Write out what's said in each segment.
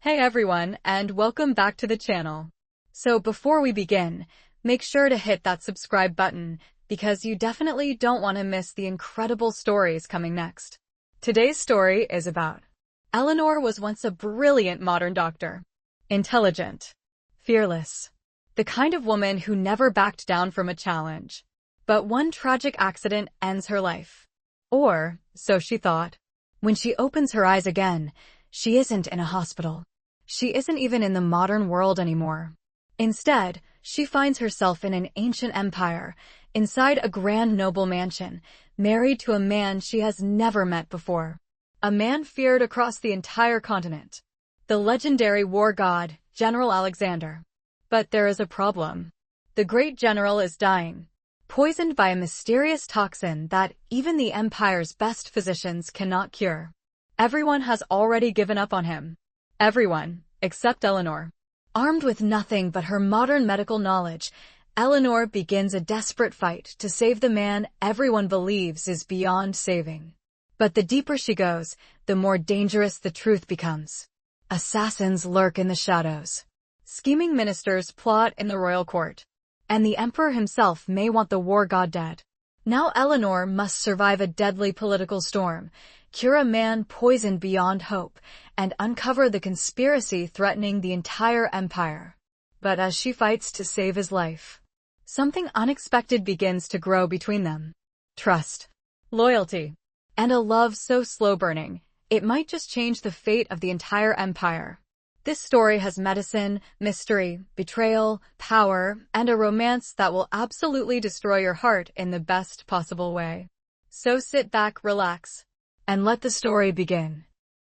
Hey everyone, and welcome back to the channel. So before we begin, make sure to hit that subscribe button because you definitely don't want to miss the incredible stories coming next. Today's story is about Eleanor was once a brilliant modern doctor. Intelligent. Fearless. The kind of woman who never backed down from a challenge. But one tragic accident ends her life. Or, so she thought. When she opens her eyes again, she isn't in a hospital. She isn't even in the modern world anymore. Instead, she finds herself in an ancient empire, inside a grand noble mansion, married to a man she has never met before. A man feared across the entire continent. The legendary war god, General Alexander. But there is a problem. The great general is dying, poisoned by a mysterious toxin that even the empire's best physicians cannot cure. Everyone has already given up on him. Everyone, except Eleanor. Armed with nothing but her modern medical knowledge, Eleanor begins a desperate fight to save the man everyone believes is beyond saving. But the deeper she goes, the more dangerous the truth becomes. Assassins lurk in the shadows. Scheming ministers plot in the royal court. And the emperor himself may want the war god dead. Now Eleanor must survive a deadly political storm, cure a man poisoned beyond hope, and uncover the conspiracy threatening the entire empire. But as she fights to save his life, something unexpected begins to grow between them. Trust, loyalty, and a love so slow-burning, it might just change the fate of the entire empire. This story has medicine, mystery, betrayal, power, and a romance that will absolutely destroy your heart in the best possible way. So sit back, relax, and let the story begin.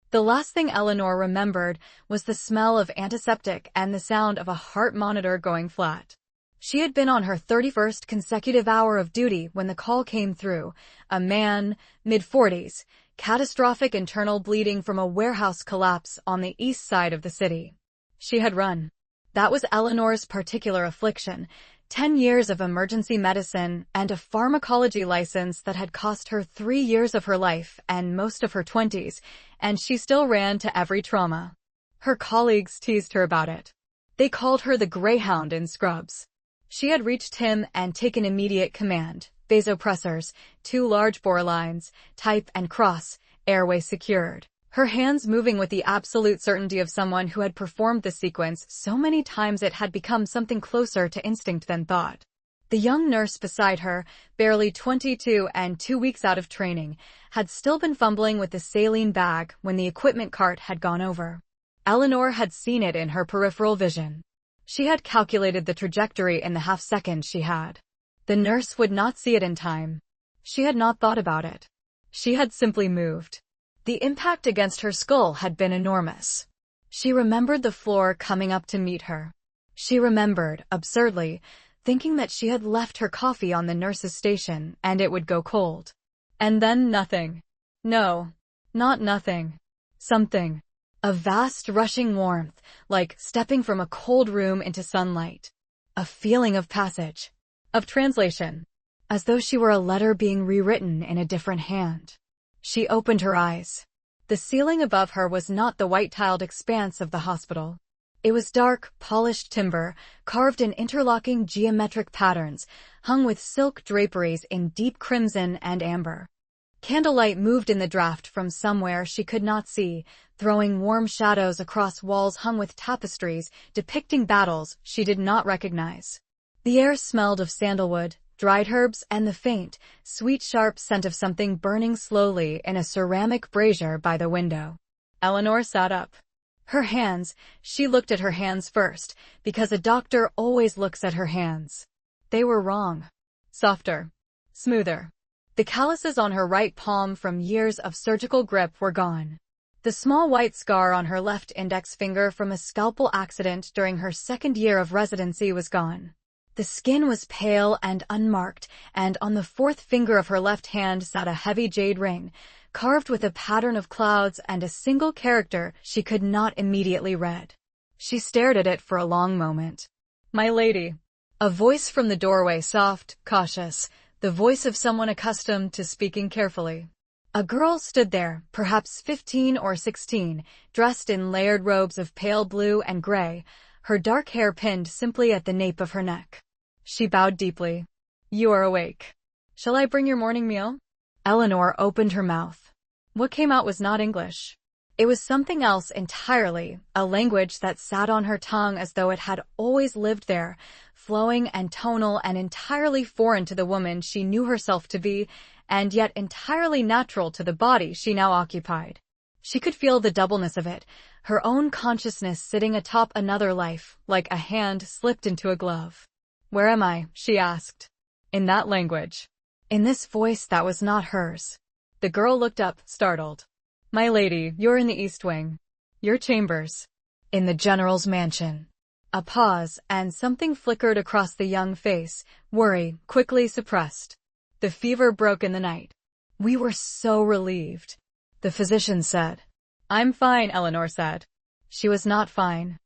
The last thing Eleanor remembered was the smell of antiseptic and the sound of a heart monitor going flat. She had been on her 31st consecutive hour of duty when the call came through. A man, mid-40s, catastrophic internal bleeding from a warehouse collapse on the east side of the city. She had run. That was Eleanor's particular affliction. 10 years of emergency medicine and a pharmacology license that had cost her 3 years of her life and most of her 20s, and she still ran to every trauma. Her colleagues teased her about it. They called her the Greyhound in Scrubs. She had reached him and taken immediate command. Vasopressors, 2 large bore lines, type and cross, airway secured. Her hands moving with the absolute certainty of someone who had performed the sequence so many times it had become something closer to instinct than thought. The young nurse beside her, barely 22 and 2 weeks out of training, had still been fumbling with the saline bag when the equipment cart had gone over. Eleanor had seen it in her peripheral vision. She had calculated the trajectory in the half-second she had. The nurse would not see it in time. She had not thought about it. She had simply moved. The impact against her skull had been enormous. She remembered the floor coming up to meet her. She remembered, absurdly, thinking that she had left her coffee on the nurse's station and it would go cold. And then nothing. No, not nothing. Something. A vast rushing warmth, like stepping from a cold room into sunlight. A feeling of passage. Of translation. As though she were a letter being rewritten in a different hand. She opened her eyes. The ceiling above her was not the white-tiled expanse of the hospital. It was dark, polished timber, carved in interlocking geometric patterns, hung with silk draperies in deep crimson and amber. Candlelight moved in the draft from somewhere she could not see, throwing warm shadows across walls hung with tapestries depicting battles she did not recognize. The air smelled of sandalwood, dried herbs, and the faint, sweet sharp scent of something burning slowly in a ceramic brazier by the window. Eleanor sat up. Her hands, she looked at her hands first, because a doctor always looks at her hands. They were wrong. Softer. Smoother. The calluses on her right palm from years of surgical grip were gone. The small white scar on her left index finger from a scalpel accident during her 2nd year of residency was gone. The skin was pale and unmarked, and on the 4th finger of her left hand sat a heavy jade ring, carved with a pattern of clouds and a single character she could not immediately read. She stared at it for a long moment. "My lady." A voice from the doorway, soft, cautious, the voice of someone accustomed to speaking carefully. A girl stood there, perhaps 15 or 16, dressed in layered robes of pale blue and gray, her dark hair pinned simply at the nape of her neck. She bowed deeply. "You are awake. Shall I bring your morning meal?" Eleanor opened her mouth. What came out was not English. It was something else entirely, a language that sat on her tongue as though it had always lived there, flowing and tonal and entirely foreign to the woman she knew herself to be, and yet entirely natural to the body she now occupied. She could feel the doubleness of it, her own consciousness sitting atop another life, like a hand slipped into a glove. "Where am I?" she asked. In that language. In this voice that was not hers. The girl looked up, startled. "My lady, you're in the East Wing. Your chambers." "In the General's mansion." A pause, and something flickered across the young face, worry, quickly suppressed. The fever broke in the night. "We were so relieved," the physician said. "I'm fine," Eleanor said. She was not fine.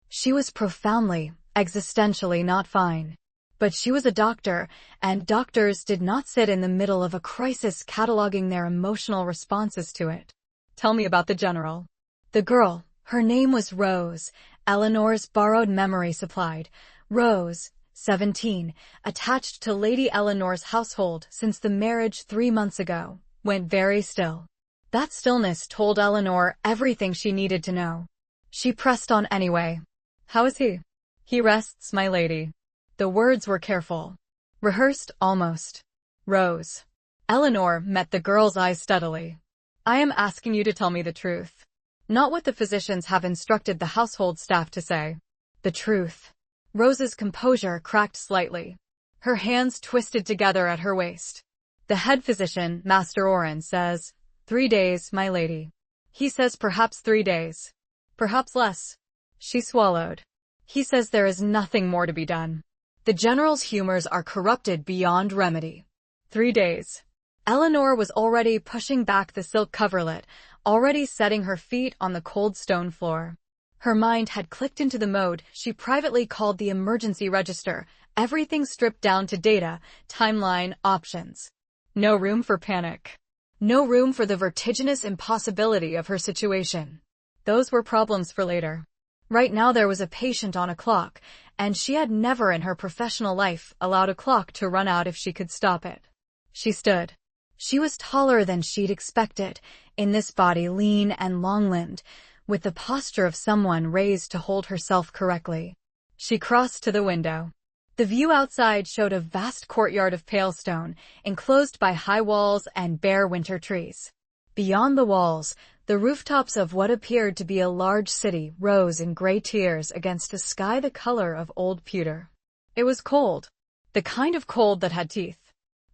She was profoundly, existentially not fine. But she was a doctor, and doctors did not sit in the middle of a crisis cataloging their emotional responses to it. "Tell me about the General." The girl, her name was Rose, Eleanor's borrowed memory supplied. Rose, 17, attached to Lady Eleanor's household since the marriage 3 months ago, went very still. That stillness told Eleanor everything she needed to know. She pressed on anyway. "How is he?" "He rests, my lady." The words were careful. Rehearsed, almost. "Rose." Eleanor met the girl's eyes steadily. "I am asking you to tell me the truth. Not what the physicians have instructed the household staff to say. The truth." Rose's composure cracked slightly. Her hands twisted together at her waist. "The head physician, Master Oren, says, 3 days, my lady. He says perhaps 3 days. Perhaps less." She swallowed. "He says there is nothing more to be done. The General's humors are corrupted beyond remedy. 3 days. Eleanor was already pushing back the silk coverlet, already setting her feet on the cold stone floor. Her mind had clicked into the mode she privately called the emergency register, everything stripped down to data, timeline, options. No room for panic. No room for the vertiginous impossibility of her situation. Those were problems for later. Right now there was a patient on a clock, and she had never in her professional life allowed a clock to run out if she could stop it. She stood. She was taller than she'd expected, in this body lean and long-limbed, with the posture of someone raised to hold herself correctly. She crossed to the window. The view outside showed a vast courtyard of pale stone, enclosed by high walls and bare winter trees. Beyond the walls, the rooftops of what appeared to be a large city rose in gray tiers against a sky the color of old pewter. It was cold. The kind of cold that had teeth.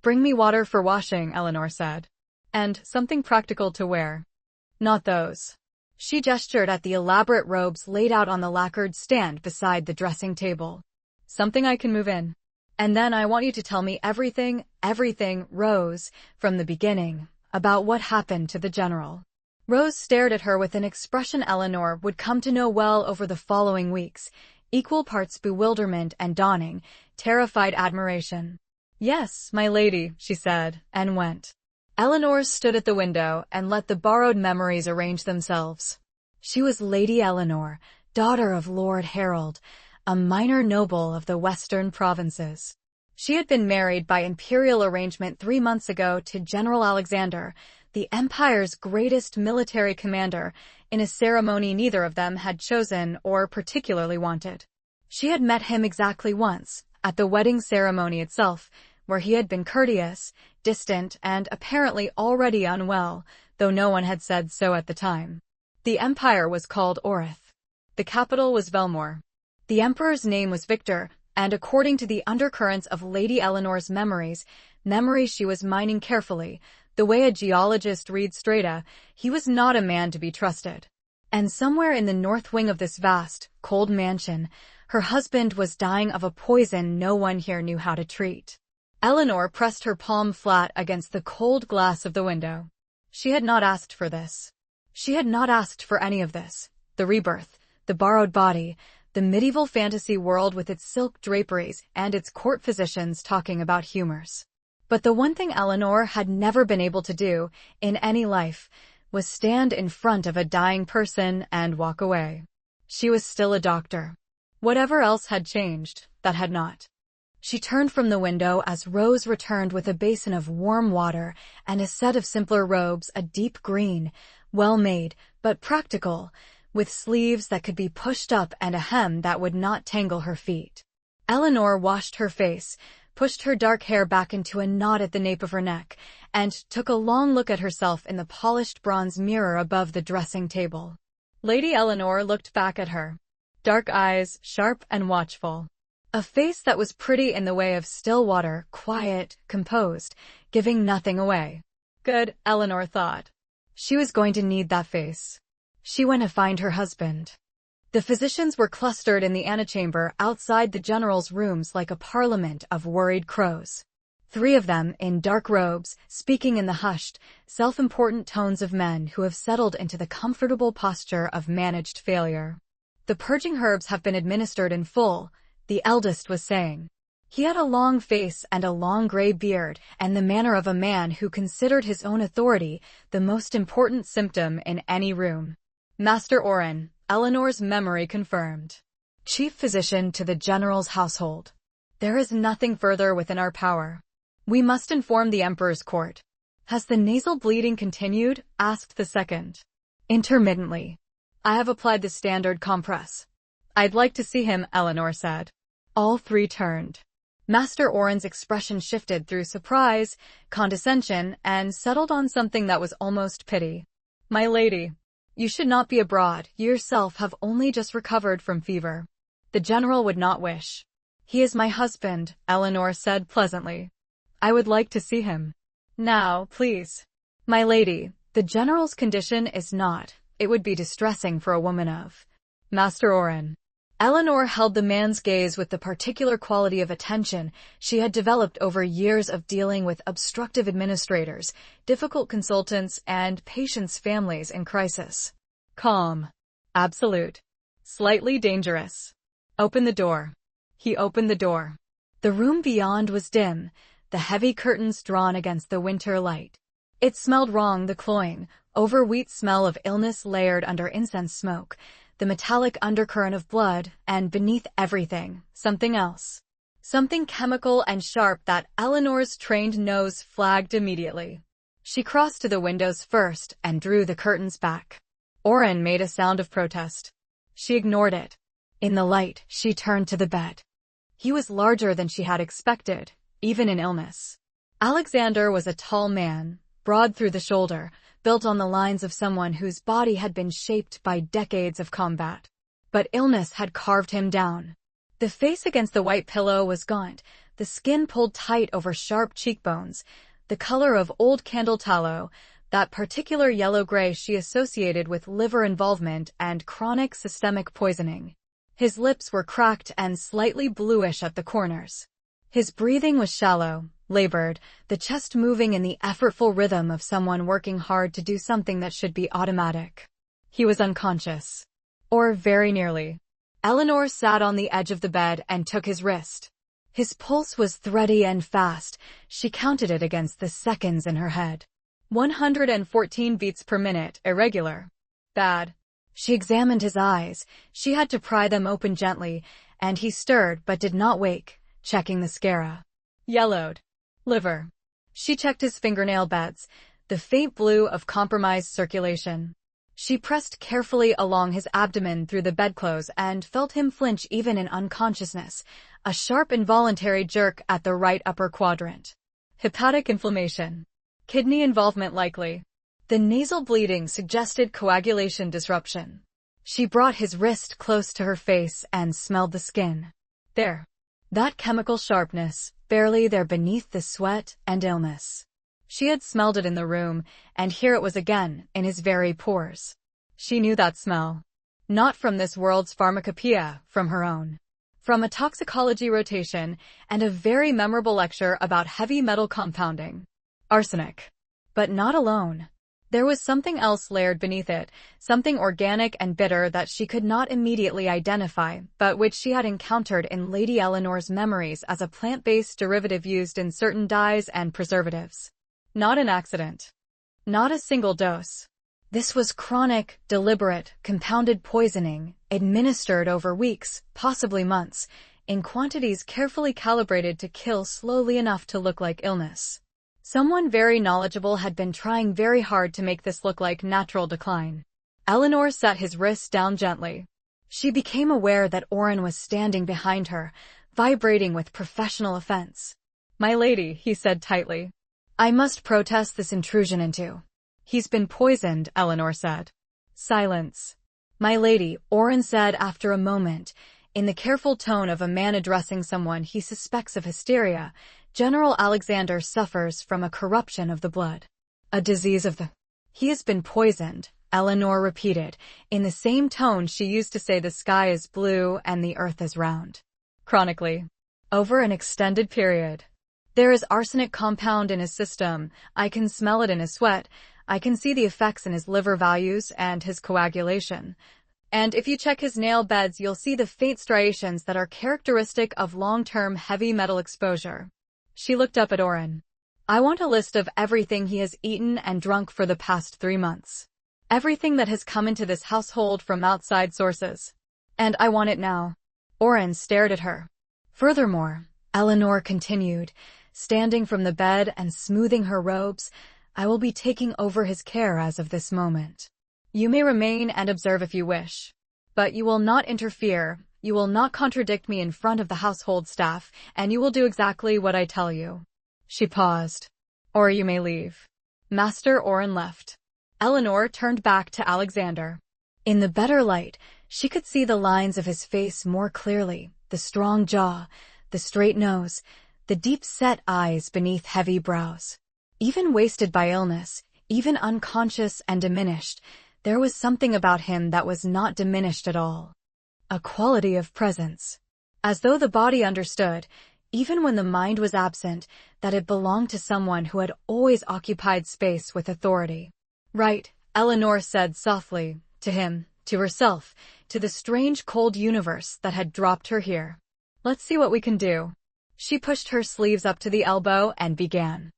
"Bring me water for washing," Eleanor said. "And something practical to wear." "Not those." She gestured at the elaborate robes laid out on the lacquered stand beside the dressing table. "Something I can move in. And then I want you to tell me everything, Rose, from the beginning, about what happened to the General." Rose stared at her with an expression Eleanor would come to know well over the following weeks, equal parts bewilderment and dawning, terrified admiration. "Yes, my lady," she said, and went. Eleanor stood at the window and let the borrowed memories arrange themselves. She was Lady Eleanor, daughter of Lord Harold, a minor noble of the western provinces. She had been married by imperial arrangement 3 months ago to General Alexander, the empire's greatest military commander, in a ceremony neither of them had chosen or particularly wanted. She had met him exactly once, at the wedding ceremony itself, where he had been courteous, distant, and apparently already unwell, though no one had said so at the time. The empire was called Orith. The capital was Velmore. The emperor's name was Victor, and according to the undercurrents of Lady Eleanor's memories she was mining carefully, the way a geologist reads strata, he was not a man to be trusted. And somewhere in the north wing of this vast, cold mansion, her husband was dying of a poison no one here knew how to treat. Eleanor pressed her palm flat against the cold glass of the window. She had not asked for this. She had not asked for any of this. The rebirth, the borrowed body, the medieval fantasy world with its silk draperies and its court physicians talking about humors. But the one thing Eleanor had never been able to do in any life was stand in front of a dying person and walk away. She was still a doctor. Whatever else had changed, that had not. She turned from the window as Rose returned with a basin of warm water and a set of simpler robes, a deep green, well-made, but practical, with sleeves that could be pushed up and a hem that would not tangle her feet. Eleanor washed her face, pushed her dark hair back into a knot at the nape of her neck, and took a long look at herself in the polished bronze mirror above the dressing table. Lady Eleanor looked back at her. Dark eyes, sharp and watchful. A face that was pretty in the way of still water, quiet, composed, giving nothing away. Good, Eleanor thought. She was going to need that face. She went to find her husband. The physicians were clustered in the antechamber outside the general's rooms like a parliament of worried crows. 3 of them, in dark robes, speaking in the hushed, self-important tones of men who have settled into the comfortable posture of managed failure. The purging herbs have been administered in full, the eldest was saying. He had a long face and a long gray beard and the manner of a man who considered his own authority the most important symptom in any room. Master Oren, Eleanor's memory confirmed. Chief physician to the general's household. There is nothing further within our power. We must inform the emperor's court. Has the nasal bleeding continued? Asked the second. Intermittently. I have applied the standard compress. I'd like to see him, Eleanor said. All 3 turned. Master Oren's expression shifted through surprise, condescension, and settled on something that was almost pity. My lady, you should not be abroad. You yourself have only just recovered from fever. The general would not wish. He is my husband, Eleanor said pleasantly. I would like to see him. Now, please. My lady, the general's condition is not. It would be distressing for a woman of. Master Oren. Eleanor held the man's gaze with the particular quality of attention she had developed over years of dealing with obstructive administrators, difficult consultants, and patients' families in crisis. Calm. Absolute. Slightly dangerous. Open the door. He opened the door. The room beyond was dim, the heavy curtains drawn against the winter light. It smelled wrong, the cloying, overwheat smell of illness layered under incense smoke, the metallic undercurrent of blood, and beneath everything, something else. Something chemical and sharp that Eleanor's trained nose flagged immediately. She crossed to the windows first and drew the curtains back. Oren made a sound of protest. She ignored it. In the light, she turned to the bed. He was larger than she had expected, even in illness. Alexander was a tall man, broad through the shoulder, built on the lines of someone whose body had been shaped by decades of combat. But illness had carved him down. The face against the white pillow was gaunt, the skin pulled tight over sharp cheekbones, the color of old candle tallow, that particular yellow-gray she associated with liver involvement and chronic systemic poisoning. His lips were cracked and slightly bluish at the corners. His breathing was shallow, labored, the chest moving in the effortful rhythm of someone working hard to do something that should be automatic. He was unconscious. Or very nearly. Eleanor sat on the edge of the bed and took his wrist. His pulse was thready and fast. She counted it against the seconds in her head. 114 beats per minute, irregular. Bad. She examined his eyes. She had to pry them open gently, and he stirred but did not wake, checking the scara. Yellowed. Liver. She checked his fingernail beds, the faint blue of compromised circulation. She pressed carefully along his abdomen through the bedclothes and felt him flinch even in unconsciousness, a sharp involuntary jerk at the right upper quadrant. Hepatic inflammation. Kidney involvement likely. The nasal bleeding suggested coagulation disruption. She brought his wrist close to her face and smelled the skin. There. That chemical sharpness, barely there beneath the sweat and illness. She had smelled it in the room, and here it was again, in his very pores. She knew that smell. Not from this world's pharmacopoeia, from her own. From a toxicology rotation and a very memorable lecture about heavy metal compounding. Arsenic. But not alone. There was something else layered beneath it, something organic and bitter that she could not immediately identify, but which she had encountered in Lady Eleanor's memories as a plant-based derivative used in certain dyes and preservatives. Not an accident. Not a single dose. This was chronic, deliberate, compounded poisoning, administered over weeks, possibly months, in quantities carefully calibrated to kill slowly enough to look like illness. Someone very knowledgeable had been trying very hard to make this look like natural decline. Eleanor set his wrist down gently. She became aware that Oren was standing behind her, vibrating with professional offense. "My lady," he said tightly. "I must protest this intrusion into." "He's been poisoned," Eleanor said. Silence. "My lady," Oren said after a moment, in the careful tone of a man addressing someone he suspects of hysteria, "General Alexander suffers from a corruption of the blood. A disease of the—" "He has been poisoned," Eleanor repeated, in the same tone she used to say the sky is blue and the earth is round. "Chronically. Over an extended period. There is arsenic compound in his system. I can smell it in his sweat. I can see the effects in his liver values and his coagulation. And if you check his nail beds, you'll see the faint striations that are characteristic of long-term heavy metal exposure." She looked up at Oren. "I want a list of everything he has eaten and drunk for the past 3 months. Everything that has come into this household from outside sources. And I want it now." Oren stared at her. "Furthermore," Eleanor continued, standing from the bed and smoothing her robes, "I will be taking over his care as of this moment. You may remain and observe if you wish. But you will not interfere, you will not contradict me in front of the household staff, and you will do exactly what I tell you." She paused. "Or you may leave." Master Oren left. Eleanor turned back to Alexander. In the better light, she could see the lines of his face more clearly, the strong jaw, the straight nose, the deep-set eyes beneath heavy brows. Even wasted by illness, even unconscious and diminished, there was something about him that was not diminished at all. A quality of presence. As though the body understood, even when the mind was absent, that it belonged to someone who had always occupied space with authority. "Right," Eleanor said softly, to him, to herself, to the strange cold universe that had dropped her here. "Let's see what we can do." She pushed her sleeves up to the elbow and began.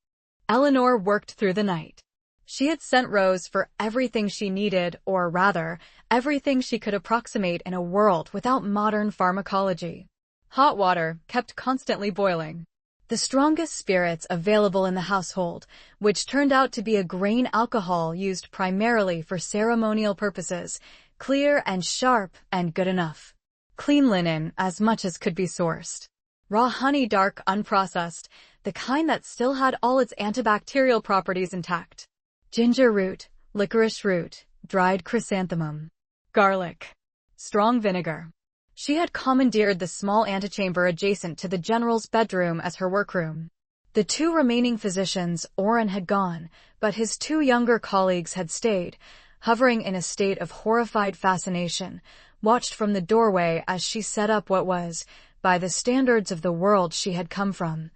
Eleanor worked through the night. She had sent Rose for everything she needed, or rather, everything she could approximate in a world without modern pharmacology. Hot water, kept constantly boiling. The strongest spirits available in the household, which turned out to be a grain alcohol used primarily for ceremonial purposes, clear and sharp and good enough. Clean linen, as much as could be sourced. Raw honey, dark, unprocessed, the kind that still had all its antibacterial properties intact. Ginger root, licorice root, dried chrysanthemum. Garlic. Strong vinegar. She had commandeered the small antechamber adjacent to the general's bedroom as her workroom. The 2 remaining physicians, Oren had gone, but his 2 younger colleagues had stayed, hovering in a state of horrified fascination, watched from the doorway as she set up what was, by the standards of the world she had come from,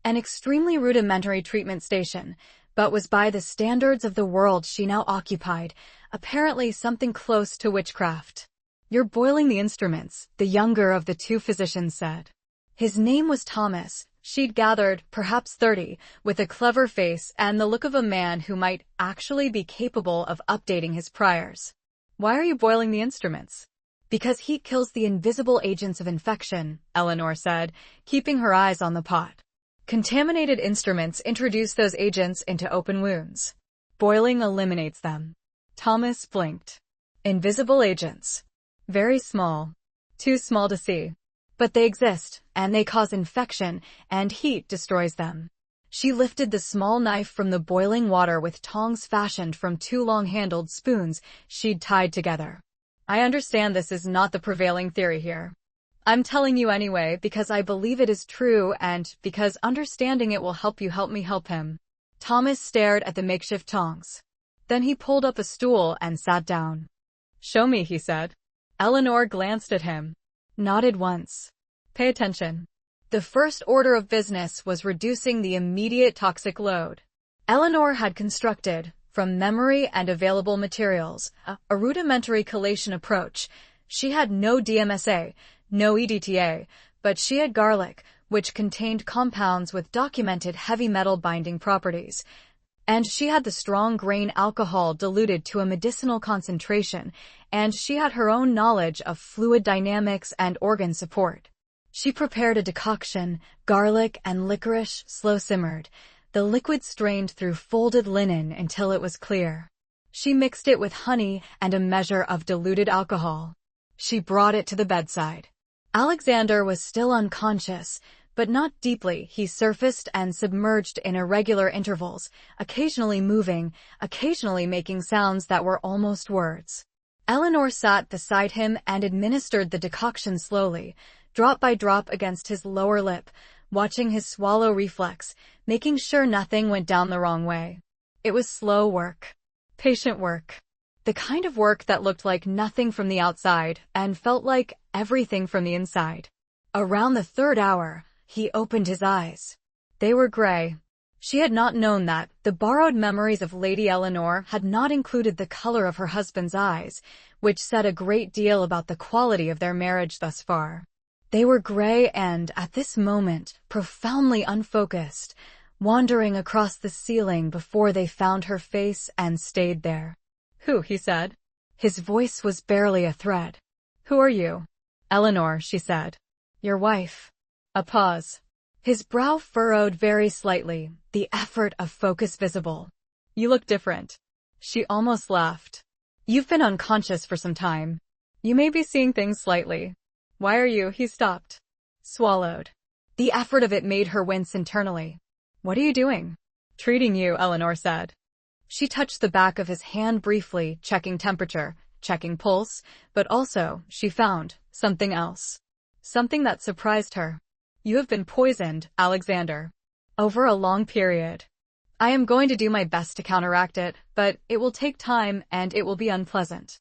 an extremely rudimentary treatment station, but was by the standards of the world she now occupied, apparently something close to witchcraft. "You're boiling the instruments," the younger of the 2 physicians said. His name was Thomas. She'd gathered, perhaps 30, with a clever face and the look of a man who might actually be capable of updating his priors. "Why are you boiling the instruments?" "Because heat kills the invisible agents of infection," Eleanor said, keeping her eyes on the pot. "Contaminated instruments introduce those agents into open wounds. Boiling eliminates them." Thomas blinked. "Invisible agents. Very small. Too small to see. But they exist, and they cause infection, and heat destroys them." She lifted the small knife from the boiling water with tongs fashioned from 2 long-handled spoons she'd tied together. "I understand this is not the prevailing theory here. I'm telling you anyway because I believe it is true and because understanding it will help you help me help him." Thomas stared at the makeshift tongs. Then he pulled up a stool and sat down. "Show me," he said. Eleanor glanced at him. Nodded once. "Pay attention. The first order of business was reducing the immediate toxic load." Eleanor had constructed, From memory and available materials, a rudimentary collation approach. She had no DMSA, no EDTA, but she had garlic, which contained compounds with documented heavy metal binding properties. And she had the strong grain alcohol diluted to a medicinal concentration, and she had her own knowledge of fluid dynamics and organ support. She prepared a decoction, garlic and licorice slow-simmered, the liquid strained through folded linen until it was clear. She mixed it with honey and a measure of diluted alcohol. She brought it to the bedside. Alexander was still unconscious, but not deeply. He surfaced and submerged in irregular intervals, occasionally moving, occasionally making sounds that were almost words. Eleanor sat beside him and administered the decoction slowly, drop by drop against his lower lip, watching his swallow reflex, making sure nothing went down the wrong way. It was slow work. Patient work. The kind of work that looked like nothing from the outside and felt like everything from the inside. Around the third hour, he opened his eyes. They were gray. She had not known that. The borrowed memories of Lady Eleanor had not included the color of her husband's eyes, which said a great deal about the quality of their marriage thus far. They were gray and, at this moment, profoundly unfocused, wandering across the ceiling before they found her face and stayed there. "Who?" he said. His voice was barely a thread. "Who are you?" "Eleanor," she said. "Your wife." A pause. His brow furrowed very slightly, the effort of focus visible. "You look different." She almost laughed. "You've been unconscious for some time. You may be seeing things slightly." "Why are you?" He stopped. Swallowed. The effort of it made her wince internally. "What are you doing?" "Treating you," Eleanor said. She touched the back of his hand briefly, checking temperature, checking pulse, but also, she found, something else. Something that surprised her. "You have been poisoned, Alexander. Over a long period. I am going to do my best to counteract it, but it will take time and it will be unpleasant.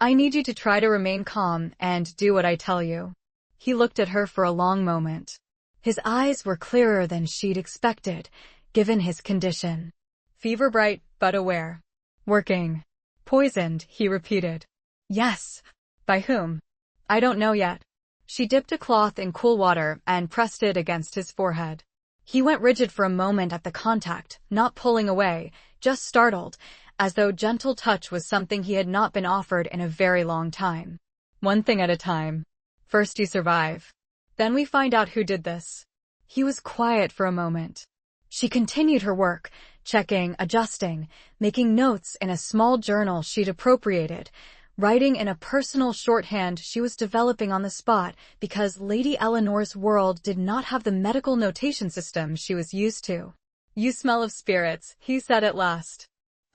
I need you to try to remain calm and do what I tell you." He looked at her for a long moment. His eyes were clearer than she'd expected, given his condition. "Fever bright, but aware. Working. Poisoned," he repeated. "Yes. By whom?" "I don't know yet." She dipped a cloth in cool water and pressed it against his forehead. He went rigid for a moment at the contact, not pulling away, just startled, as though gentle touch was something he had not been offered in a very long time. "One thing at a time. First you survive. Then we find out who did this." He was quiet for a moment. She continued her work, checking, adjusting, making notes in a small journal she'd appropriated, writing in a personal shorthand she was developing on the spot because Lady Eleanor's world did not have the medical notation system she was used to. "You smell of spirits," he said at last.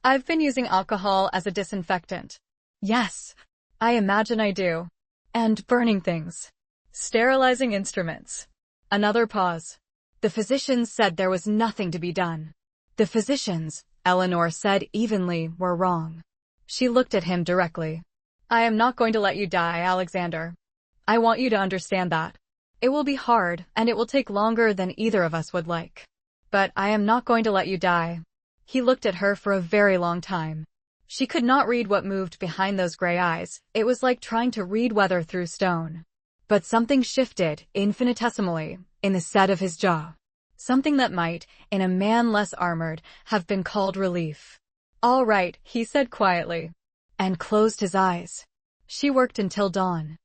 "I've been using alcohol as a disinfectant." "Yes, I imagine I do. And burning things. Sterilizing instruments." Another pause. "The physicians said there was nothing to be done." "The physicians," Eleanor said evenly, "were wrong." She looked at him directly. "I am not going to let you die, Alexander. I want you to understand that. It will be hard, and it will take longer than either of us would like. But I am not going to let you die." He looked at her for a very long time. She could not read what moved behind those gray eyes. It was like trying to read weather through stone. But something shifted, infinitesimally, in the set of his jaw. Something that might, in a man less armored, have been called relief. "All right," he said quietly, and closed his eyes. She worked until dawn.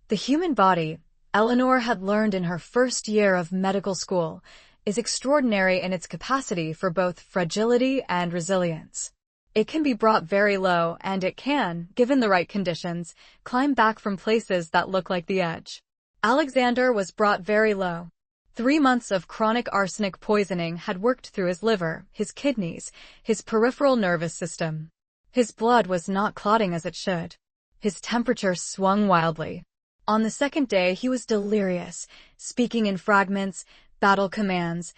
The human body, Eleanor had learned in her first year of medical school, is extraordinary in its capacity for both fragility and resilience. It can be brought very low, and it can, given the right conditions, climb back from places that look like the edge. Alexander was brought very low. 3 months of chronic arsenic poisoning had worked through his liver, his kidneys, his peripheral nervous system. His blood was not clotting as it should. His temperature swung wildly. On the second day he was delirious, speaking in fragments, battle commands,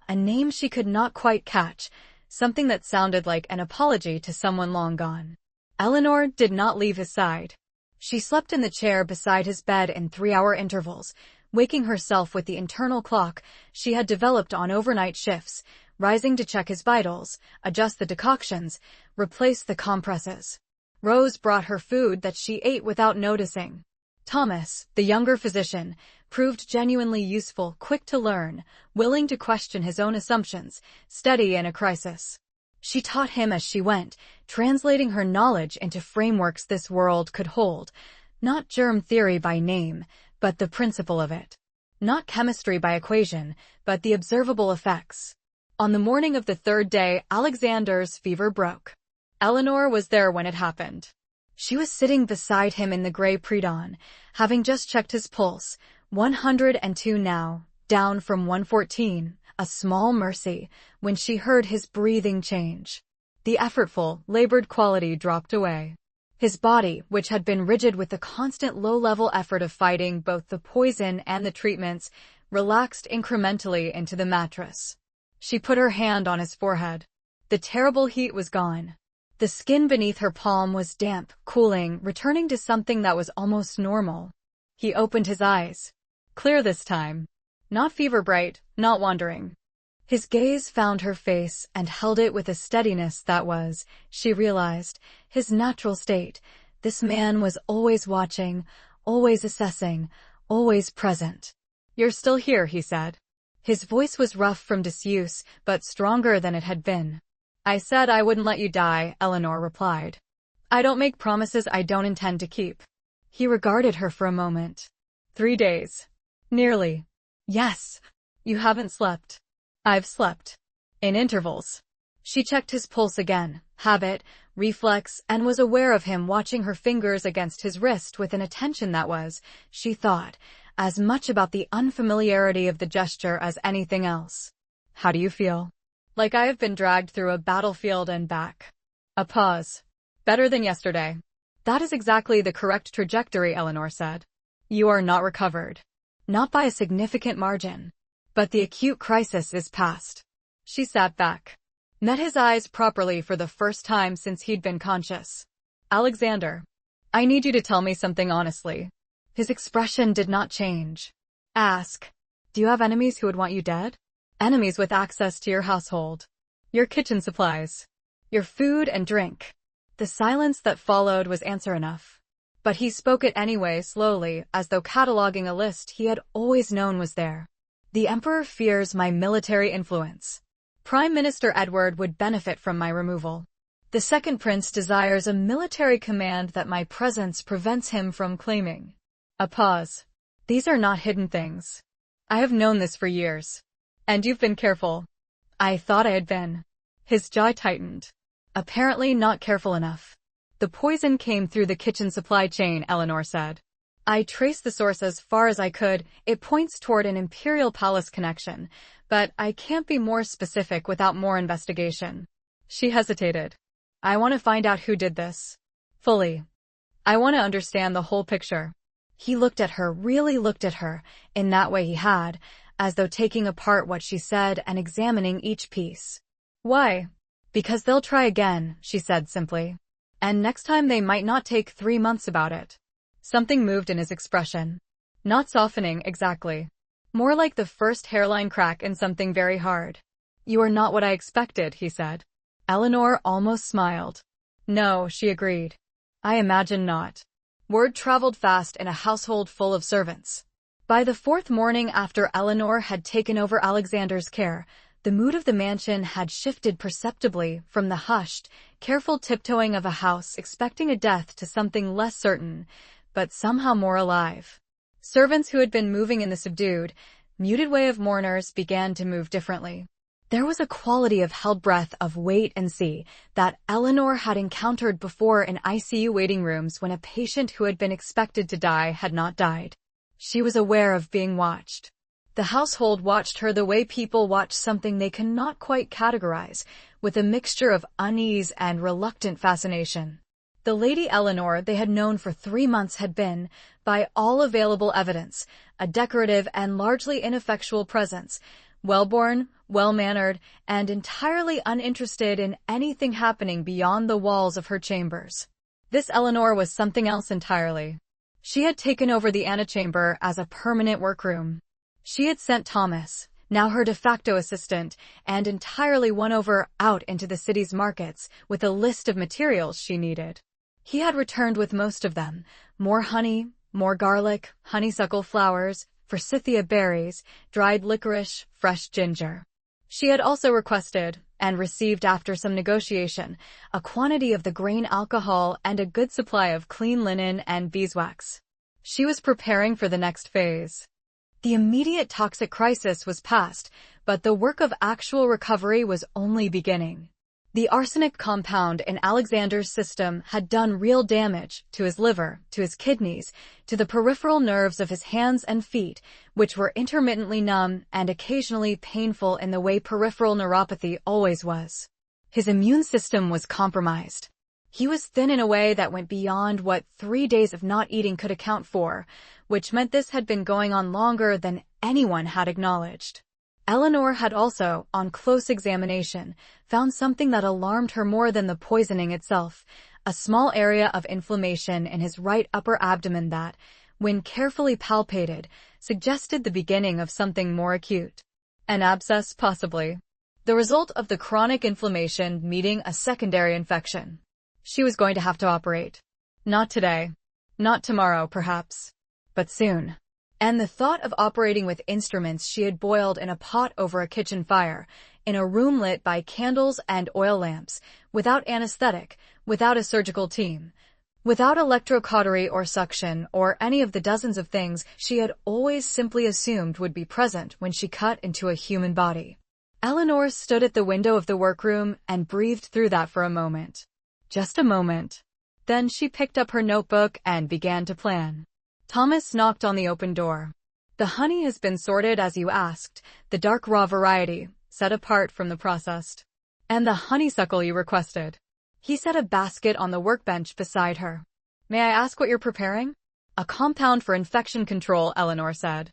a name she could not quite catch, something that sounded like an apology to someone long gone. Eleanor did not leave his side. She slept in the chair beside his bed in 3-hour intervals, waking herself with the internal clock she had developed on overnight shifts, rising to check his vitals, adjust the decoctions, replace the compresses. Rose brought her food that she ate without noticing. Thomas, the younger physician, proved genuinely useful, quick to learn, willing to question his own assumptions, steady in a crisis. She taught him as she went, translating her knowledge into frameworks this world could hold. Not germ theory by name, but the principle of it. Not chemistry by equation, but the observable effects. On the morning of the third day, Alexander's fever broke. Eleanor was there when it happened. She was sitting beside him in the gray pre-dawn, having just checked his pulse, 102 now, down from 114, a small mercy, when she heard his breathing change. The effortful, labored quality dropped away. His body, which had been rigid with the constant low-level effort of fighting both the poison and the treatments, relaxed incrementally into the mattress. She put her hand on his forehead. The terrible heat was gone. The skin beneath her palm was damp, cooling, returning to something that was almost normal. He opened his eyes. Clear this time. Not fever-bright, not wandering. His gaze found her face and held it with a steadiness that was, she realized, his natural state. This man was always watching, always assessing, always present. "You're still here," he said. His voice was rough from disuse, but stronger than it had been. "I said I wouldn't let you die," Eleanor replied. "I don't make promises I don't intend to keep." He regarded her for a moment. 3 days. Nearly. Yes. You haven't slept. I've slept. In intervals. She checked his pulse again, habit, reflex, and was aware of him watching her fingers against his wrist with an attention that was, she thought, as much about the unfamiliarity of the gesture as anything else. "How do you feel?" "Like I have been dragged through a battlefield and back." A pause. "Better than yesterday." "That is exactly the correct trajectory," Eleanor said. "You are not recovered. Not by a significant margin. But the acute crisis is past." She sat back. Met his eyes properly for the first time since he'd been conscious. "Alexander, I need you to tell me something honestly." His expression did not change. "Ask. Do you have enemies who would want you dead? Enemies with access to your household, your kitchen supplies, your food and drink." The silence that followed was answer enough. But he spoke it anyway, slowly, as though cataloging a list he had always known was there. "The Emperor fears my military influence. Prime Minister Edward would benefit from my removal. The second prince desires a military command that my presence prevents him from claiming." A pause. "These are not hidden things. I have known this for years. And you've been careful." "I thought I had been." His jaw tightened. "Apparently not careful enough." "The poison came through the kitchen supply chain," Eleanor said. "I traced the source as far as I could. It points toward an Imperial Palace connection, but I can't be more specific without more investigation." She hesitated. "I want to find out who did this. Fully. I want to understand the whole picture." He looked at her, really looked at her, in that way he had, as though taking apart what she said and examining each piece. "Why?" "Because they'll try again," she said simply. "And next time they might not take 3 months about it." Something moved in his expression. Not softening, exactly. More like the first hairline crack in something very hard. "You are not what I expected," he said. Eleanor almost smiled. "No," she agreed. "I imagine not." Word traveled fast in a household full of servants. By the 4th morning after Eleanor had taken over Alexander's care, the mood of the mansion had shifted perceptibly from the hushed, careful tiptoeing of a house expecting a death to something less certain, but somehow more alive. Servants who had been moving in the subdued, muted way of mourners began to move differently. There was a quality of held breath, of wait and see, that Eleanor had encountered before in ICU waiting rooms when a patient who had been expected to die had not died. She was aware of being watched. The household watched her the way people watch something they cannot quite categorize, with a mixture of unease and reluctant fascination. The Lady Eleanor they had known for 3 months had been, by all available evidence, a decorative and largely ineffectual presence, well-born, well-mannered, and entirely uninterested in anything happening beyond the walls of her chambers. This Eleanor was something else entirely. She had taken over the antechamber as a permanent workroom. She had sent Thomas, now her de facto assistant, and entirely won over out into the city's markets with a list of materials she needed. He had returned with most of them: more honey, more garlic, honeysuckle flowers, forsythia berries, dried licorice, fresh ginger. She had also requested, and received after some negotiation, a quantity of the grain alcohol and a good supply of clean linen and beeswax. She was preparing for the next phase. The immediate toxic crisis was past, but the work of actual recovery was only beginning. The arsenic compound in Alexander's system had done real damage to his liver, to his kidneys, to the peripheral nerves of his hands and feet, which were intermittently numb and occasionally painful in the way peripheral neuropathy always was. His immune system was compromised. He was thin in a way that went beyond what 3 days of not eating could account for, which meant this had been going on longer than anyone had acknowledged. Eleanor had also, on close examination, found something that alarmed her more than the poisoning itself: a small area of inflammation in his right upper abdomen that, when carefully palpated, suggested the beginning of something more acute. An abscess, possibly. The result of the chronic inflammation meeting a secondary infection. She was going to have to operate. Not today. Not tomorrow, perhaps. But soon. And the thought of operating with instruments she had boiled in a pot over a kitchen fire, in a room lit by candles and oil lamps, without anesthetic, without a surgical team, without electrocautery or suction or any of the dozens of things she had always simply assumed would be present when she cut into a human body. Eleanor stood at the window of the workroom and breathed through that for a moment. Just a moment. Then she picked up her notebook and began to plan. Thomas knocked on the open door. "The honey has been sorted as you asked, the dark raw variety, set apart from the processed. And the honeysuckle you requested." He set a basket on the workbench beside her. "May I ask what you're preparing?" "A compound for infection control," Eleanor said.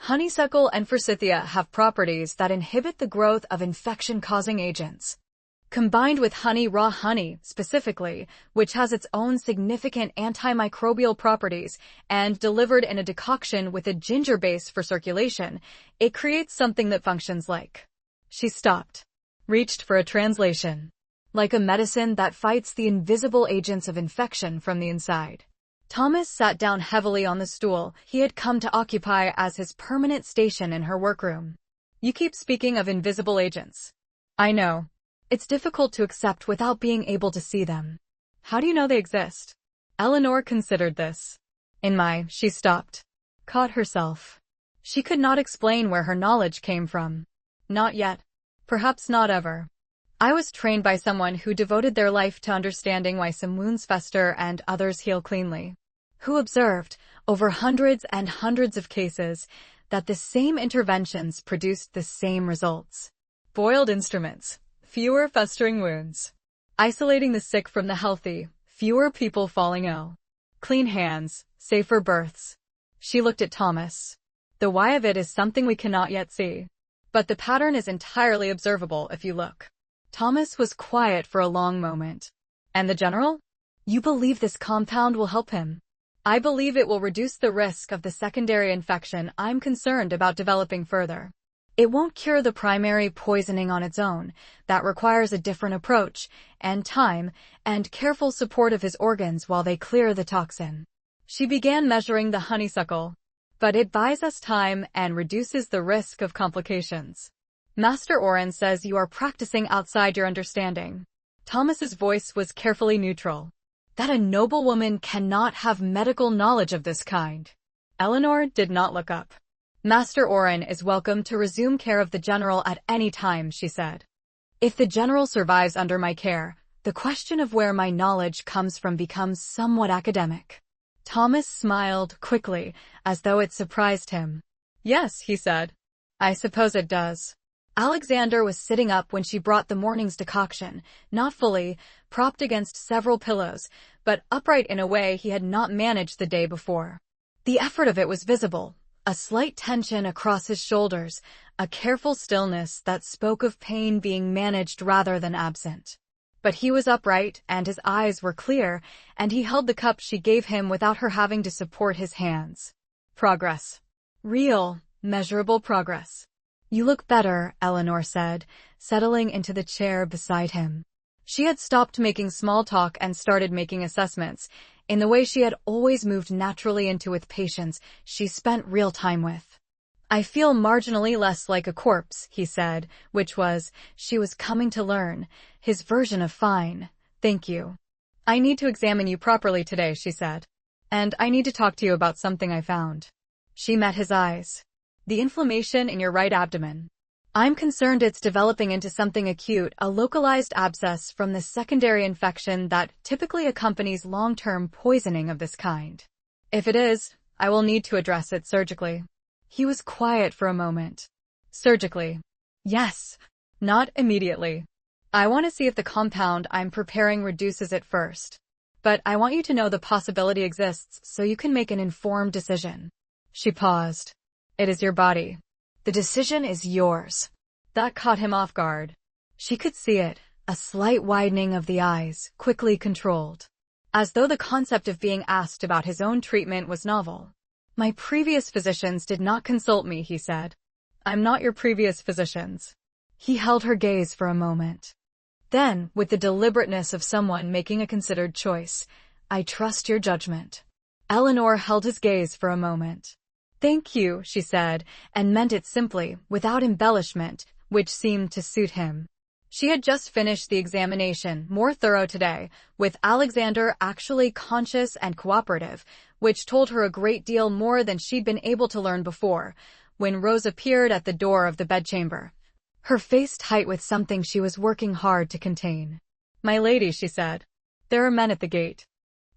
"Honeysuckle and forsythia have properties that inhibit the growth of infection-causing agents. Combined with honey, raw honey, specifically, which has its own significant antimicrobial properties, and delivered in a decoction with a ginger base for circulation, it creates something that functions like..." She stopped, reached for a translation. "Like a medicine that fights the invisible agents of infection from the inside." Thomas sat down heavily on the stool he had come to occupy as his permanent station in her workroom. "You keep speaking of invisible agents. I know. It's difficult to accept without being able to see them. How do you know they exist?" Eleanor considered this. She stopped. Caught herself. She could not explain where her knowledge came from. Not yet. Perhaps not ever. "I was trained by someone who devoted their life to understanding why some wounds fester and others heal cleanly. Who observed, over hundreds and hundreds of cases, that the same interventions produced the same results. Boiled instruments. Fewer festering wounds. Isolating the sick from the healthy. Fewer people falling ill. Clean hands. Safer births." She looked at Thomas. "The why of it is something we cannot yet see. But the pattern is entirely observable if you look." Thomas was quiet for a long moment. "And the general?" "You believe this compound will help him?" "I believe it will reduce the risk of the secondary infection I'm concerned about developing further. It won't cure the primary poisoning on its own. That requires a different approach, and time, and careful support of his organs while they clear the toxin." She began measuring the honeysuckle. "But it buys us time and reduces the risk of complications. Master Oren says you are practicing outside your understanding." Thomas's voice was carefully neutral. "That a noblewoman cannot have medical knowledge of this kind." Eleanor did not look up. "Master Oren is welcome to resume care of the general at any time," she said. "If the general survives under my care, the question of where my knowledge comes from becomes somewhat academic." Thomas smiled quickly, as though it surprised him. "Yes," he said. "I suppose it does." Alexander was sitting up when she brought the morning's decoction, not fully, propped against several pillows, but upright in a way he had not managed the day before. The effort of it was visible. A slight tension across his shoulders, a careful stillness that spoke of pain being managed rather than absent. But he was upright, and his eyes were clear, and he held the cup she gave him without her having to support his hands. Progress. Real, measurable progress. You look better, Eleanor said, settling into the chair beside him. She had stopped making small talk and started making assessments, in the way she had always moved naturally into with patients she spent real time with. I feel marginally less like a corpse, he said, which was, she was coming to learn, his version of fine. Thank you. I need to examine you properly today, she said. And I need to talk to you about something I found. She met his eyes. The inflammation in your right abdomen. I'm concerned it's developing into something acute, a localized abscess from the secondary infection that typically accompanies long-term poisoning of this kind. If it is, I will need to address it surgically. He was quiet for a moment. Surgically. Yes. Not immediately. I want to see if the compound I'm preparing reduces it first. But I want you to know the possibility exists so you can make an informed decision. She paused. It is your body. The decision is yours. That caught him off guard. She could see it, a slight widening of the eyes, quickly controlled. As though the concept of being asked about his own treatment was novel. My previous physicians did not consult me, he said. I'm not your previous physicians. He held her gaze for a moment. Then, with the deliberateness of someone making a considered choice, I trust your judgment. Eleanor held his gaze for a moment. Thank you, she said, and meant it simply, without embellishment, which seemed to suit him. She had just finished the examination, more thorough today, with Alexander actually conscious and cooperative, which told her a great deal more than she'd been able to learn before, when Rose appeared at the door of the bedchamber. Her face tight with something she was working hard to contain. My lady, she said. There are men at the gate.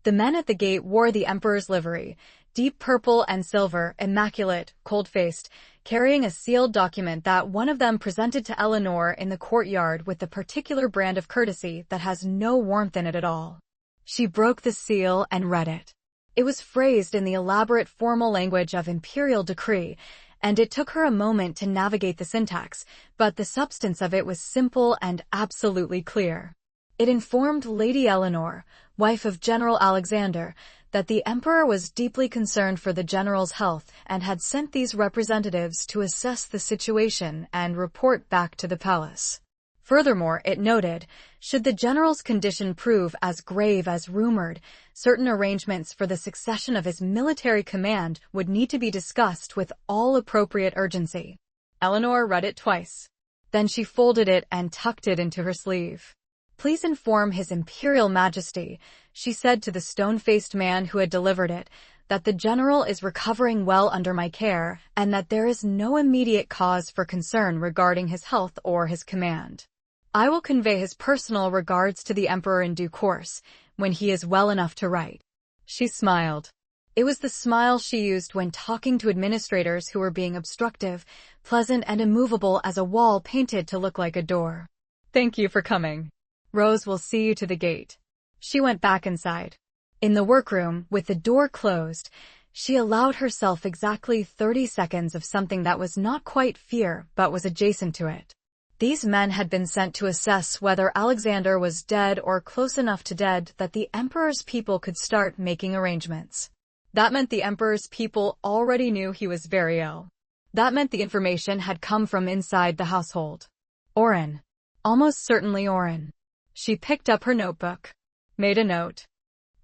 The men at the gate wore the Emperor's livery, deep purple and silver, immaculate, cold-faced, carrying a sealed document that one of them presented to Eleanor in the courtyard with the particular brand of courtesy that has no warmth in it at all. She broke the seal and read it. It was phrased in the elaborate formal language of imperial decree, and it took her a moment to navigate the syntax, but the substance of it was simple and absolutely clear. It informed Lady Eleanor, wife of General Alexander, that the Emperor was deeply concerned for the general's health and had sent these representatives to assess the situation and report back to the palace. Furthermore, it noted, should the general's condition prove as grave as rumored, certain arrangements for the succession of his military command would need to be discussed with all appropriate urgency. Eleanor read it twice. Then she folded it and tucked it into her sleeve. Please inform His Imperial Majesty, she said to the stone-faced man who had delivered it, that the general is recovering well under my care and that there is no immediate cause for concern regarding his health or his command. I will convey his personal regards to the Emperor in due course, when he is well enough to write. She smiled. It was the smile she used when talking to administrators who were being obstructive, pleasant and immovable as a wall painted to look like a door. Thank you for coming. Rose will see you to the gate. She went back inside. In the workroom, with the door closed, she allowed herself exactly 30 seconds of something that was not quite fear but was adjacent to it. These men had been sent to assess whether Alexander was dead or close enough to dead that the Emperor's people could start making arrangements. That meant the Emperor's people already knew he was very ill. That meant the information had come from inside the household. Oren. Almost certainly Oren. She picked up her notebook. Made a note.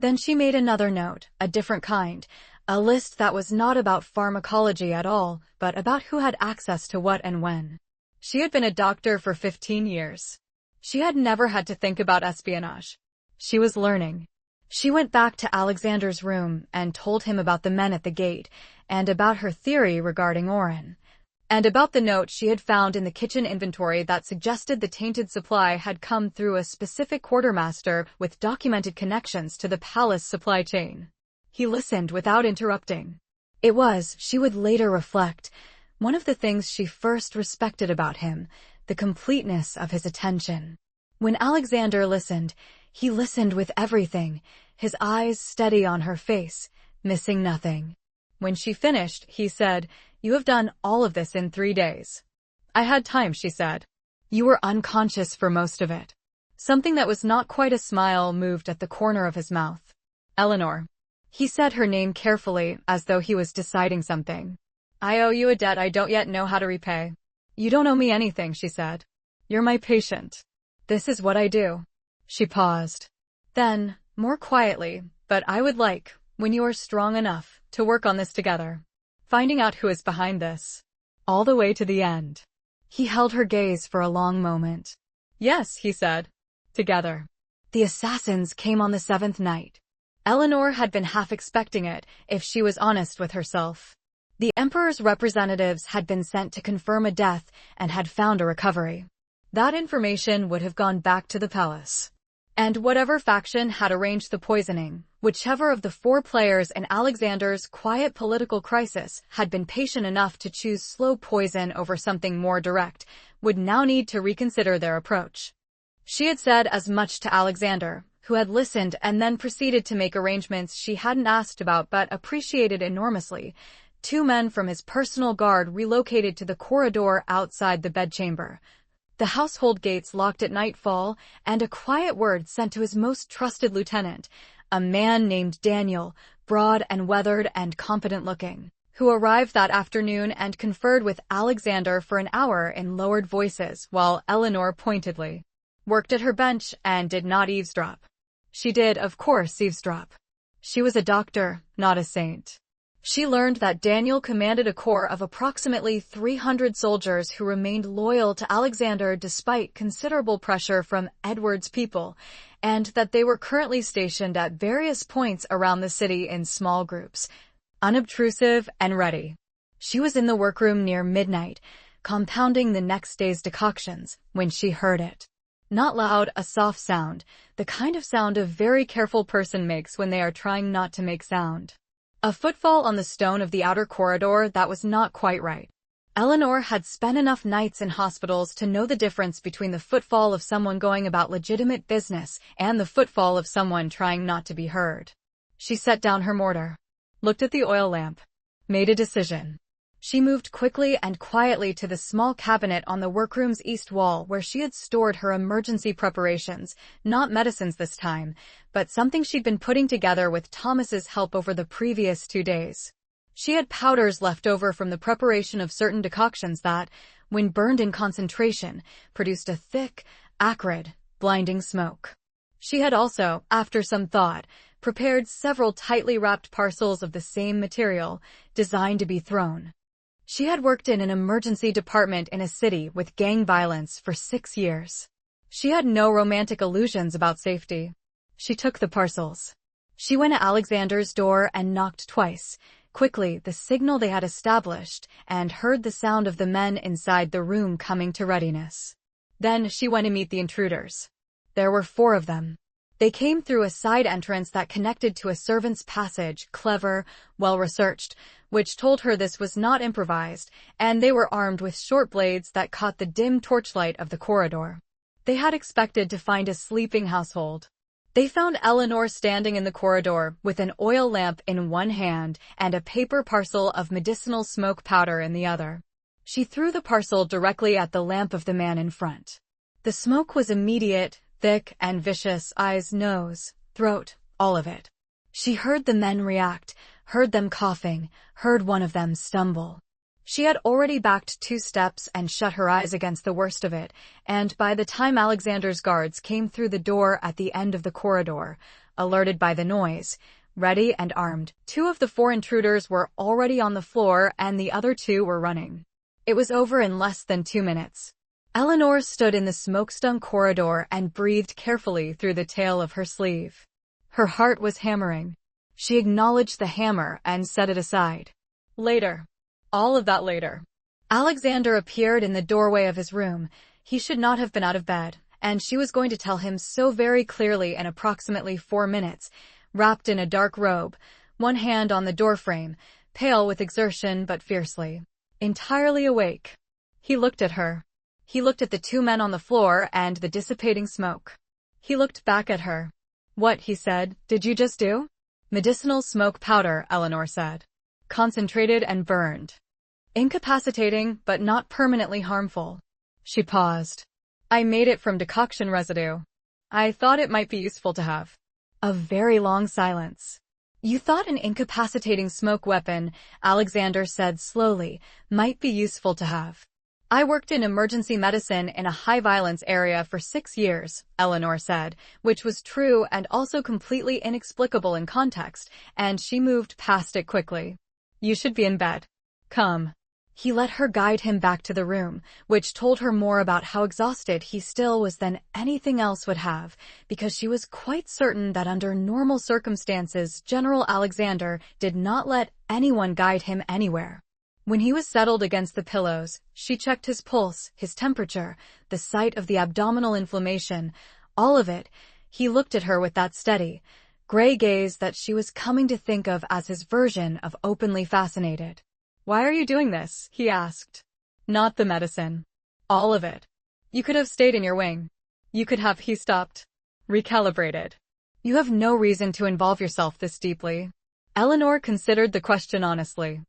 Then she made another note, a different kind, a list that was not about pharmacology at all, but about who had access to what and when. She had been a doctor for 15 years. She had never had to think about espionage. She was learning. She went back to Alexander's room and told him about the men at the gate, and about her theory regarding Oren. And about the note she had found in the kitchen inventory that suggested the tainted supply had come through a specific quartermaster with documented connections to the palace supply chain. He listened without interrupting. It was, she would later reflect, one of the things she first respected about him, the completeness of his attention. When Alexander listened, he listened with everything, his eyes steady on her face, missing nothing. When she finished, he said, "You have done all of this in 3 days." "I had time," she said. "You were unconscious for most of it." Something that was not quite a smile moved at the corner of his mouth. "Eleanor." He said her name carefully, as though he was deciding something. "I owe you a debt I don't yet know how to repay." You don't owe me anything, she said. You're my patient. This is what I do. She paused. Then, more quietly, but I would like, when you are strong enough, to work on this together. Finding out who is behind this. All the way to the end. He held her gaze for a long moment. Yes, he said. Together. The assassins came on the 7th night. Eleanor had been half expecting it, if she was honest with herself. The Emperor's representatives had been sent to confirm a death and had found a recovery. That information would have gone back to the palace. And whatever faction had arranged the poisoning, whichever of the 4 players in Alexander's quiet political crisis had been patient enough to choose slow poison over something more direct, would now need to reconsider their approach. She had said as much to Alexander, who had listened and then proceeded to make arrangements she hadn't asked about but appreciated enormously. 2 men from his personal guard relocated to the corridor outside the bedchamber. The household gates locked at nightfall, and a quiet word sent to his most trusted lieutenant, a man named Daniel, broad and weathered and competent-looking, who arrived that afternoon and conferred with Alexander for an hour in lowered voices while Eleanor pointedly worked at her bench and did not eavesdrop. She did, of course, eavesdrop. She was a doctor, not a saint. She learned that Daniel commanded a corps of approximately 300 soldiers who remained loyal to Alexander despite considerable pressure from Edward's people, and that they were currently stationed at various points around the city in small groups, unobtrusive and ready. She was in the workroom near midnight, compounding the next day's decoctions, when she heard it. Not loud, a soft sound, the kind of sound a very careful person makes when they are trying not to make sound. A footfall on the stone of the outer corridor that was not quite right. Eleanor had spent enough nights in hospitals to know the difference between the footfall of someone going about legitimate business and the footfall of someone trying not to be heard. She set down her mortar, looked at the oil lamp, made a decision. She moved quickly and quietly to the small cabinet on the workroom's east wall where she had stored her emergency preparations, not medicines this time, but something she'd been putting together with Thomas's help over the previous 2 days. She had powders left over from the preparation of certain decoctions that, when burned in concentration, produced a thick, acrid, blinding smoke. She had also, after some thought, prepared several tightly wrapped parcels of the same material, designed to be thrown. She had worked in an emergency department in a city with gang violence for 6 years. She had no romantic illusions about safety. She took the parcels. She went to Alexander's door and knocked twice, quickly the signal they had established, and heard the sound of the men inside the room coming to readiness. Then she went to meet the intruders. There were 4 of them. They came through a side entrance that connected to a servant's passage, clever, well-researched, which told her this was not improvised, and they were armed with short blades that caught the dim torchlight of the corridor. They had expected to find a sleeping household. They found Eleanor standing in the corridor with an oil lamp in one hand and a paper parcel of medicinal smoke powder in the other. She threw the parcel directly at the lamp of the man in front. The smoke was immediate, thick and vicious, eyes, nose, throat, all of it. She heard the men react, heard them coughing, heard one of them stumble. She had already backed 2 steps and shut her eyes against the worst of it, and by the time Alexander's guards came through the door at the end of the corridor, alerted by the noise, ready and armed, 2 of the 4 intruders were already on the floor and the other 2 were running. It was over in less than 2 minutes. Eleanor stood in the smoke-stung corridor and breathed carefully through the tail of her sleeve. Her heart was hammering. She acknowledged the hammer and set it aside. Later. All of that later. Alexander appeared in the doorway of his room. He should not have been out of bed, and she was going to tell him so very clearly in approximately 4 minutes, wrapped in a dark robe, one hand on the doorframe, pale with exertion but fiercely, entirely awake. He looked at her. He looked at the 2 men on the floor and the dissipating smoke. He looked back at her. What, he said, did you just do? Medicinal smoke powder, Eleanor said. Concentrated and burned. Incapacitating, but not permanently harmful. She paused. I made it from decoction residue. I thought it might be useful to have. A very long silence. You thought an incapacitating smoke weapon, Alexander said slowly, might be useful to have. I worked in emergency medicine in a high-violence area for 6 years, Eleanor said, which was true and also completely inexplicable in context, and she moved past it quickly. You should be in bed. Come. He let her guide him back to the room, which told her more about how exhausted he still was than anything else would have, because she was quite certain that under normal circumstances, General Alexander did not let anyone guide him anywhere. When he was settled against the pillows, she checked his pulse, his temperature, the site of the abdominal inflammation, all of it. He looked at her with that steady, gray gaze that she was coming to think of as his version of openly fascinated. Why are you doing this? He asked. Not the medicine. All of it. You could have stayed in your wing. You could have, he stopped. Recalibrated. You have no reason to involve yourself this deeply. Eleanor considered the question honestly.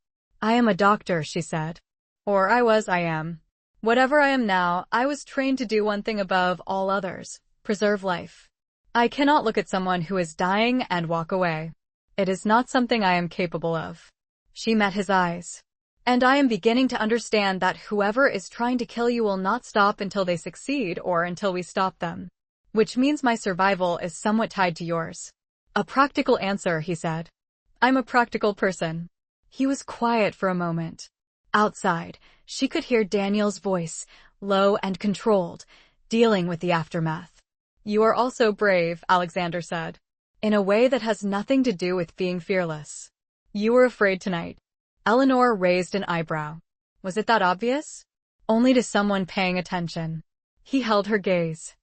I am a doctor, she said. Or I am. Whatever I am now, I was trained to do one thing above all others, preserve life. I cannot look at someone who is dying and walk away. It is not something I am capable of. She met his eyes. And I am beginning to understand that whoever is trying to kill you will not stop until they succeed or until we stop them. Which means my survival is somewhat tied to yours. A practical answer, he said. I'm a practical person. He was quiet for a moment. Outside, she could hear Daniel's voice, low and controlled, dealing with the aftermath. You are also brave, Alexander said. In a way that has nothing to do with being fearless. You were afraid tonight. Eleanor raised an eyebrow. Was it that obvious? Only to someone paying attention. He held her gaze.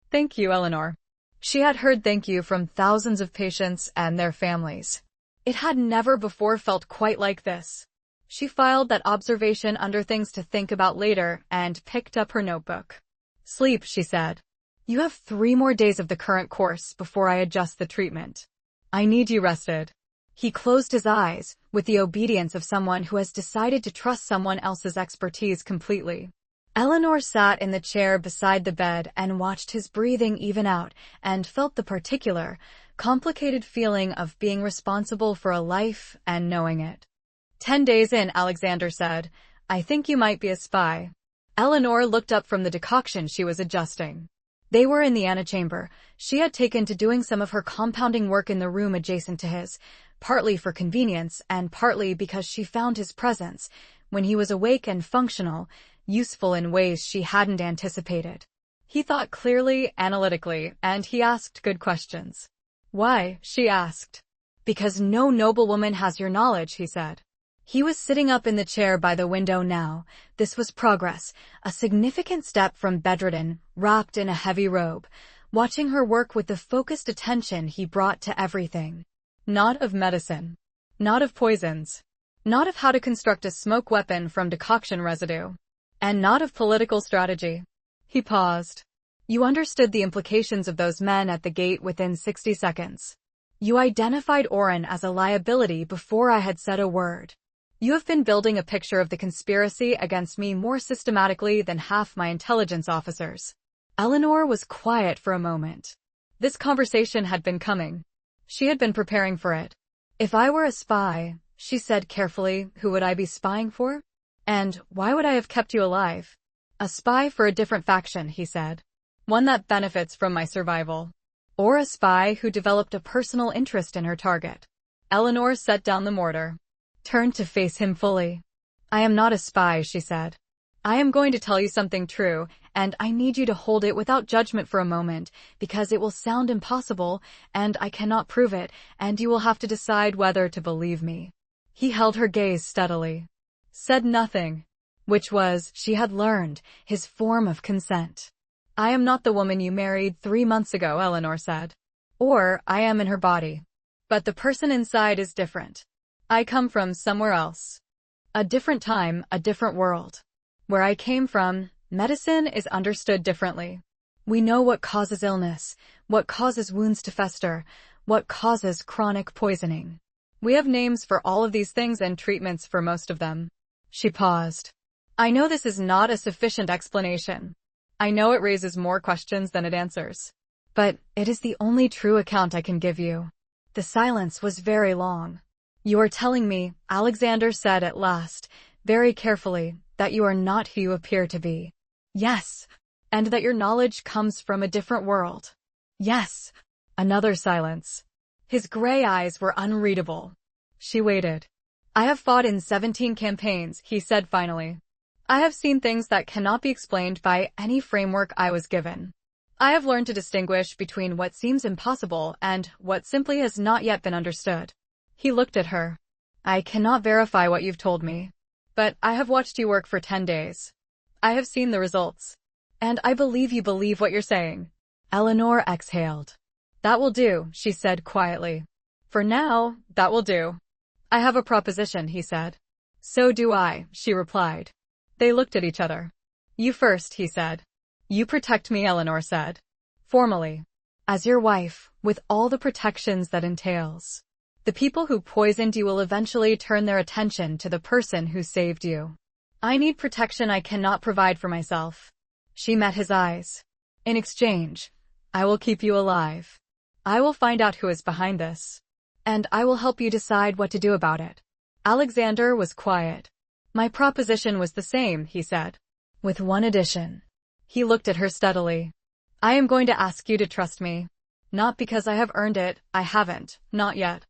Thank you, Eleanor. She had heard thank you from thousands of patients and their families. It had never before felt quite like this. She filed that observation under things to think about later and picked up her notebook. Sleep, she said. You have 3 more days of the current course before I adjust the treatment. I need you rested. He closed his eyes, with the obedience of someone who has decided to trust someone else's expertise completely. Eleanor sat in the chair beside the bed and watched his breathing even out and felt the particular, complicated feeling of being responsible for a life and knowing it. 10 days in, Alexander said, I think you might be a spy. Eleanor looked up from the decoction she was adjusting. They were in the antechamber. She had taken to doing some of her compounding work in the room adjacent to his, partly for convenience and partly because she found his presence, when he was awake and functional, useful in ways she hadn't anticipated. He thought clearly, analytically, and he asked good questions. Why? She asked. Because no noblewoman has your knowledge, he said. He was sitting up in the chair by the window now. This was progress, a significant step from bedridden, wrapped in a heavy robe, watching her work with the focused attention he brought to everything. Not of medicine. Not of poisons. Not of how to construct a smoke weapon from decoction residue. And not of political strategy. He paused. You understood the implications of those men at the gate within 60 seconds. You identified Oren as a liability before I had said a word. You have been building a picture of the conspiracy against me more systematically than half my intelligence officers. Eleanor was quiet for a moment. This conversation had been coming. She had been preparing for it. If I were a spy, she said carefully, who would I be spying for? And why would I have kept you alive? A spy for a different faction, he said. One that benefits from my survival. Or a spy who developed a personal interest in her target. Eleanor set down the mortar. Turned to face him fully. I am not a spy, she said. I am going to tell you something true, and I need you to hold it without judgment for a moment, because it will sound impossible, and I cannot prove it, and you will have to decide whether to believe me. He held her gaze steadily. Said nothing. Which was, she had learned, his form of consent. I am not the woman you married 3 months ago, Eleanor said. Or, I am in her body. But the person inside is different. I come from somewhere else. A different time, a different world. Where I came from, medicine is understood differently. We know what causes illness, what causes wounds to fester, what causes chronic poisoning. We have names for all of these things and treatments for most of them. She paused. I know this is not a sufficient explanation. I know it raises more questions than it answers. But it is the only true account I can give you. The silence was very long. You are telling me, Alexander said at last, very carefully, that you are not who you appear to be. Yes. And that your knowledge comes from a different world. Yes. Another silence. His gray eyes were unreadable. She waited. I have fought in 17 campaigns, he said finally. I have seen things that cannot be explained by any framework I was given. I have learned to distinguish between what seems impossible and what simply has not yet been understood. He looked at her. I cannot verify what you've told me, but I have watched you work for 10 days. I have seen the results. And I believe you believe what you're saying. Eleanor exhaled. That will do, she said quietly. For now, that will do. I have a proposition, he said. So do I, she replied. They looked at each other. You first, he said. You protect me, Eleanor said. Formally. As your wife, with all the protections that entails. The people who poisoned you will eventually turn their attention to the person who saved you. I need protection I cannot provide for myself. She met his eyes. In exchange, I will keep you alive. I will find out who is behind this. And I will help you decide what to do about it. Alexander was quiet. My proposition was the same, he said. With one addition. He looked at her steadily. I am going to ask you to trust me. Not because I have earned it, I haven't, not yet.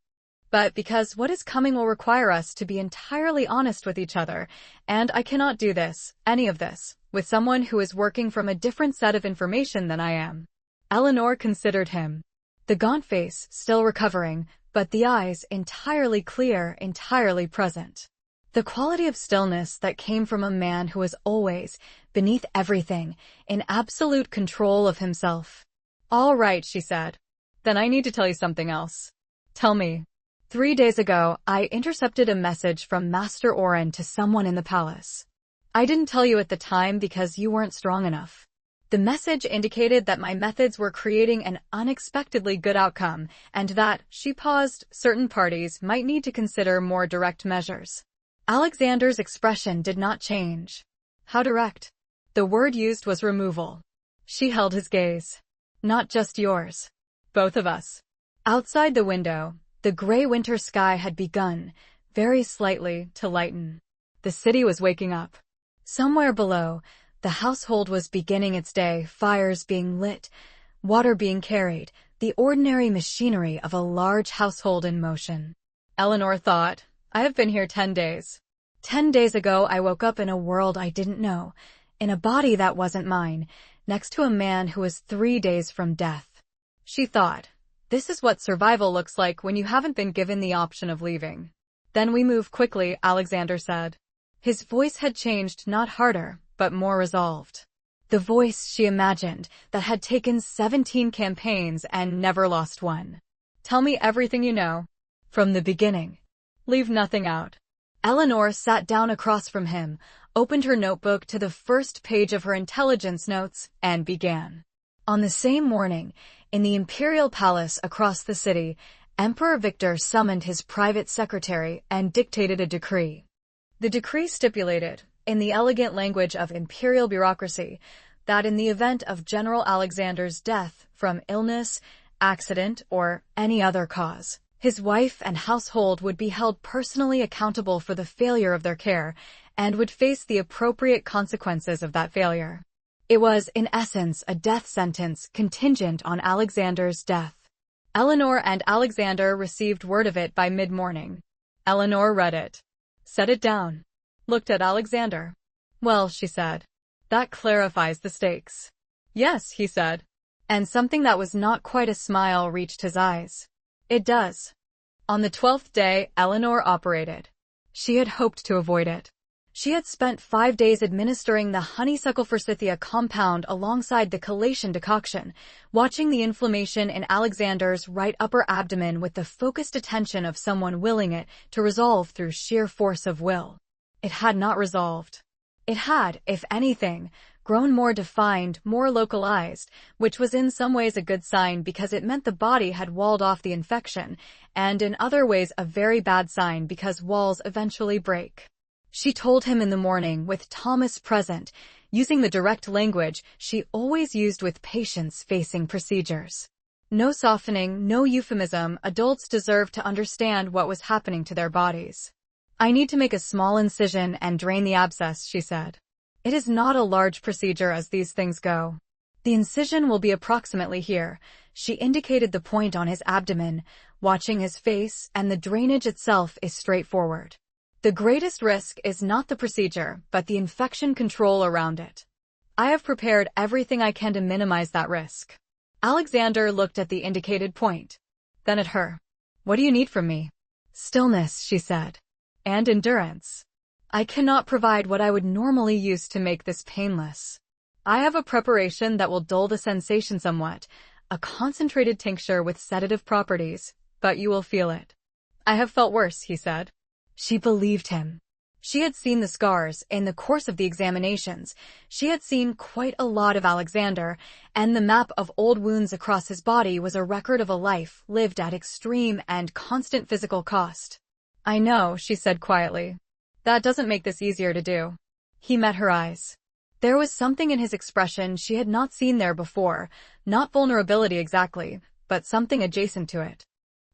But because what is coming will require us to be entirely honest with each other, and I cannot do this, any of this, with someone who is working from a different set of information than I am. Eleanor considered him. The gaunt face still recovering, but the eyes entirely clear, entirely present. The quality of stillness that came from a man who was always, beneath everything, in absolute control of himself. All right, she said. Then I need to tell you something else. Tell me. 3 days ago, I intercepted a message from Master Oren to someone in the palace. I didn't tell you at the time because you weren't strong enough. The message indicated that my methods were creating an unexpectedly good outcome, and that, she paused, certain parties might need to consider more direct measures. Alexander's expression did not change. How direct? The word used was removal. She held his gaze. Not just yours. Both of us. Outside the window, the gray winter sky had begun, very slightly, to lighten. The city was waking up. Somewhere below, the household was beginning its day, fires being lit, water being carried, the ordinary machinery of a large household in motion. Eleanor thought, I have been here 10 days. 10 days ago I woke up in a world I didn't know, in a body that wasn't mine, next to a man who was 3 days from death. She thought, this is what survival looks like when you haven't been given the option of leaving. Then we move quickly, Alexander said. His voice had changed, not harder, but more resolved. The voice she imagined that had taken 17 campaigns and never lost one. Tell me everything you know. From the beginning. Leave nothing out. Eleanor sat down across from him, opened her notebook to the first page of her intelligence notes, and began. On the same morning, in the imperial palace across the city, Emperor Victor summoned his private secretary and dictated a decree. The decree stipulated, in the elegant language of imperial bureaucracy, that in the event of General Alexander's death from illness, accident, or any other cause, his wife and household would be held personally accountable for the failure of their care and would face the appropriate consequences of that failure. It was, in essence, a death sentence contingent on Alexander's death. Eleanor and Alexander received word of it by mid-morning. Eleanor read it. Set it down. Looked at Alexander. Well, she said. That clarifies the stakes. Yes, he said. And something that was not quite a smile reached his eyes. It does. On the 12th day, Eleanor operated. She had hoped to avoid it. She had spent 5 days administering the honeysuckle forsythia compound alongside the collation decoction, watching the inflammation in Alexander's right upper abdomen with the focused attention of someone willing it to resolve through sheer force of will. It had not resolved. It had, if anything, grown more defined, more localized, which was in some ways a good sign because it meant the body had walled off the infection, and in other ways a very bad sign because walls eventually break. She told him in the morning, with Thomas present, using the direct language she always used with patients facing procedures. No softening, no euphemism, adults deserved to understand what was happening to their bodies. I need to make a small incision and drain the abscess, she said. It is not a large procedure as these things go. The incision will be approximately here. She indicated the point on his abdomen, watching his face, and the drainage itself is straightforward. The greatest risk is not the procedure, but the infection control around it. I have prepared everything I can to minimize that risk. Alexander looked at the indicated point, then at her. What do you need from me? Stillness, she said. And endurance. I cannot provide what I would normally use to make this painless. I have a preparation that will dull the sensation somewhat, a concentrated tincture with sedative properties, but you will feel it. I have felt worse, he said. She believed him. She had seen the scars in the course of the examinations. She had seen quite a lot of Alexander, and the map of old wounds across his body was a record of a life lived at extreme and constant physical cost. I know, she said quietly. That doesn't make this easier to do. He met her eyes. There was something in his expression she had not seen there before, not vulnerability exactly, but something adjacent to it.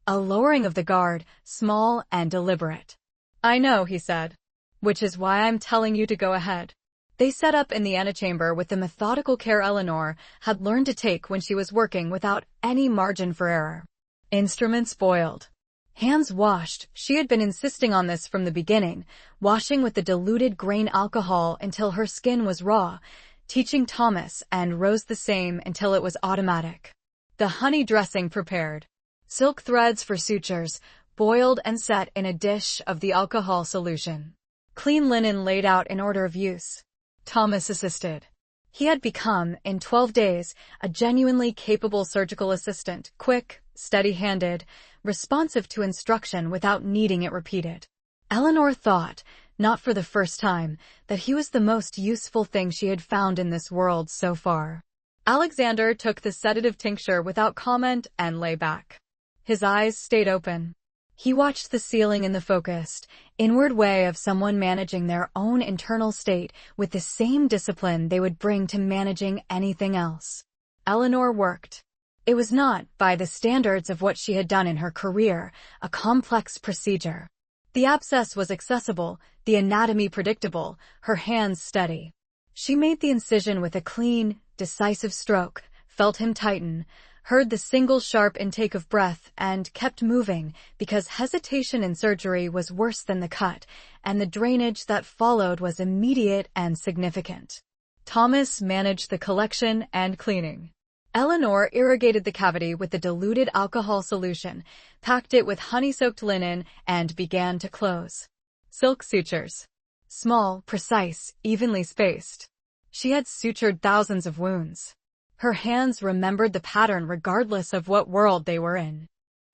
A lowering of the guard, small and deliberate. I know, he said. Which is why I'm telling you to go ahead. They set up in the antechamber with the methodical care Eleanor had learned to take when she was working without any margin for error. Instruments boiled. Hands washed. She had been insisting on this from the beginning, washing with the diluted grain alcohol until her skin was raw, teaching Thomas and Rose the same until it was automatic. The honey dressing prepared. Silk threads for sutures, boiled and set in a dish of the alcohol solution. Clean linen laid out in order of use. Thomas assisted. He had become, in 12 days, a genuinely capable surgical assistant, quick, steady-handed, responsive to instruction without needing it repeated. Eleanor thought, not for the first time, that he was the most useful thing she had found in this world so far. Alexander took the sedative tincture without comment and lay back. His eyes stayed open. He watched the ceiling in the focused, inward way of someone managing their own internal state with the same discipline they would bring to managing anything else. Eleanor worked. It was not, by the standards of what she had done in her career, a complex procedure. The abscess was accessible, the anatomy predictable, her hands steady. She made the incision with a clean, decisive stroke, felt him tighten, heard the single sharp intake of breath, and kept moving because hesitation in surgery was worse than the cut, and the drainage that followed was immediate and significant. Thomas managed the collection and cleaning. Eleanor irrigated the cavity with the diluted alcohol solution, packed it with honey-soaked linen, and began to close. Silk sutures. Small, precise, evenly spaced. She had sutured thousands of wounds. Her hands remembered the pattern regardless of what world they were in.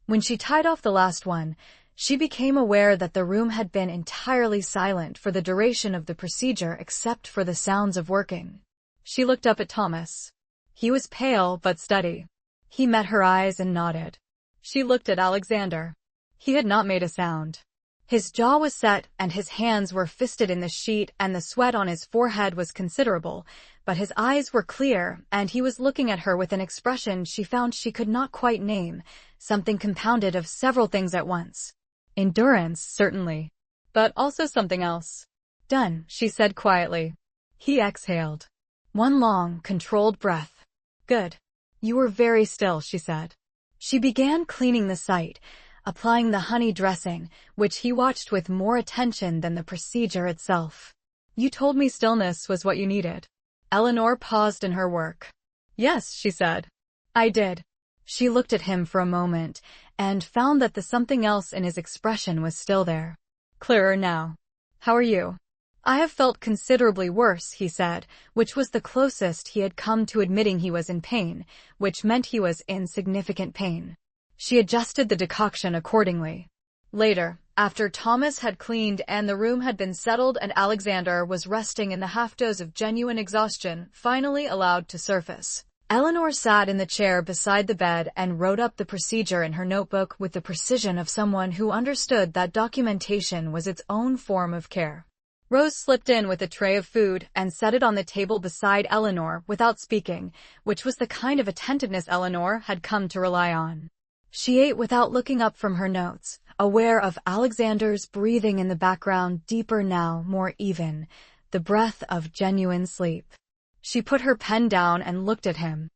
When she tied off the last one, she became aware that the room had been entirely silent for the duration of the procedure except for the sounds of working. She looked up at Thomas. He was pale but steady. He met her eyes and nodded. She looked at Alexander. He had not made a sound. His jaw was set and his hands were fisted in the sheet and the sweat on his forehead was considerable, but his eyes were clear and he was looking at her with an expression she found she could not quite name, something compounded of several things at once. Endurance, certainly, but also something else. Done, she said quietly. He exhaled. One long, controlled breath. Good. You were very still, she said. She began cleaning the site, applying the honey dressing, which he watched with more attention than the procedure itself. You told me stillness was what you needed. Eleanor paused in her work. Yes, she said. I did. She looked at him for a moment, and found that the something else in his expression was still there. Clearer now. How are you? I have felt considerably worse, he said, which was the closest he had come to admitting he was in pain, which meant he was in significant pain. She adjusted the decoction accordingly. Later, after Thomas had cleaned and the room had been settled and Alexander was resting in the half-doze of genuine exhaustion finally allowed to surface, Eleanor sat in the chair beside the bed and wrote up the procedure in her notebook with the precision of someone who understood that documentation was its own form of care. Rose slipped in with a tray of food and set it on the table beside Eleanor without speaking, which was the kind of attentiveness Eleanor had come to rely on. She ate without looking up from her notes, aware of Alexander's breathing in the background, deeper now, more even, the breath of genuine sleep. She put her pen down and looked at him.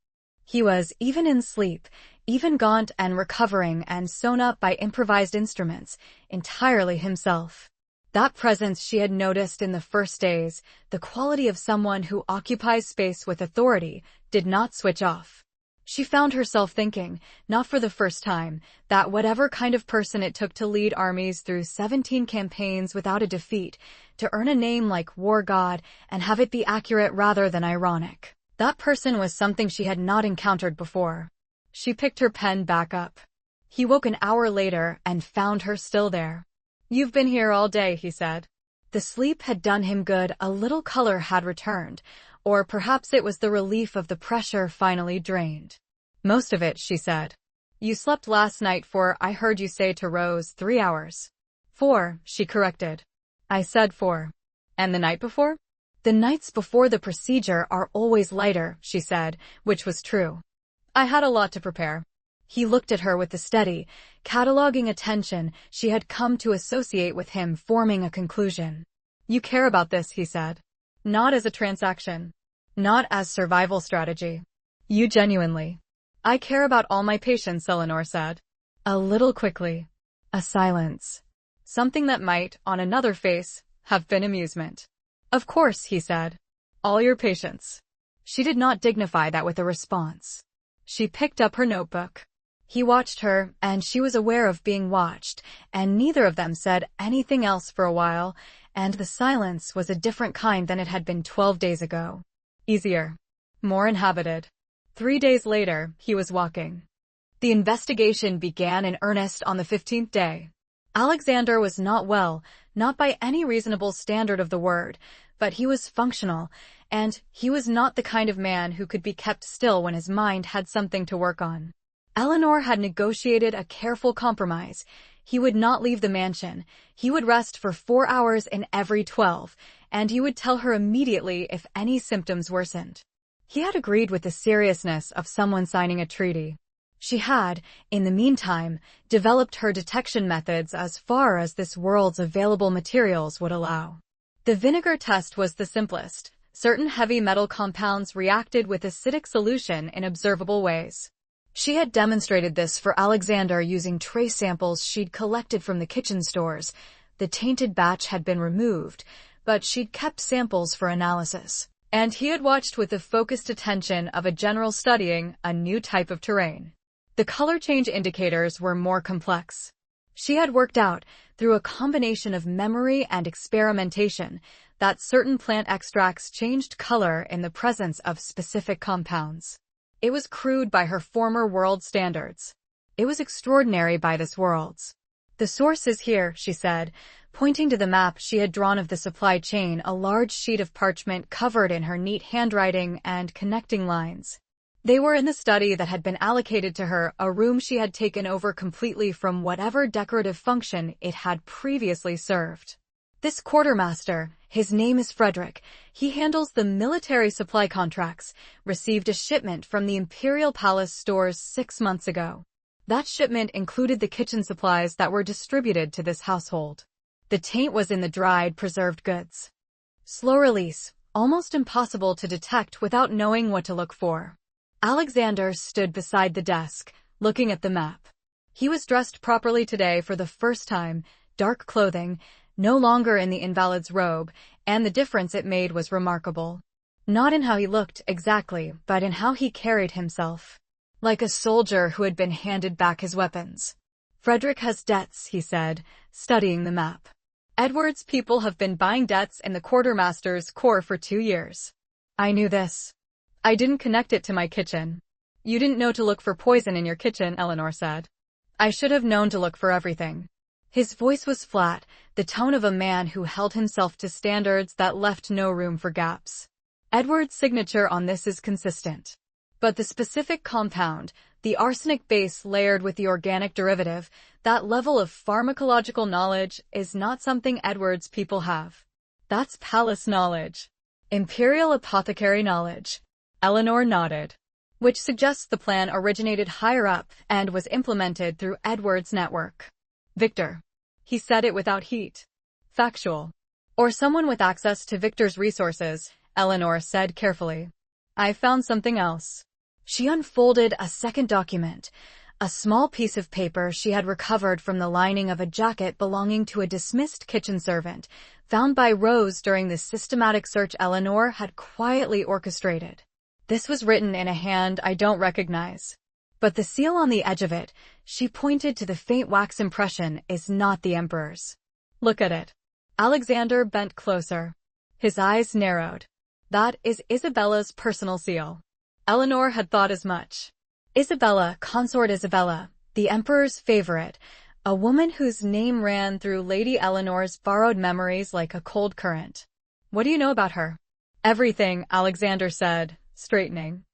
He was, even in sleep, even gaunt and recovering and sewn up by improvised instruments, entirely himself. That presence she had noticed in the first days, the quality of someone who occupies space with authority, did not switch off. She found herself thinking, not for the first time, that whatever kind of person it took to lead armies through 17 campaigns without a defeat, to earn a name like War God and have it be accurate rather than ironic, that person was something she had not encountered before. She picked her pen back up. He woke an hour later and found her still there. "You've been here all day," he said. The sleep had done him good, a little color had returned, or perhaps it was the relief of the pressure finally drained. "Most of it," she said. "You slept last night for, I heard you say to Rose, 3 hours. 4, she corrected. I said 4. And the night before? The nights before the procedure are always lighter, she said, which was true. I had a lot to prepare. He looked at her with the steady, cataloging attention she had come to associate with him, forming a conclusion. You care about this, he said. Not as a transaction. Not as survival strategy. You genuinely. I care about all my patients, Eleanor said. A little quickly. A silence. Something that might, on another face, have been amusement. Of course, he said. All your patients. She did not dignify that with a response. She picked up her notebook. He watched her, and she was aware of being watched, and neither of them said anything else for a while, and the silence was a different kind than it had been 12 days ago. Easier. More inhabited. 3 days later, he was walking. The investigation began in earnest on the 15th day. Alexander was not well, not by any reasonable standard of the word, but he was functional, and he was not the kind of man who could be kept still when his mind had something to work on. Eleanor had negotiated a careful compromise. He would not leave the mansion. He would rest for 4 hours in every 12, and he would tell her immediately if any symptoms worsened. He had agreed with the seriousness of someone signing a treaty. She had, in the meantime, developed her detection methods as far as this world's available materials would allow. The vinegar test was the simplest. Certain heavy metal compounds reacted with acidic solution in observable ways. She had demonstrated this for Alexander using trace samples she'd collected from the kitchen stores. The tainted batch had been removed, but she'd kept samples for analysis. And he had watched with the focused attention of a general studying a new type of terrain. The color change indicators were more complex. She had worked out, through a combination of memory and experimentation, that certain plant extracts changed color in the presence of specific compounds. It was crude by her former world standards. It was extraordinary by this world's. The source is here, she said, pointing to the map she had drawn of the supply chain, a large sheet of parchment covered in her neat handwriting and connecting lines. They were in the study that had been allocated to her, a room she had taken over completely from whatever decorative function it had previously served. This quartermaster, his name is Frederick, he handles the military supply contracts, received a shipment from the Imperial Palace stores 6 months ago. That shipment included the kitchen supplies that were distributed to this household. The taint was in the dried, preserved goods. Slow release, almost impossible to detect without knowing what to look for. Alexander stood beside the desk, looking at the map. He was dressed properly today for the first time, dark clothing, no longer in the invalid's robe, and the difference it made was remarkable. Not in how he looked exactly, but in how he carried himself. Like a soldier who had been handed back his weapons. Frederick has debts, he said, studying the map. Edward's people have been buying debts in the quartermaster's corps for 2 years. I knew this. I didn't connect it to my kitchen. You didn't know to look for poison in your kitchen, Eleanor said. I should have known to look for everything. His voice was flat, the tone of a man who held himself to standards that left no room for gaps. Edward's signature on this is consistent. But the specific compound, the arsenic base layered with the organic derivative, that level of pharmacological knowledge is not something Edward's people have. That's palace knowledge. Imperial apothecary knowledge. Eleanor nodded. Which suggests the plan originated higher up and was implemented through Edward's network. Victor. He said it without heat. Factual. Or someone with access to Victor's resources, Eleanor said carefully. I found something else. She unfolded a second document, a small piece of paper she had recovered from the lining of a jacket belonging to a dismissed kitchen servant, found by Rose during the systematic search Eleanor had quietly orchestrated. This was written in a hand I don't recognize. But the seal on the edge of it, she pointed to the faint wax impression, is not the Emperor's. Look at it. Alexander bent closer. His eyes narrowed. That is Isabella's personal seal. Eleanor had thought as much. Isabella, consort Isabella, the Emperor's favorite, a woman whose name ran through Lady Eleanor's borrowed memories like a cold current. What do you know about her? Everything, Alexander said, straightening.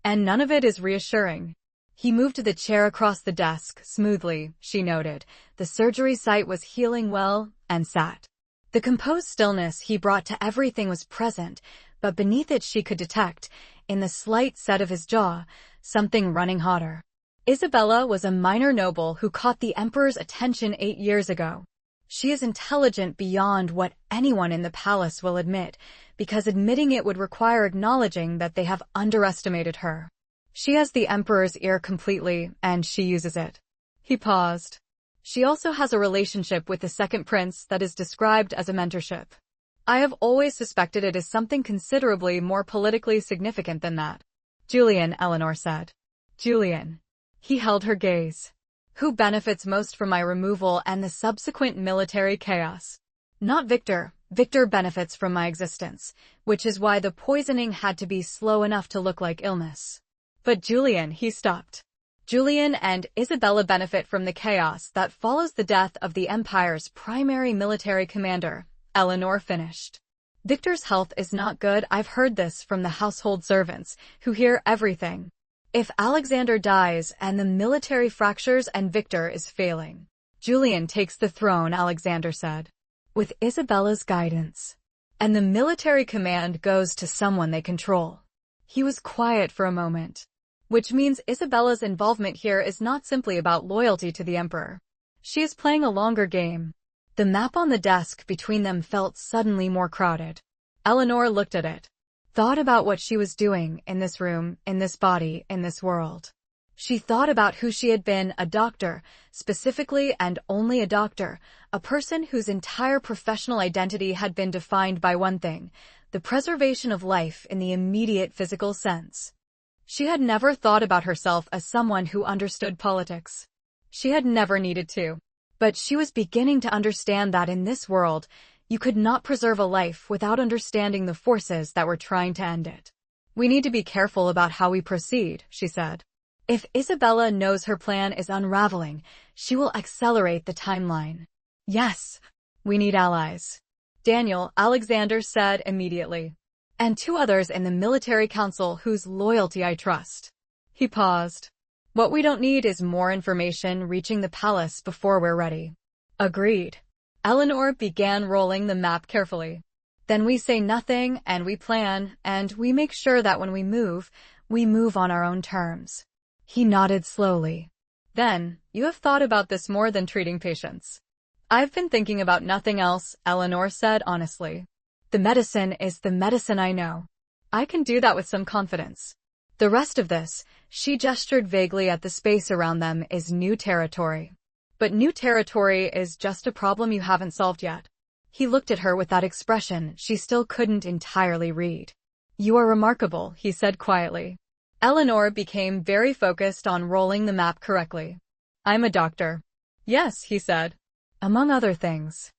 And none of it is reassuring. He moved the chair across the desk, smoothly, she noted. The surgery site was healing well, and sat. The composed stillness he brought to everything was present, but beneath it she could detect, in the slight set of his jaw, something running hotter. Isabella was a minor noble who caught the Emperor's attention 8 years ago. She is intelligent beyond what anyone in the palace will admit, because admitting it would require acknowledging that they have underestimated her. She has the Emperor's ear completely, and she uses it. He paused. She also has a relationship with the second prince that is described as a mentorship. I have always suspected it is something considerably more politically significant than that. Julian, Eleanor said. Julian. He held her gaze. Who benefits most from my removal and the subsequent military chaos? Not Victor. Victor benefits from my existence, which is why the poisoning had to be slow enough to look like illness. But Julian, he stopped. Julian and Isabella benefit from the chaos that follows the death of the Empire's primary military commander, Eleanor finished. Victor's health is not good. I've heard this from the household servants, who hear everything. If Alexander dies and the military fractures and Victor is failing, Julian takes the throne, Alexander said. With Isabella's guidance. And the military command goes to someone they control. He was quiet for a moment. Which means Isabella's involvement here is not simply about loyalty to the Emperor. She is playing a longer game. The map on the desk between them felt suddenly more crowded. Eleanor looked at it. Thought about what she was doing in this room, in this body, in this world. She thought about who she had been, a doctor, specifically and only a doctor, a person whose entire professional identity had been defined by one thing, the preservation of life in the immediate physical sense. She had never thought about herself as someone who understood politics. She had never needed to. But she was beginning to understand that in this world, you could not preserve a life without understanding the forces that were trying to end it. We need to be careful about how we proceed, she said. If Isabella knows her plan is unraveling, she will accelerate the timeline. Yes, we need allies. Daniel, Alexander said immediately. And 2 others in the military council whose loyalty I trust. He paused. What we don't need is more information reaching the palace before we're ready. Agreed. Eleanor began rolling the map carefully. Then we say nothing, and we plan, and we make sure that when we move on our own terms. He nodded slowly. Then, you have thought about this more than treating patients. I've been thinking about nothing else, Eleanor said honestly. The medicine is the medicine I know. I can do that with some confidence. The rest of this, she gestured vaguely at the space around them, is new territory. But new territory is just a problem you haven't solved yet. He looked at her with that expression she still couldn't entirely read. You are remarkable, he said quietly. Eleanor became very focused on rolling the map correctly. I'm a doctor. Yes, he said. Among other things.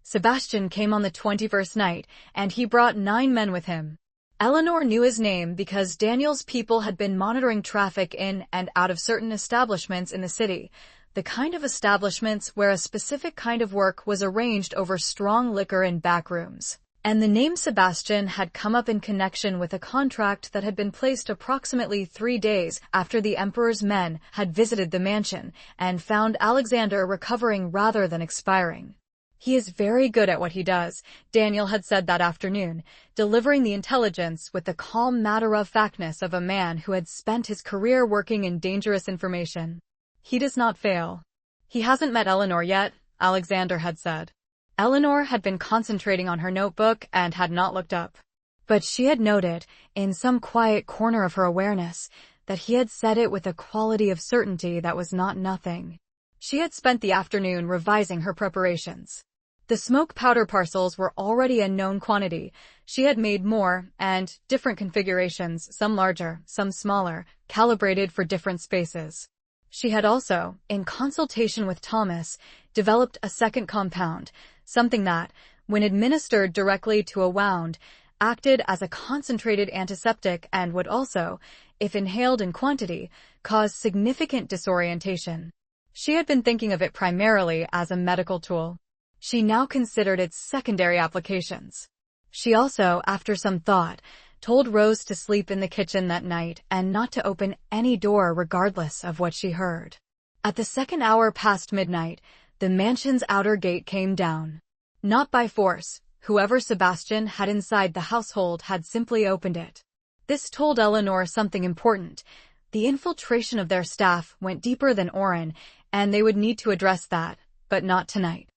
Sebastian came on the 21st night, and he brought 9 men with him. Eleanor knew his name because Daniel's people had been monitoring traffic in and out of certain establishments in the city, the kind of establishments where a specific kind of work was arranged over strong liquor in back rooms. And the name Sebastian had come up in connection with a contract that had been placed approximately 3 days after the Emperor's men had visited the mansion and found Alexander recovering rather than expiring. He is very good at what he does, Daniel had said that afternoon, delivering the intelligence with the calm matter-of-factness of a man who had spent his career working in dangerous information. He does not fail. He hasn't met Eleanor yet, Alexander had said. Eleanor had been concentrating on her notebook and had not looked up. But she had noted, in some quiet corner of her awareness, that he had said it with a quality of certainty that was not nothing. She had spent the afternoon revising her preparations. The smoke powder parcels were already a known quantity. She had made more, and different configurations, some larger, some smaller, calibrated for different spaces. She had also, in consultation with Thomas, developed a second compound, something that, when administered directly to a wound, acted as a concentrated antiseptic and would also, if inhaled in quantity, cause significant disorientation. She had been thinking of it primarily as a medical tool. She now considered its secondary applications. She also, after some thought, told Rose to sleep in the kitchen that night and not to open any door regardless of what she heard. At the second hour past midnight, the mansion's outer gate came down. Not by force. Whoever Sebastian had inside the household had simply opened it. This told Eleanor something important. The infiltration of their staff went deeper than Oren, and they would need to address that, but not tonight.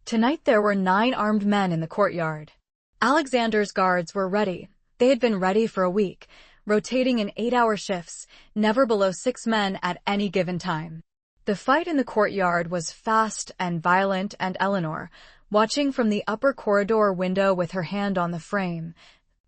Tonight there were 9 armed men in the courtyard. Alexander's guards were ready. They had been ready for a week, rotating in 8-hour shifts, never below 6 men at any given time. The fight in the courtyard was fast and violent, and Eleanor, watching from the upper corridor window with her hand on the frame,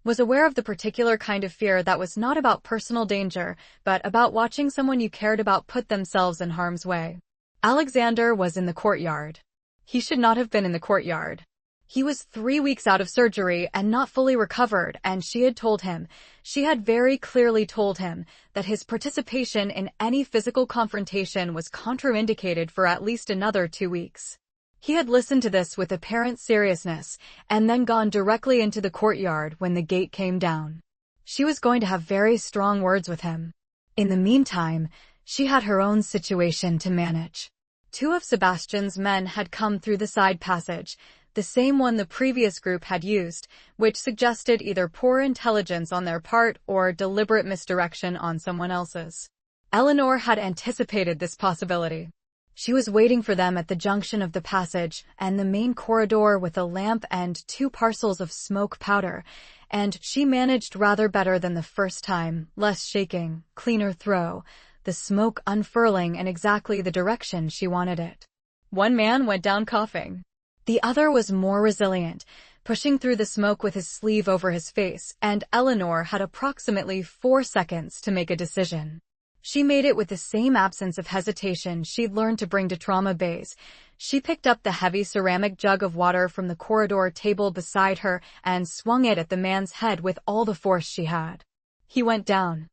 was aware of the particular kind of fear that was not about personal danger, but about watching someone you cared about put themselves in harm's way. Alexander was in the courtyard. He should not have been in the courtyard. He was 3 weeks out of surgery and not fully recovered, and she had very clearly told him, that his participation in any physical confrontation was contraindicated for at least another 2 weeks. He had listened to this with apparent seriousness, and then gone directly into the courtyard when the gate came down. She was going to have very strong words with him. In the meantime, she had her own situation to manage. 2 of Sebastian's men had come through the side passage, the same one the previous group had used, which suggested either poor intelligence on their part or deliberate misdirection on someone else's. Eleanor had anticipated this possibility. She was waiting for them at the junction of the passage and the main corridor with a lamp and 2 parcels of smoke powder, and she managed rather better than the first time, less shaking, cleaner throw, the smoke unfurling in exactly the direction she wanted it. One man went down coughing. The other was more resilient, pushing through the smoke with his sleeve over his face, and Eleanor had approximately 4 seconds to make a decision. She made it with the same absence of hesitation she'd learned to bring to trauma bays. She picked up the heavy ceramic jug of water from the corridor table beside her and swung it at the man's head with all the force she had. He went down.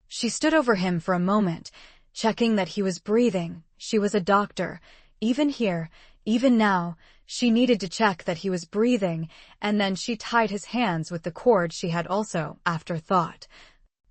She stood over him for a moment, checking that he was breathing. She was a doctor. Even here, even now, she needed to check that he was breathing, and then she tied his hands with the cord she had also, after thought,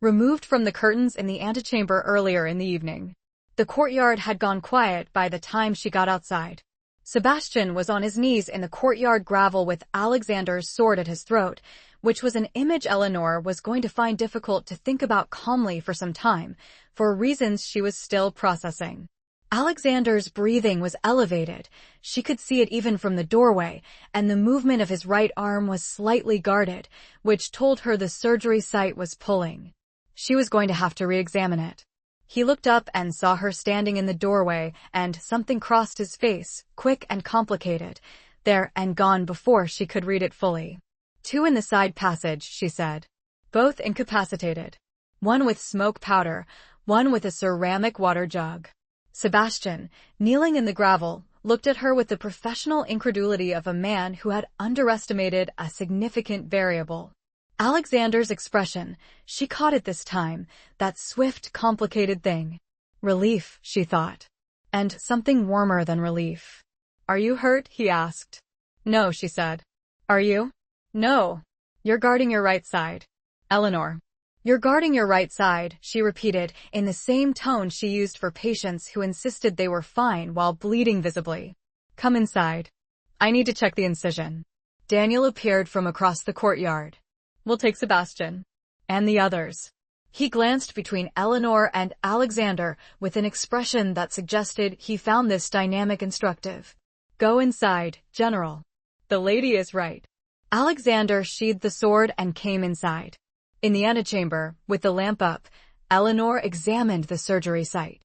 removed from the curtains in the antechamber earlier in the evening. The courtyard had gone quiet by the time she got outside. Sebastian was on his knees in the courtyard gravel with Alexander's sword at his throat, which was an image Eleanor was going to find difficult to think about calmly for some time, for reasons she was still processing. Alexander's breathing was elevated. She could see it even from the doorway, and the movement of his right arm was slightly guarded, which told her the surgery site was pulling. She was going to have to re-examine it. He looked up and saw her standing in the doorway, and something crossed his face, quick and complicated, there and gone before she could read it fully. 2 in the side passage, she said. Both incapacitated. 1 with smoke powder, 1 with a ceramic water jug. Sebastian, kneeling in the gravel, looked at her with the professional incredulity of a man who had underestimated a significant variable. Alexander's expression, she caught it this time, that swift, complicated thing. Relief, she thought. And something warmer than relief. "Are you hurt?" he asked. "No," she said. "Are you?" "No. You're guarding your right side." "Eleanor." "You're guarding your right side," she repeated, in the same tone she used for patients who insisted they were fine while bleeding visibly. "Come inside. I need to check the incision." Daniel appeared from across the courtyard. "We'll take Sebastian." "And the others." He glanced between Eleanor and Alexander with an expression that suggested he found this dynamic instructive. "Go inside, General. The lady is right." Alexander sheathed the sword and came inside. In the antechamber, with the lamp up, Eleanor examined the surgery site.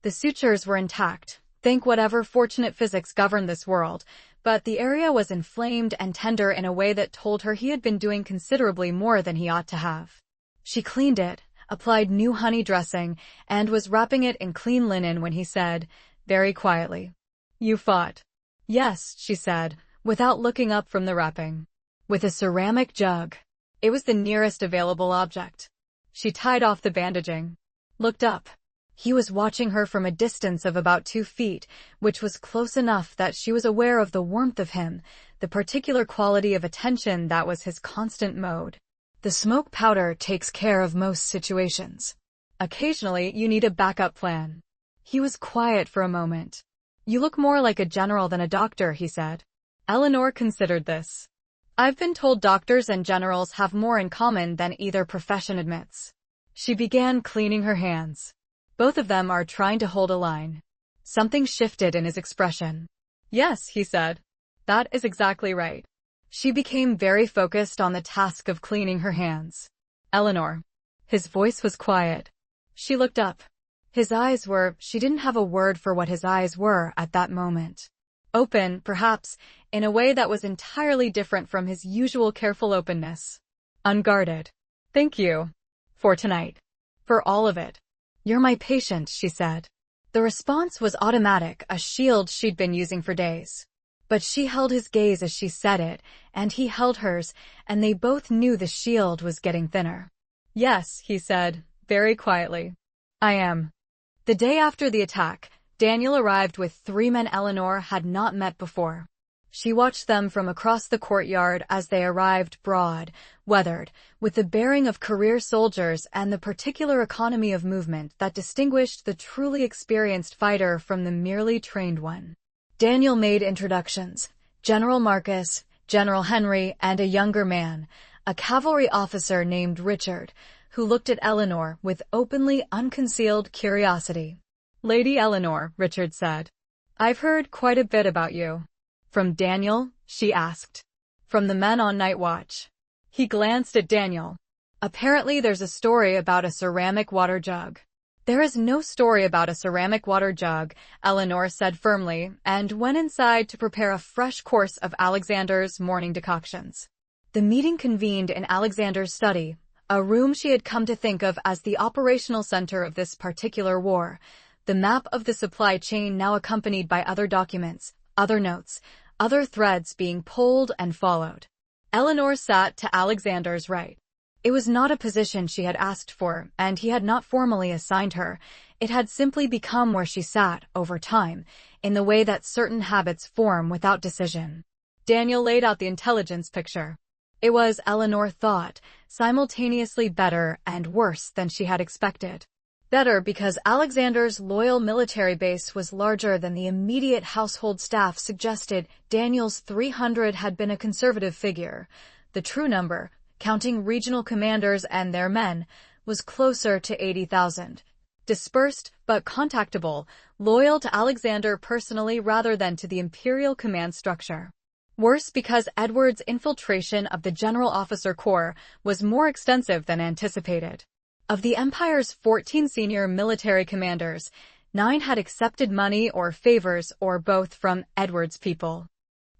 The sutures were intact, thank whatever fortunate physics governed this world, but the area was inflamed and tender in a way that told her he had been doing considerably more than he ought to have. She cleaned it, applied new honey dressing, and was wrapping it in clean linen when he said, very quietly, "You fought." "Yes," she said, without looking up from the wrapping. "With a ceramic jug." It was the nearest available object. She tied off the bandaging, looked up. He was watching her from a distance of about 2 feet, which was close enough that she was aware of the warmth of him, the particular quality of attention that was his constant mode. The smoke powder takes care of most situations. Occasionally, you need a backup plan. He was quiet for a moment. "You look more like a general than a doctor," he said. Eleanor considered this. "I've been told doctors and generals have more in common than either profession admits." She began cleaning her hands. "Both of them are trying to hold a line." Something shifted in his expression. "Yes," he said. "That is exactly right." She became very focused on the task of cleaning her hands. "Eleanor." His voice was quiet. She looked up. His eyes were, she didn't have a word for what his eyes were at that moment. Open, perhaps, in a way that was entirely different from his usual careful openness. Unguarded. "Thank you. For tonight. For all of it." "You're my patient," she said. The response was automatic, a shield she'd been using for days. But she held his gaze as she said it, and he held hers, and they both knew the shield was getting thinner. "Yes," he said, very quietly. "I am." The day after the attack, Daniel arrived with 3 men Eleanor had not met before. She watched them from across the courtyard as they arrived broad, weathered, with the bearing of career soldiers and the particular economy of movement that distinguished the truly experienced fighter from the merely trained one. Daniel made introductions: General Marcus, General Henry, and a younger man, a cavalry officer named Richard, who looked at Eleanor with openly unconcealed curiosity. "Lady Eleanor," Richard said, "I've heard quite a bit about you." "From Daniel?" she asked. "From the men on night watch." He glanced at Daniel. "Apparently there's a story about a ceramic water jug." "There is no story about a ceramic water jug," Eleanor said firmly, and went inside to prepare a fresh course of Alexander's morning decoctions. The meeting convened in Alexander's study, a room she had come to think of as the operational center of this particular war, the map of the supply chain now accompanied by other documents, other notes, other threads being pulled and followed. Eleanor sat to Alexander's right. It was not a position she had asked for, and he had not formally assigned her. It had simply become where she sat, over time, in the way that certain habits form without decision. Daniel laid out the intelligence picture. It was, Eleanor thought, simultaneously better and worse than she had expected. Better because Alexander's loyal military base was larger than the immediate household staff suggested. Daniel's 300 had been a conservative figure. The true number, counting regional commanders and their men, was closer to 80,000. Dispersed, but contactable, loyal to Alexander personally rather than to the imperial command structure. Worse because Edward's infiltration of the General Officer Corps was more extensive than anticipated. Of the Empire's 14 senior military commanders, 9 had accepted money or favors or both from Edward's people.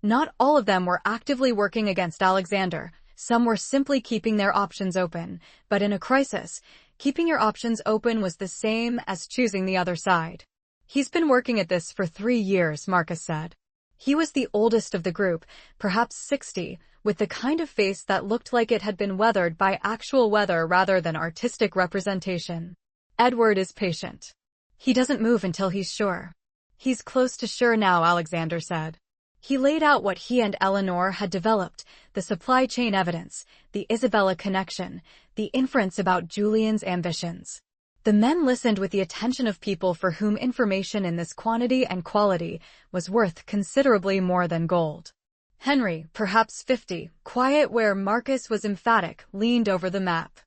Not all of them were actively working against Alexander. Some were simply keeping their options open, but in a crisis, keeping your options open was the same as choosing the other side. "He's been working at this for 3 years, Marcus said. He was the oldest of the group, perhaps 60, with the kind of face that looked like it had been weathered by actual weather rather than artistic representation. "Edward is patient. He doesn't move until he's sure." "He's close to sure now," Alexander said. He laid out what he and Eleanor had developed, the supply chain evidence, the Isabella connection, the inference about Julian's ambitions. The men listened with the attention of people for whom information in this quantity and quality was worth considerably more than gold. Henry, perhaps 50, quiet where Marcus was emphatic, leaned over the map.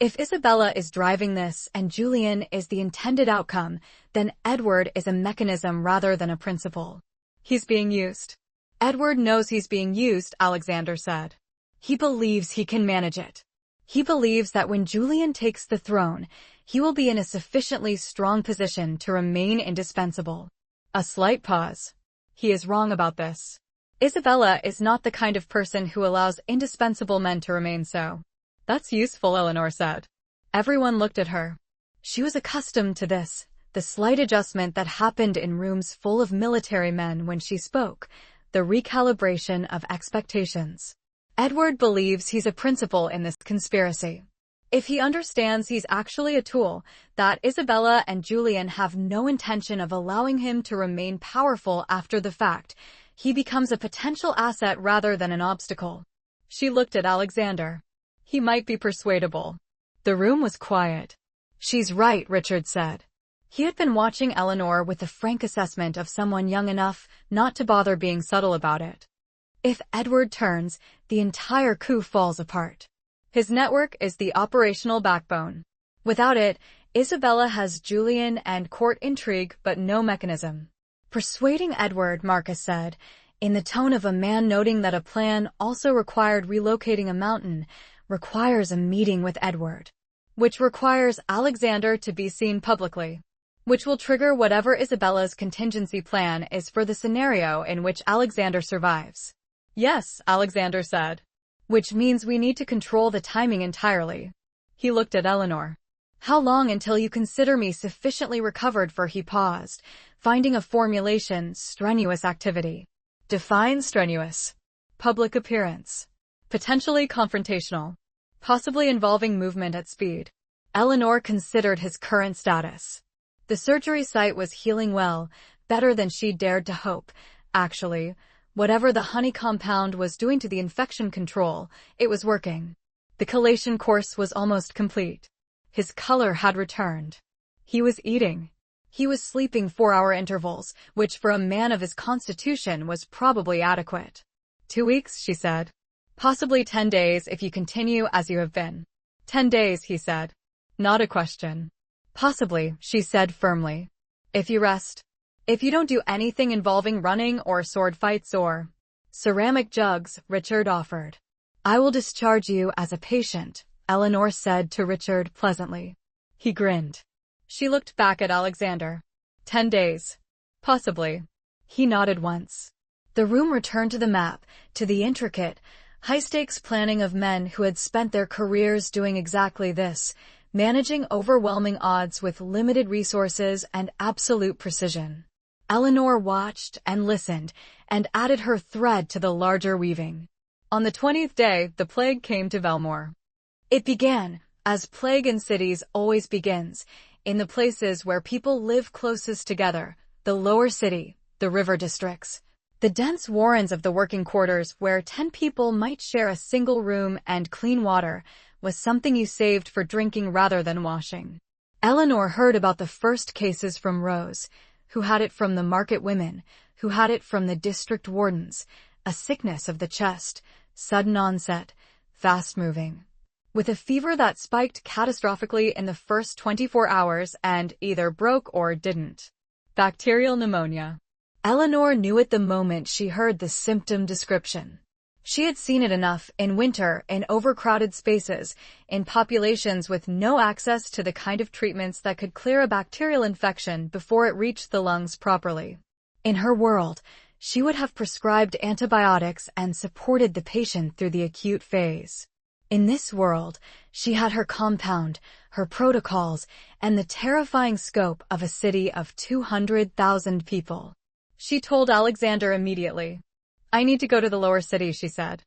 If Isabella is driving this and Julian is the intended outcome, then Edward is a mechanism rather than a principle. He's being used. Edward knows he's being used, Alexander said. He believes he can manage it. He believes that when Julian takes the throne, he will be in a sufficiently strong position to remain indispensable. A slight pause. He is wrong about this. Isabella is not the kind of person who allows indispensable men to remain so. That's useful, Eleanor said. Everyone looked at her. She was accustomed to this, the slight adjustment that happened in rooms full of military men when she spoke, the recalibration of expectations. Edward believes he's a principal in this conspiracy. If he understands he's actually a tool, that Isabella and Julian have no intention of allowing him to remain powerful after the fact, he becomes a potential asset rather than an obstacle. She looked at Alexander. He might be persuadable. The room was quiet. She's right, Richard said. He had been watching Eleanor with a frank assessment of someone young enough not to bother being subtle about it. If Edward turns, the entire coup falls apart. His network is the operational backbone. Without it, Isabella has Julian and court intrigue but no mechanism. Persuading Edward, Marcus said, in the tone of a man noting that a plan also required relocating a mountain, requires a meeting with Edward, which requires Alexander to be seen publicly, which will trigger whatever Isabella's contingency plan is for the scenario in which Alexander survives. Yes, Alexander said. Which means we need to control the timing entirely. He looked at Eleanor. How long until you consider me sufficiently recovered for he paused, finding a formulation, strenuous activity. Define strenuous. Public appearance. Potentially confrontational. Possibly involving movement at speed. Eleanor considered his current status. The surgery site was healing well, better than she dared to hope. Actually, whatever the honey compound was doing to the infection control, it was working. The chelation course was almost complete. His color had returned. He was eating. He was sleeping 4-hour intervals, which for a man of his constitution was probably adequate. 2 weeks, she said. Possibly 10 days if you continue as you have been. 10 days, he said. Not a question. Possibly, she said firmly. If you rest. If you don't do anything involving running or sword fights or ceramic jugs, Richard offered. I will discharge you as a patient, Eleanor said to Richard pleasantly. He grinned. She looked back at Alexander. 10 days. Possibly. He nodded once. The room returned to the map, to the intricate, high-stakes planning of men who had spent their careers doing exactly this, managing overwhelming odds with limited resources and absolute precision. Eleanor watched and listened, and added her thread to the larger weaving. On the 20th day, the plague came to Velmore. It began, as plague in cities always begins, in the places where people live closest together, the lower city, the river districts. The dense warrens of the working quarters where 10 people might share a single room and clean water was something you saved for drinking rather than washing. Eleanor heard about the first cases from Rose, who had it from the market women, who had it from the district wardens, a sickness of the chest, sudden onset, fast-moving. With a fever that spiked catastrophically in the first 24 hours and either broke or didn't. Bacterial pneumonia. Eleanor knew it the moment she heard the symptom description. She had seen it enough in winter, in overcrowded spaces, in populations with no access to the kind of treatments that could clear a bacterial infection before it reached the lungs properly. In her world, she would have prescribed antibiotics and supported the patient through the acute phase. In this world, she had her compound, her protocols, and the terrifying scope of a city of 200,000 people. She told Alexander immediately. I need to go to the lower city, she said.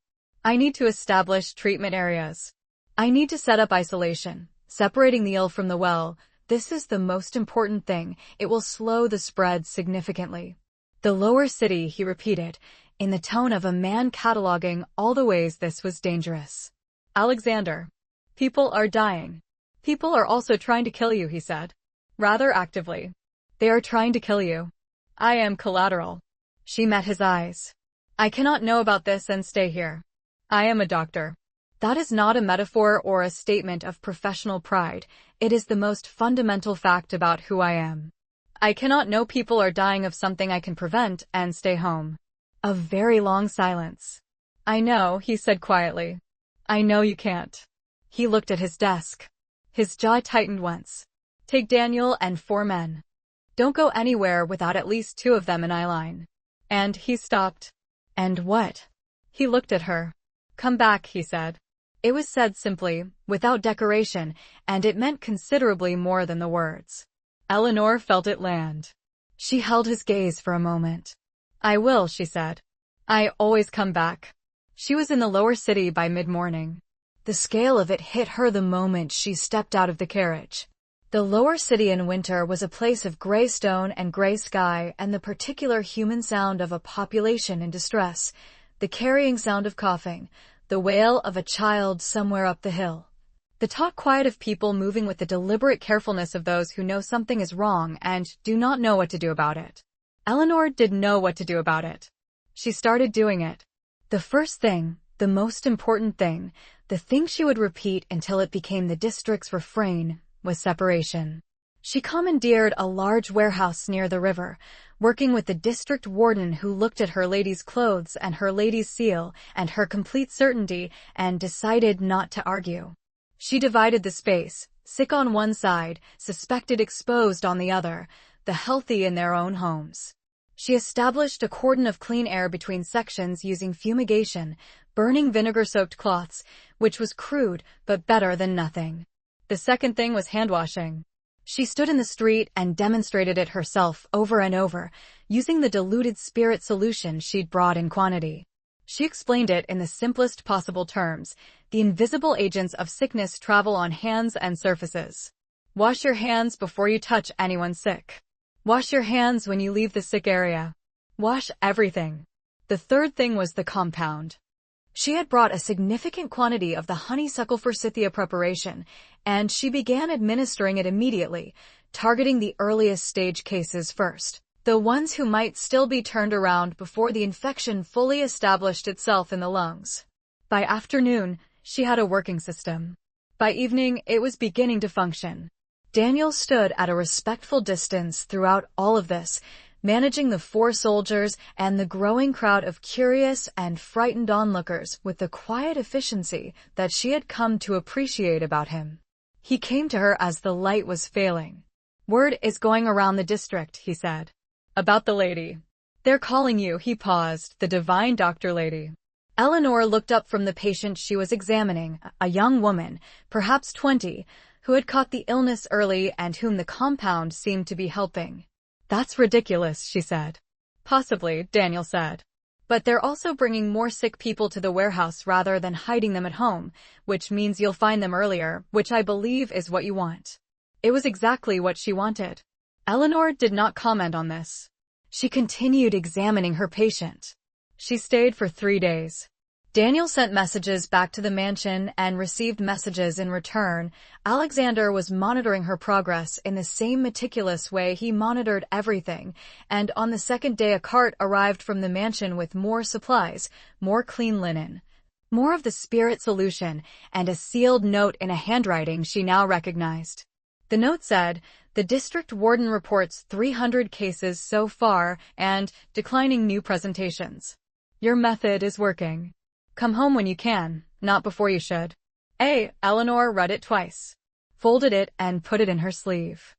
I need to establish treatment areas. I need to set up isolation, separating the ill from the well. This is the most important thing. It will slow the spread significantly. The lower city, he repeated, in the tone of a man cataloging all the ways this was dangerous. Alexander. People are dying. People are also trying to kill you, he said. Rather actively. They are trying to kill you. I am collateral. She met his eyes. I cannot know about this and stay here. I am a doctor. That is not a metaphor or a statement of professional pride. It is the most fundamental fact about who I am. I cannot know people are dying of something I can prevent and stay home. A very long silence. I know, he said quietly. I know you can't. He looked at his desk. His jaw tightened once. Take Daniel and 4 men. Don't go anywhere without at least 2 of them in eyeline. And he stopped. And what? He looked at her. Come back, he said. It was said simply, without decoration, and it meant considerably more than the words. Eleanor felt it land. She held his gaze for a moment. I will, she said. I always come back. She was in the lower city by mid-morning. The scale of it hit her the moment she stepped out of the carriage. The lower city in winter was a place of gray stone and gray sky and the particular human sound of a population in distress, the carrying sound of coughing, the wail of a child somewhere up the hill. The taut quiet of people moving with the deliberate carefulness of those who know something is wrong and do not know what to do about it. Eleanor didn't know what to do about it. She started doing it. The first thing, the most important thing, the thing she would repeat until it became the district's refrain, was separation. She commandeered a large warehouse near the river, working with the district warden who looked at her lady's clothes and her lady's seal and her complete certainty and decided not to argue. She divided the space, sick on one side, suspected exposed on the other, the healthy in their own homes. She established a cordon of clean air between sections using fumigation, burning vinegar-soaked cloths, which was crude but better than nothing. The second thing was hand-washing. She stood in the street and demonstrated it herself over and over, using the diluted spirit solution she'd brought in quantity. She explained it in the simplest possible terms. The invisible agents of sickness travel on hands and surfaces. Wash your hands before you touch anyone sick. Wash your hands when you leave the sick area. Wash everything. The third thing was the compound. She had brought a significant quantity of the honeysuckle forsythia preparation, and she began administering it immediately, targeting the earliest stage cases first, the ones who might still be turned around before the infection fully established itself in the lungs. By afternoon, she had a working system. By evening, it was beginning to function. Daniel stood at a respectful distance throughout all of this, managing the 4 soldiers and the growing crowd of curious and frightened onlookers with the quiet efficiency that she had come to appreciate about him. He came to her as the light was failing. Word is going around the district, he said. About the lady. They're calling you, he paused, the divine doctor lady. Eleanor looked up from the patient she was examining, a young woman, perhaps 20, who had caught the illness early and whom the compound seemed to be helping. That's ridiculous, she said. Possibly, Daniel said. But they're also bringing more sick people to the warehouse rather than hiding them at home, which means you'll find them earlier, which I believe is what you want. It was exactly what she wanted. Eleanor did not comment on this. She continued examining her patient. She stayed for 3 days. Daniel sent messages back to the mansion and received messages in return. Alexander was monitoring her progress in the same meticulous way he monitored everything, and on the second day a cart arrived from the mansion with more supplies, more clean linen, more of the spirit solution, and a sealed note in a handwriting she now recognized. The note said, "The district warden reports 300 cases so far and declining new presentations. Your method is working. Come home when you can, not before you should." Eleanor read it twice, folded it, and put it in her sleeve.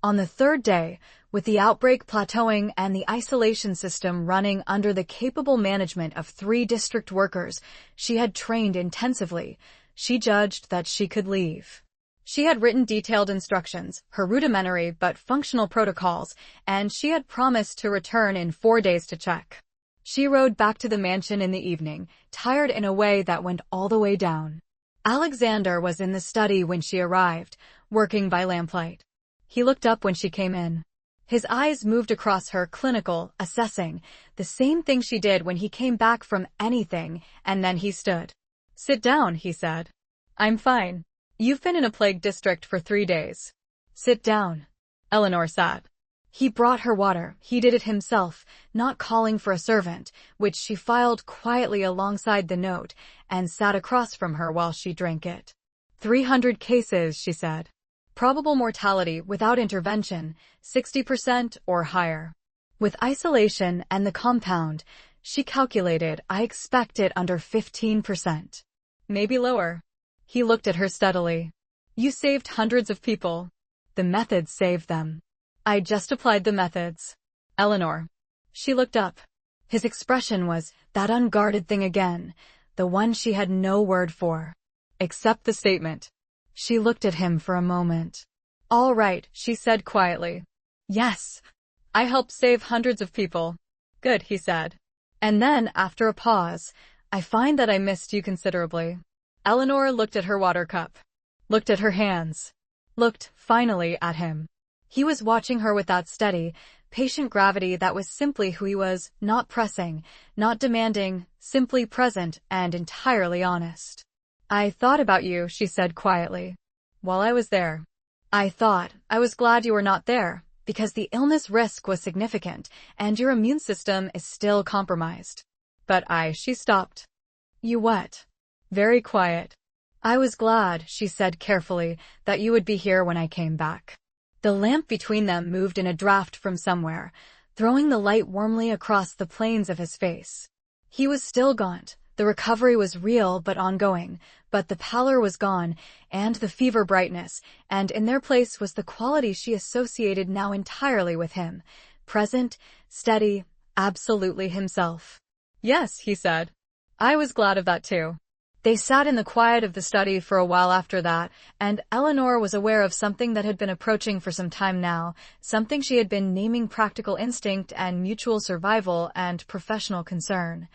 On the 3rd day, with the outbreak plateauing and the isolation system running under the capable management of 3 district workers she had trained intensively, she judged that she could leave. She had written detailed instructions, her rudimentary but functional protocols, and she had promised to return in 4 days to check. She rode back to the mansion in the evening, tired in a way that went all the way down. Alexander was in the study when she arrived, working by lamplight. He looked up when she came in. His eyes moved across her, clinical, assessing, the same thing she did when he came back from anything, and then he stood. "Sit down," he said. "I'm fine. You've been in a plague district for 3 days. Sit down." Eleanor sat. He brought her water. He did it himself, not calling for a servant, which she filed quietly alongside the note and sat across from her while she drank it. 300 cases, she said. Probable mortality without intervention, 60% or higher. With isolation and the compound, she calculated, I expect it under 15%. Maybe lower. He looked at her steadily. You saved hundreds of people. The methods saved them. I just applied the methods. Eleanor. She looked up. His expression was that unguarded thing again, the one she had no word for. Accept the statement. She looked at him for a moment. All right, she said quietly. Yes. I helped save hundreds of people. Good, he said. And then, after a pause, I find that I missed you considerably. Eleanor looked at her water cup. Looked at her hands. Looked, finally, at him. He was watching her with that steady, patient gravity that was simply who he was, not pressing, not demanding, simply present and entirely honest. I thought about you, she said quietly. While I was there. I was glad you were not there, because the illness risk was significant, and your immune system is still compromised. But she stopped. You what? Very quiet. I was glad, she said carefully, that you would be here when I came back. The lamp between them moved in a draft from somewhere, throwing the light warmly across the planes of his face. He was still gaunt. The recovery was real but ongoing, but the pallor was gone, and the fever brightness, and in their place was the quality she associated now entirely with him. Present, steady, absolutely himself. Yes, he said. I was glad of that too. They sat in the quiet of the study for a while after that, and Eleanor was aware of something that had been approaching for some time now, something she had been naming practical instinct and mutual survival and professional concern,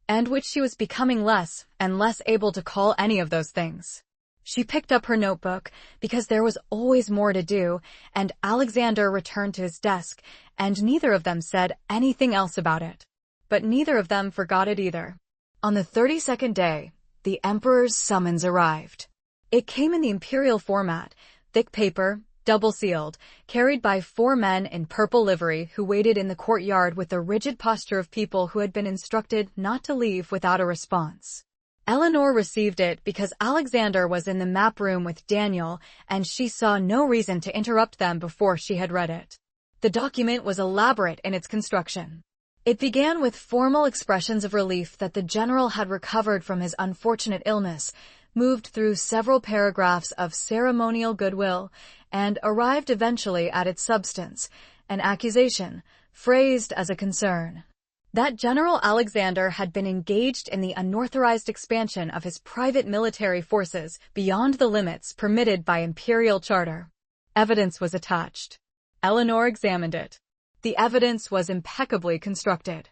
and which she was becoming less and less able to call any of those things. She picked up her notebook, because there was always more to do, and Alexander returned to his desk, and neither of them said anything else about it. But neither of them forgot it either. On the 32nd day, the Emperor's summons arrived. It came in the imperial format, thick paper, double-sealed, carried by 4 men in purple livery who waited in the courtyard with the rigid posture of people who had been instructed not to leave without a response. Eleanor received it because Alexander was in the map room with Daniel, and she saw no reason to interrupt them before she had read it. The document was elaborate in its construction. It began with formal expressions of relief that the general had recovered from his unfortunate illness, moved through several paragraphs of ceremonial goodwill, and arrived eventually at its substance, an accusation, phrased as a concern. That General Alexander had been engaged in the unauthorized expansion of his private military forces beyond the limits permitted by imperial charter. Evidence was attached. Eleanor examined it. The evidence was impeccably constructed.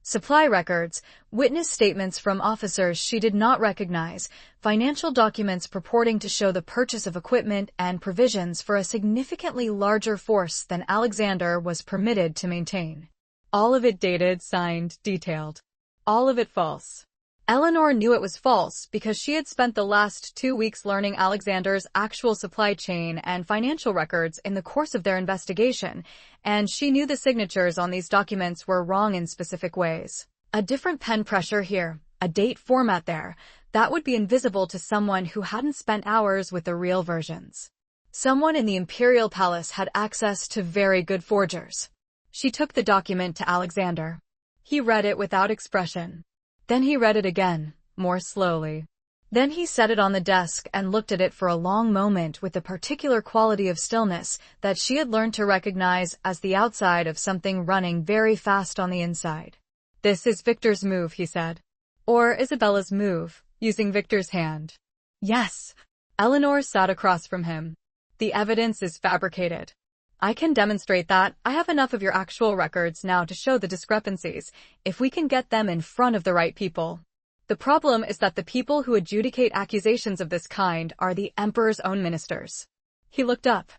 Supply records, witness statements from officers she did not recognize, financial documents purporting to show the purchase of equipment and provisions for a significantly larger force than Alexander was permitted to maintain. All of it dated, signed, detailed. All of it false. Eleanor knew it was false because she had spent the last 2 weeks learning Alexander's actual supply chain and financial records in the course of their investigation, and she knew the signatures on these documents were wrong in specific ways. A different pen pressure here, a date format there, that would be invisible to someone who hadn't spent hours with the real versions. Someone in the Imperial Palace had access to very good forgers. She took the document to Alexander. He read it without expression. Then he read it again, more slowly. Then he set it on the desk and looked at it for a long moment with a particular quality of stillness that she had learned to recognize as the outside of something running very fast on the inside. This is Victor's move, he said. Or Isabella's move, using Victor's hand. Yes. Eleanor sat across from him. The evidence is fabricated. I can demonstrate that. I have enough of your actual records now to show the discrepancies, if we can get them in front of the right people. The problem is that the people who adjudicate accusations of this kind are the Emperor's own ministers. He looked up.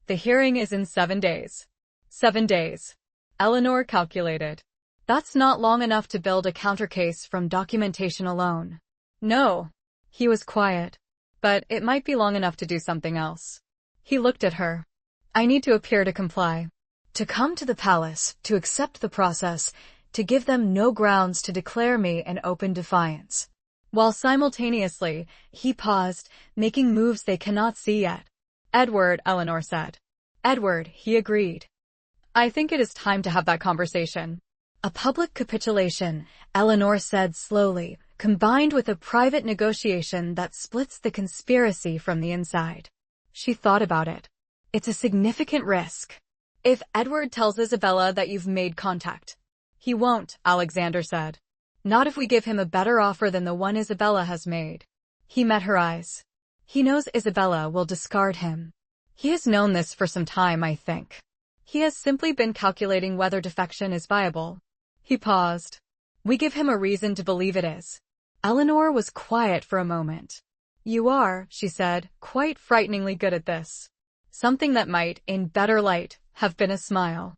The hearing is in 7 days. 7 days. Eleanor calculated. That's not long enough to build a countercase from documentation alone. No. He was quiet. But it might be long enough to do something else. He looked at her. I need to appear to comply. To come to the palace, to accept the process, to give them no grounds to declare me in open defiance. While simultaneously, he paused, making moves they cannot see yet. Edward, Eleanor said. Edward, he agreed. I think it is time to have that conversation. A public capitulation, Eleanor said slowly, combined with a private negotiation that splits the conspiracy from the inside. She thought about it. It's a significant risk. If Edward tells Isabella that you've made contact. He won't, Alexander said. Not if we give him a better offer than the one Isabella has made. He met her eyes. He knows Isabella will discard him. He has known this for some time, I think. He has simply been calculating whether defection is viable. He paused. We give him a reason to believe it is. Eleanor was quiet for a moment. You are, she said, quite frighteningly good at this. Something that might, in better light, have been a smile.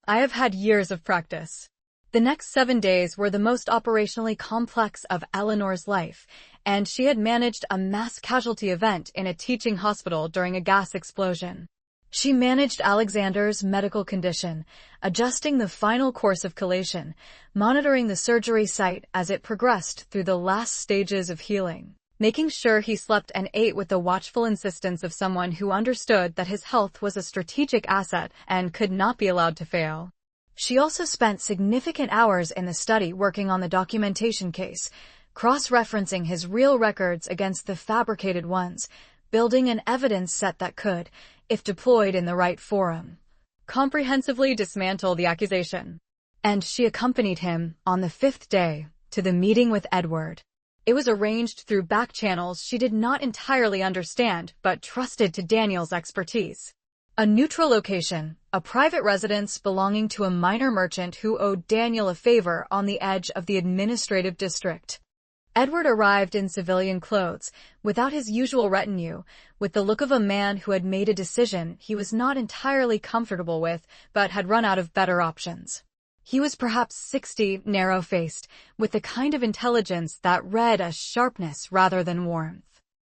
I have had years of practice. The next 7 days were the most operationally complex of Eleanor's life, and she had managed a mass casualty event in a teaching hospital during a gas explosion. She managed Alexander's medical condition, adjusting the final course of chelation, monitoring the surgery site as it progressed through the last stages of healing, making sure he slept and ate with the watchful insistence of someone who understood that his health was a strategic asset and could not be allowed to fail. She also spent significant hours in the study working on the documentation case, cross-referencing his real records against the fabricated ones, building an evidence set that could, if deployed in the right forum, comprehensively dismantle the accusation. And she accompanied him, on the 5th day, to the meeting with Edward. It was arranged through back channels she did not entirely understand, but trusted to Daniel's expertise. A neutral location, a private residence belonging to a minor merchant who owed Daniel a favor on the edge of the administrative district. Edward arrived in civilian clothes, without his usual retinue, with the look of a man who had made a decision he was not entirely comfortable with, but had run out of better options. He was perhaps 60, narrow-faced, with the kind of intelligence that read as sharpness rather than warmth.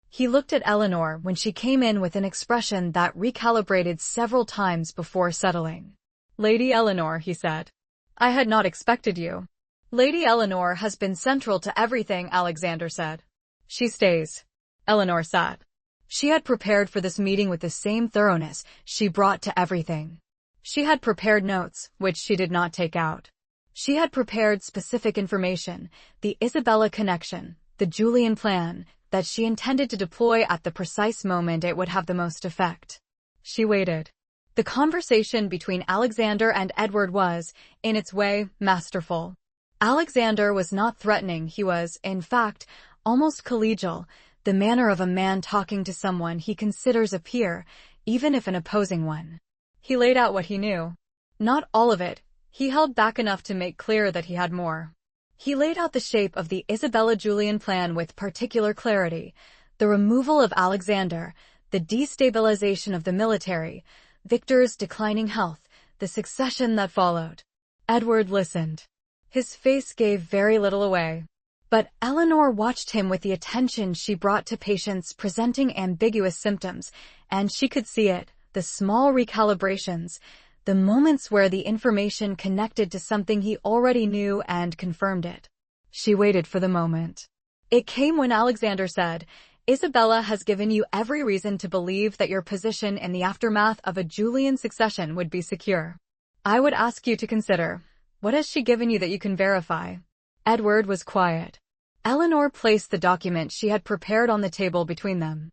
He looked at Eleanor when she came in with an expression that recalibrated several times before settling. Lady Eleanor, he said. I had not expected you. Lady Eleanor has been central to everything, Alexander said. She stays. Eleanor sat. She had prepared for this meeting with the same thoroughness she brought to everything. She had prepared notes, which she did not take out. She had prepared specific information, the Isabella connection, the Julian plan, that she intended to deploy at the precise moment it would have the most effect. She waited. The conversation between Alexander and Edward was, in its way, masterful. Alexander was not threatening, he was, in fact, almost collegial, the manner of a man talking to someone he considers a peer, even if an opposing one. He laid out what he knew. Not all of it. He held back enough to make clear that he had more. He laid out the shape of the Isabella-Julian plan with particular clarity, the removal of Alexander, the destabilization of the military, Victor's declining health, the succession that followed. Edward listened. His face gave very little away. But Eleanor watched him with the attention she brought to patients presenting ambiguous symptoms, and she could see it, the small recalibrations, the moments where the information connected to something he already knew and confirmed it. She waited for the moment. It came when Alexander said, Isabella has given you every reason to believe that your position in the aftermath of a Julian succession would be secure. I would ask you to consider, what has she given you that you can verify? Edward was quiet. Eleanor placed the document she had prepared on the table between them.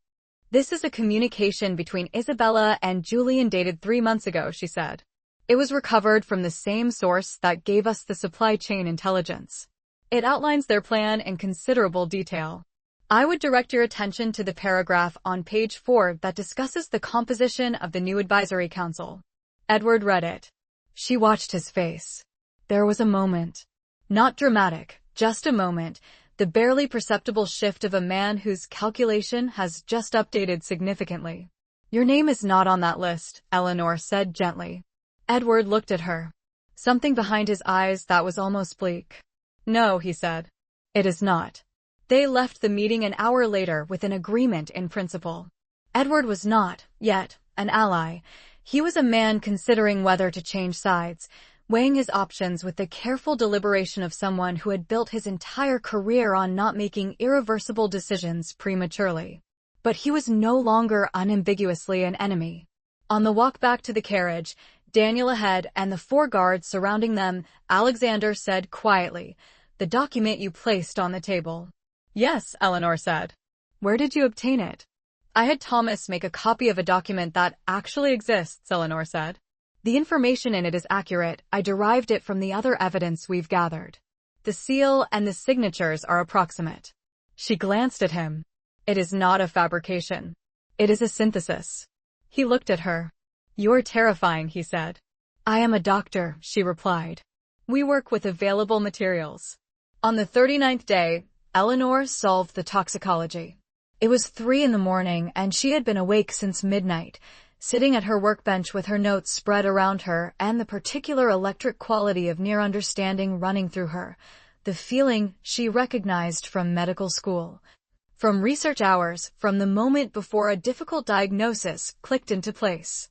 This is a communication between Isabella and Julian dated 3 months ago, she said. It was recovered from the same source that gave us the supply chain intelligence. It outlines their plan in considerable detail. I would direct your attention to the paragraph on page 4 that discusses the composition of the new advisory council. Edward read it. She watched his face. There was a moment. Not dramatic, just a moment. The barely perceptible shift of a man whose calculation has just updated significantly. Your name is not on that list, Eleanor said gently. Edward looked at her. Something behind his eyes that was almost bleak. No, he said. It is not. They left the meeting an hour later with an agreement in principle. Edward was not, yet, an ally. He was a man considering whether to change sides, weighing his options with the careful deliberation of someone who had built his entire career on not making irreversible decisions prematurely. But he was no longer unambiguously an enemy. On the walk back to the carriage, Daniel ahead and the 4 guards surrounding them, Alexander said quietly, "The document you placed on the table." "Yes," Eleanor said. "Where did you obtain it?" "I had Thomas make a copy of a document that actually exists," Eleanor said. "The information in it is accurate. I derived it from the other evidence we've gathered. The seal and the signatures are approximate." She glanced at him. "It is not a fabrication. It is a synthesis." He looked at her. "You're terrifying," he said. "I am a doctor," she replied. "We work with available materials." On the 39th day, Eleanor solved the toxicology. It was 3 in the morning, and she had been awake since midnight, sitting at her workbench with her notes spread around her and the particular electric quality of near understanding running through her, the feeling she recognized from medical school. From research hours, from the moment before a difficult diagnosis clicked into place.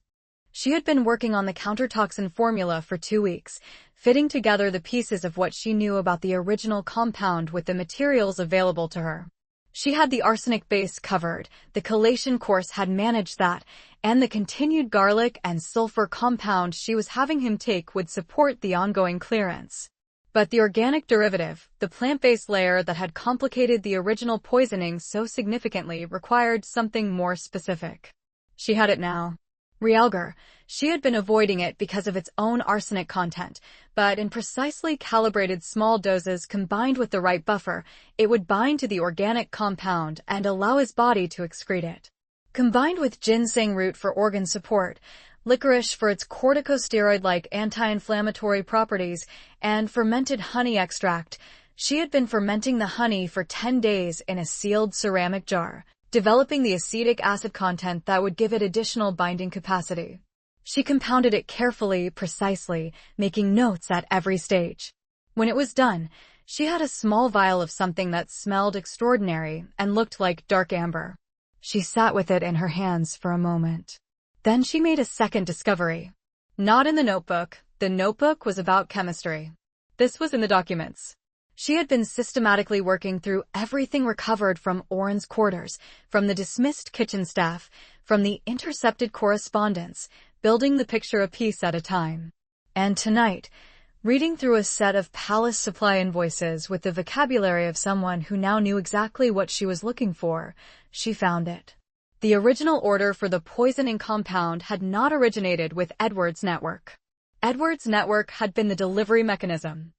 She had been working on the countertoxin formula for 2 weeks, fitting together the pieces of what she knew about the original compound with the materials available to her. She had the arsenic base covered, the chelation course had managed that, and the continued garlic and sulfur compound she was having him take would support the ongoing clearance. But the organic derivative, the plant-based layer that had complicated the original poisoning so significantly, required something more specific. She had it now. Realgar. She had been avoiding it because of its own arsenic content, but in precisely calibrated small doses combined with the right buffer, it would bind to the organic compound and allow his body to excrete it. Combined with ginseng root for organ support, licorice for its corticosteroid-like anti-inflammatory properties, and fermented honey extract, she had been fermenting the honey for 10 days in a sealed ceramic jar, developing the acetic acid content that would give it additional binding capacity. She compounded it carefully, precisely, making notes at every stage. When it was done, she had a small vial of something that smelled extraordinary and looked like dark amber. She sat with it in her hands for a moment. Then she made a second discovery. Not in the notebook. The notebook was about chemistry. This was in the documents. She had been systematically working through everything recovered from Oren's quarters, from the dismissed kitchen staff, from the intercepted correspondence, building the picture a piece at a time. And tonight, reading through a set of palace supply invoices with the vocabulary of someone who now knew exactly what she was looking for, she found it. The original order for the poisoning compound had not originated with Edward's network. Edward's network had been the delivery mechanism.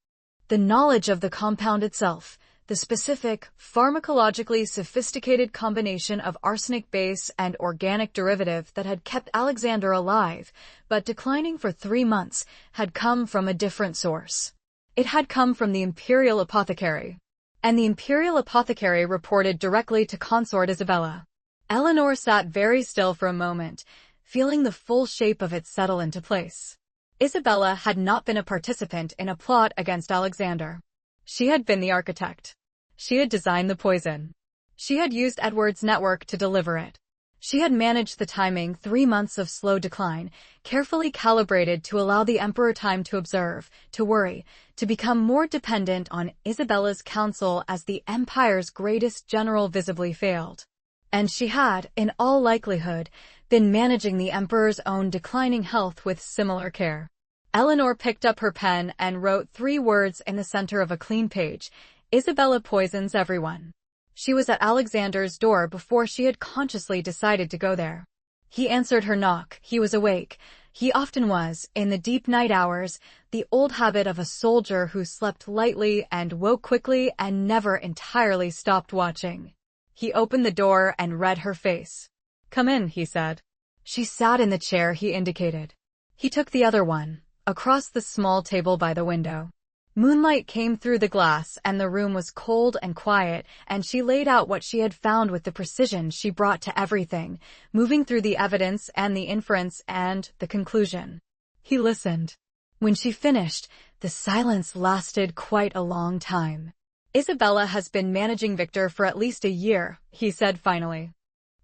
The knowledge of the compound itself, the specific, pharmacologically sophisticated combination of arsenic base and organic derivative that had kept Alexander alive, but declining for 3 months, had come from a different source. It had come from the Imperial Apothecary. And the Imperial Apothecary reported directly to Consort Isabella. Eleanor sat very still for a moment, feeling the full shape of it settle into place. Isabella had not been a participant in a plot against Alexander. She had been the architect. She had designed the poison. She had used Edward's network to deliver it. She had managed the timing, 3 months of slow decline, carefully calibrated to allow the Emperor time to observe, to worry, to become more dependent on Isabella's counsel as the Empire's greatest general visibly failed. And she had, in all likelihood, been managing the Emperor's own declining health with similar care. Eleanor picked up her pen and wrote 3 words in the center of a clean page. Isabella poisons everyone. She was at Alexander's door before she had consciously decided to go there. He answered her knock. He was awake. He often was, in the deep night hours, the old habit of a soldier who slept lightly and woke quickly and never entirely stopped watching. He opened the door and read her face. "Come in," he said. She sat in the chair he indicated. He took the other one, across the small table by the window. Moonlight came through the glass and the room was cold and quiet, and she laid out what she had found with the precision she brought to everything, moving through the evidence and the inference and the conclusion. He listened. When she finished, the silence lasted quite a long time. "Isabella has been managing Victor for at least a year," he said finally.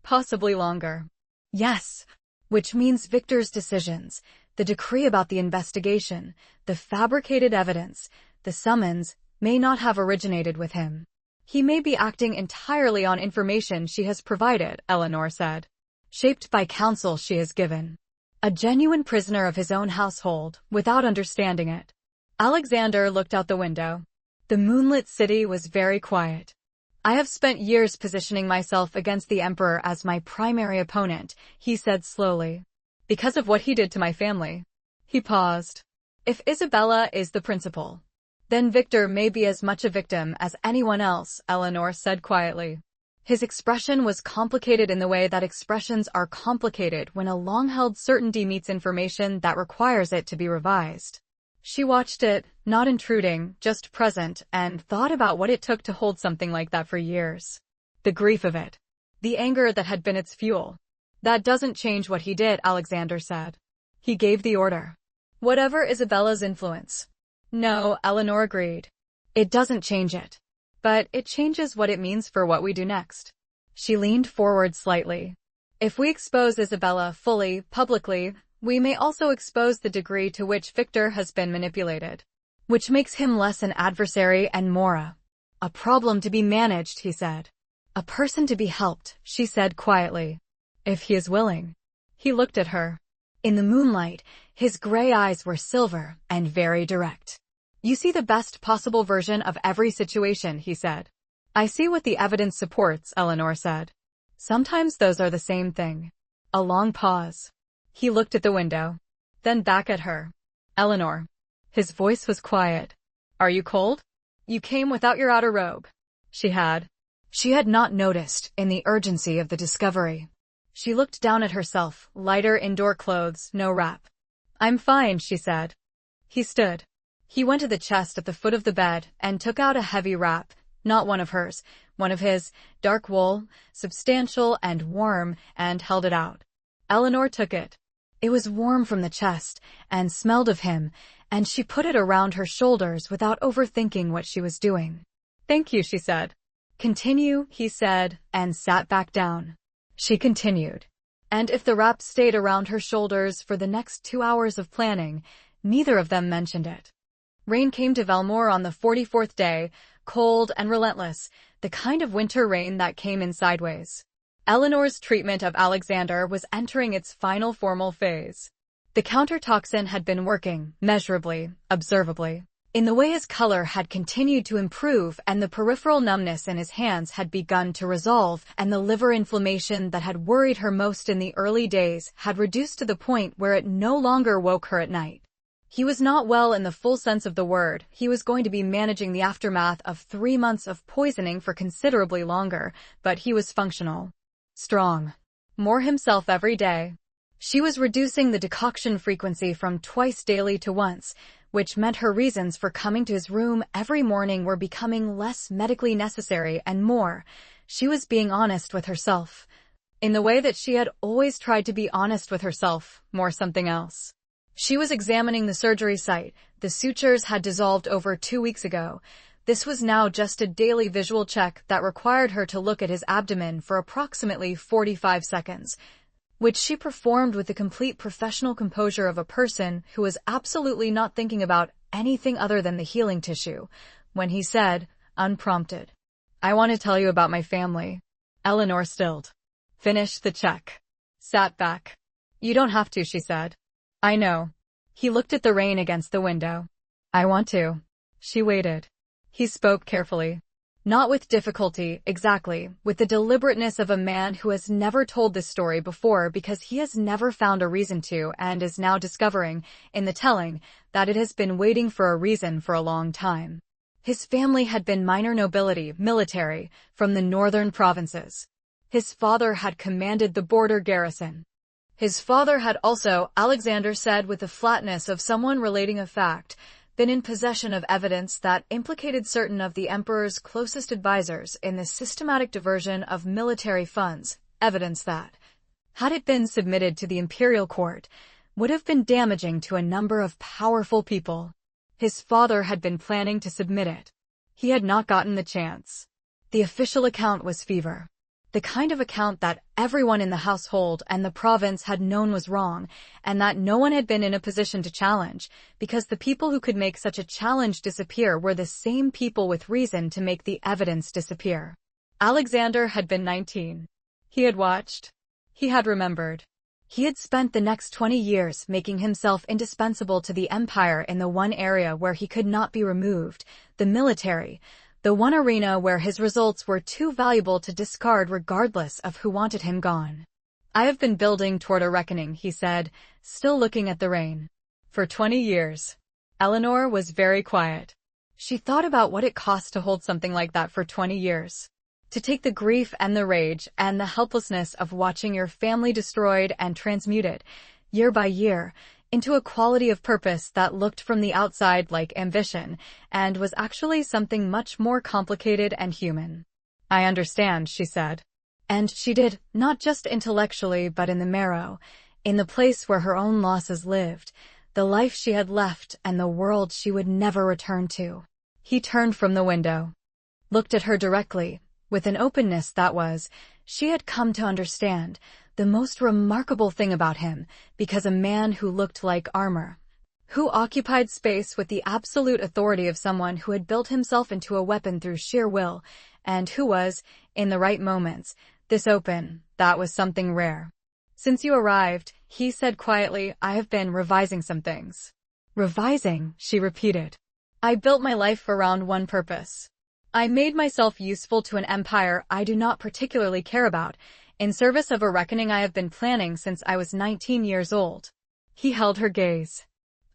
"Possibly longer." "Yes." which means Victor's decisions, the decree about the investigation, the fabricated evidence, the summons, may not have originated with him. He may be acting entirely on information she has provided, Eleanor said, shaped by counsel she has given. A genuine prisoner of his own household, without understanding it. Alexander looked out the window. The moonlit city was very quiet. I have spent years positioning myself against the Emperor as my primary opponent, he said slowly. Because of what he did to my family. He paused. If Isabella is the principal, then Victor may be as much a victim as anyone else, Eleanor said quietly. His expression was complicated in the way that expressions are complicated when a long-held certainty meets information that requires it to be revised. She watched it, not intruding, just present, and thought about what it took to hold something like that for years. The grief of it. The anger that had been its fuel. That doesn't change what he did, Alexander said. He gave the order. Whatever Isabella's influence. No, Eleanor agreed. It doesn't change it. But it changes what it means for what we do next. She leaned forward slightly. If we expose Isabella fully, publicly, we may also expose the degree to which Victor has been manipulated. Which makes him less an adversary and more a problem to be managed, he said. A person to be helped, she said quietly. If he is willing. He looked at her. In the moonlight, his gray eyes were silver and very direct. You see the best possible version of every situation, he said. I see what the evidence supports, Eleanor said. Sometimes those are the same thing. A long pause. He looked at the window, then back at her. Eleanor. His voice was quiet. Are you cold? You came without your outer robe. She had not noticed in the urgency of the discovery. She looked down at herself, lighter indoor clothes, no wrap. I'm fine, she said. He stood. He went to the chest at the foot of the bed and took out a heavy wrap, not one of hers, one of his, dark wool, substantial and warm, and held it out. Eleanor took it. It was warm from the chest and smelled of him, and she put it around her shoulders without overthinking what she was doing. Thank you, she said. Continue, he said, and sat back down. She continued. And if the wrap stayed around her shoulders for the next 2 hours of planning, neither of them mentioned it. Rain came to Velmore on the 44th day, cold and relentless, the kind of winter rain that came in sideways. Eleanor's treatment of Alexander was entering its final formal phase. The countertoxin had been working, measurably, observably, in the way his color had continued to improve and the peripheral numbness in his hands had begun to resolve and the liver inflammation that had worried her most in the early days had reduced to the point where it no longer woke her at night. He was not well in the full sense of the word. He was going to be managing the aftermath of 3 months of poisoning for considerably longer, but he was functional. Strong. More himself every day. She was reducing the decoction frequency from twice daily to once, which meant her reasons for coming to his room every morning were becoming less medically necessary and more. She was being honest with herself. In the way that she had always tried to be honest with herself, more something else. She was examining the surgery site. The sutures had dissolved over 2 weeks ago. This was now just a daily visual check that required her to look at his abdomen for approximately 45 seconds, which she performed with the complete professional composure of a person who was absolutely not thinking about anything other than the healing tissue, when he said, unprompted, I want to tell you about my family. Eleanor stilled. Finished the check. Sat back. You don't have to, she said. I know. He looked at the rain against the window. I want to. She waited. He spoke carefully. Not with difficulty, exactly, with the deliberateness of a man who has never told this story before because he has never found a reason to and is now discovering, in the telling, that it has been waiting for a reason for a long time. His family had been minor nobility, military, from the northern provinces. His father had commanded the border garrison. His father had also, Alexander said with the flatness of someone relating a fact, been in possession of evidence that implicated certain of the emperor's closest advisors in the systematic diversion of military funds, evidence that, had it been submitted to the imperial court, would have been damaging to a number of powerful people. His father had been planning to submit it. He had not gotten the chance. The official account was fever. The kind of account that everyone in the household and the province had known was wrong, and that no one had been in a position to challenge, because the people who could make such a challenge disappear were the same people with reason to make the evidence disappear. Alexander had been 19. He had watched. He had remembered. He had spent the next 20 years making himself indispensable to the empire in the one area where he could not be removed, the military, the one arena where his results were too valuable to discard regardless of who wanted him gone. I have been building toward a reckoning, he said, still looking at the rain. For 20 years. Eleanor was very quiet. She thought about what it cost to hold something like that for 20 years. To take the grief and the rage and the helplessness of watching your family destroyed and transmuted, year by year, into a quality of purpose that looked from the outside like ambition, and was actually something much more complicated and human. I understand, she said. And she did, not just intellectually but in the marrow, in the place where her own losses lived, the life she had left and the world she would never return to. He turned from the window, looked at her directly, with an openness that was, she had come to understand, the most remarkable thing about him, because a man who looked like armor, who occupied space with the absolute authority of someone who had built himself into a weapon through sheer will, and who was, in the right moments, this open, that was something rare. Since you arrived, he said quietly, I have been revising some things. Revising, she repeated. I built my life around one purpose. I made myself useful to an empire I do not particularly care about, in service of a reckoning I have been planning since I was 19 years old. He held her gaze.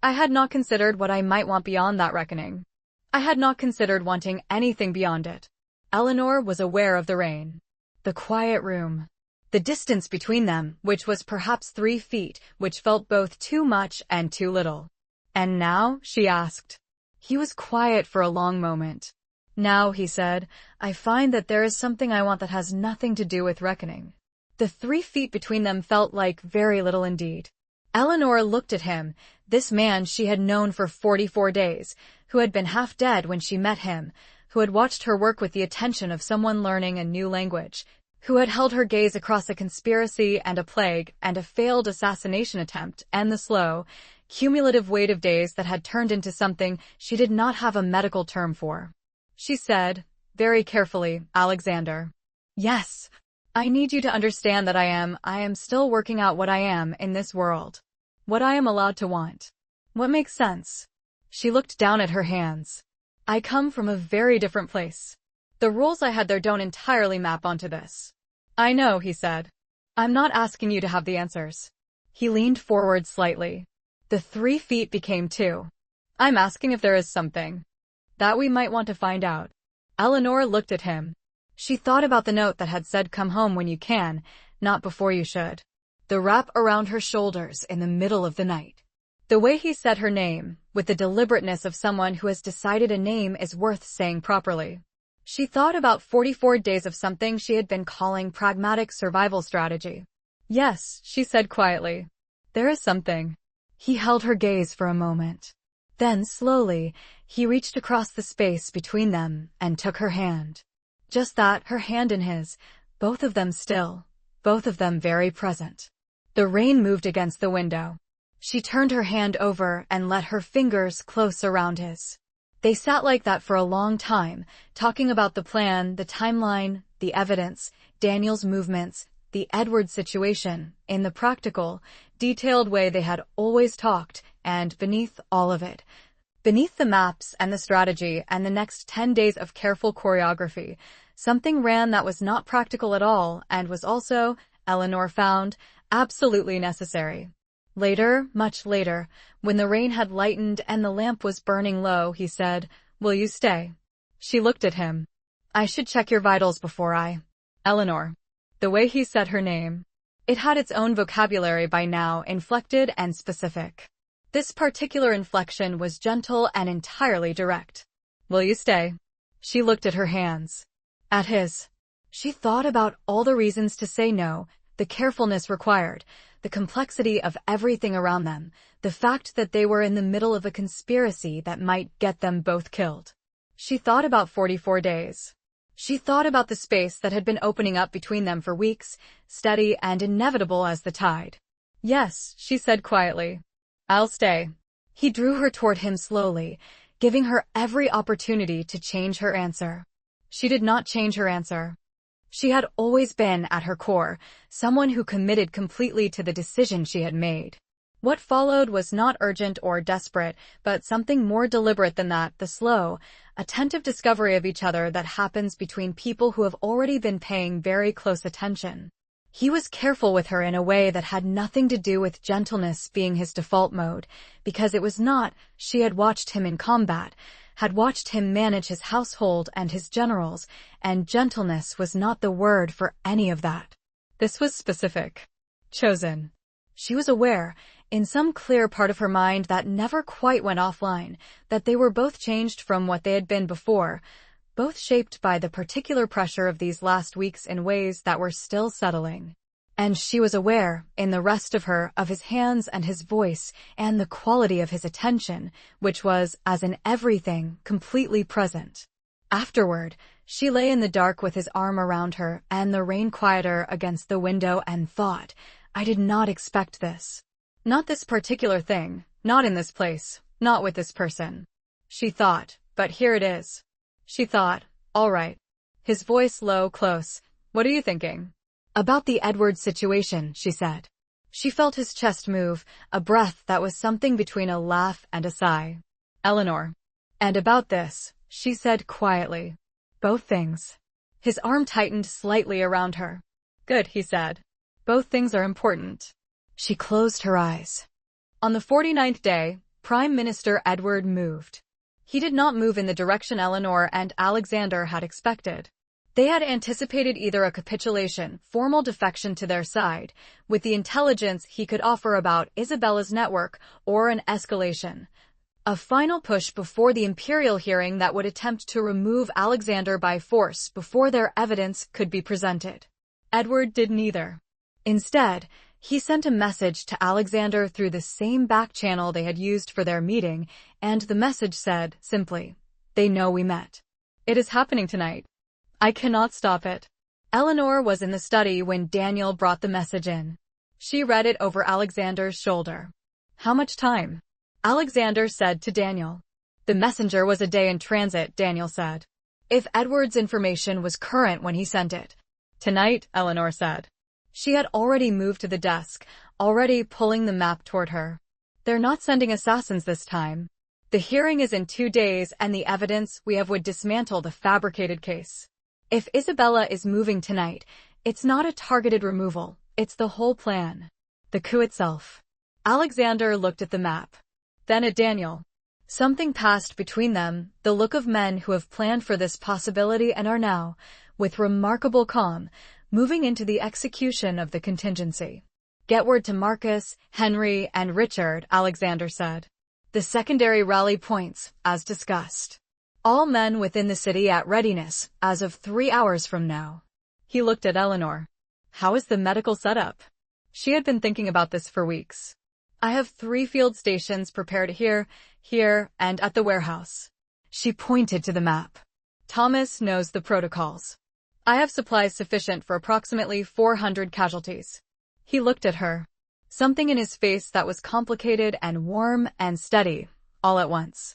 I had not considered what I might want beyond that reckoning. I had not considered wanting anything beyond it. Eleanor was aware of the rain. The quiet room. The distance between them, which was perhaps 3 feet, which felt both too much and too little. And now, she asked. He was quiet for a long moment. Now, he said, I find that there is something I want that has nothing to do with reckoning. The 3 feet between them felt like very little indeed. Eleanor looked at him, this man she had known for 44 days, who had been half dead when she met him, who had watched her work with the attention of someone learning a new language, who had held her gaze across a conspiracy and a plague and a failed assassination attempt and the slow, cumulative weight of days that had turned into something she did not have a medical term for. She said, very carefully, Alexander. Yes. I need you to understand that I am still working out what I am in this world. What I am allowed to want. What makes sense? She looked down at her hands. I come from a very different place. The rules I had there don't entirely map onto this. I know, he said. I'm not asking you to have the answers. He leaned forward slightly. The 3 feet became 2. I'm asking if there is something that we might want to find out. Eleanor looked at him. She thought about the note that had said come home when you can, not before you should. The wrap around her shoulders in the middle of the night. The way he said her name, with the deliberateness of someone who has decided a name is worth saying properly. She thought about 44 days of something she had been calling pragmatic survival strategy. Yes, she said quietly. There is something. He held her gaze for a moment. Then, slowly, he reached across the space between them and took her hand. Just that, her hand in his, both of them still, both of them very present. The rain moved against the window. She turned her hand over and let her fingers close around his. They sat like that for a long time, talking about the plan, the timeline, the evidence, Daniel's movements, the Edward situation, in the practical, detailed way they had always talked, and beneath all of it, beneath the maps and the strategy and the next 10 days of careful choreography, something ran that was not practical at all and was also, Eleanor found, absolutely necessary. Later, much later, when the rain had lightened and the lamp was burning low, he said, Will you stay? She looked at him. I should check your vitals before I... Eleanor. The way he said her name. It had its own vocabulary by now, inflected and specific. This particular inflection was gentle and entirely direct. Will you stay? She looked at her hands. At his. She thought about all the reasons to say no, the carefulness required, the complexity of everything around them, the fact that they were in the middle of a conspiracy that might get them both killed. She thought about 44 days. She thought about the space that had been opening up between them for weeks, steady and inevitable as the tide. "Yes," she said quietly. "I'll stay." He drew her toward him slowly, giving her every opportunity to change her answer. She did not change her answer. She had always been, at her core, someone who committed completely to the decision she had made. What followed was not urgent or desperate, but something more deliberate than that, the slow, attentive discovery of each other that happens between people who have already been paying very close attention. He was careful with her in a way that had nothing to do with gentleness being his default mode, because it was not. She had watched him in combat, had watched him manage his household and his generals, and gentleness was not the word for any of that. This was specific. Chosen. She was aware, in some clear part of her mind that never quite went offline, that they were both changed from what they had been before, both shaped by the particular pressure of these last weeks in ways that were still settling. And she was aware, in the rest of her, of his hands and his voice, and the quality of his attention, which was, as in everything, completely present. Afterward, she lay in the dark with his arm around her, and the rain quieter against the window, and thought, I did not expect this. Not this particular thing, not in this place, not with this person. She thought, but here it is. She thought, all right. His voice low, close. What are you thinking? About the Edward situation, she said. She felt his chest move, a breath that was something between a laugh and a sigh. Eleanor. And about this, she said quietly. Both things. His arm tightened slightly around her. Good, he said. Both things are important. She closed her eyes. On the 49th day, Prime Minister Edward moved. He did not move in the direction Eleanor and Alexander had expected. They had anticipated either a capitulation, formal defection to their side, with the intelligence he could offer about Isabella's network, or an escalation. A final push before the imperial hearing that would attempt to remove Alexander by force before their evidence could be presented. Edward did neither. Instead, he sent a message to Alexander through the same back channel they had used for their meeting, and the message said, simply, "They know we met. It is happening tonight. I cannot stop it." Eleanor was in the study when Daniel brought the message in. She read it over Alexander's shoulder. How much time? Alexander said to Daniel. The messenger was a day in transit, Daniel said. If Edward's information was current when he sent it. Tonight, Eleanor said. She had already moved to the desk, already pulling the map toward her. They're not sending assassins this time. The hearing is in 2 days and the evidence we have would dismantle the fabricated case. If Isabella is moving tonight, it's not a targeted removal, it's the whole plan. The coup itself. Alexander looked at the map. Then at Daniel. Something passed between them, the look of men who have planned for this possibility and are now, with remarkable calm, moving into the execution of the contingency. Get word to Marcus, Henry, and Richard, Alexander said. The secondary rally points, as discussed. All men within the city at readiness, as of 3 hours from now. He looked at Eleanor. How is the medical setup? She had been thinking about this for weeks. I have 3 field stations prepared here, and at the warehouse. She pointed to the map. Thomas knows the protocols. I have supplies sufficient for approximately 400 casualties. He looked at her. Something in his face that was complicated and warm and steady, all at once.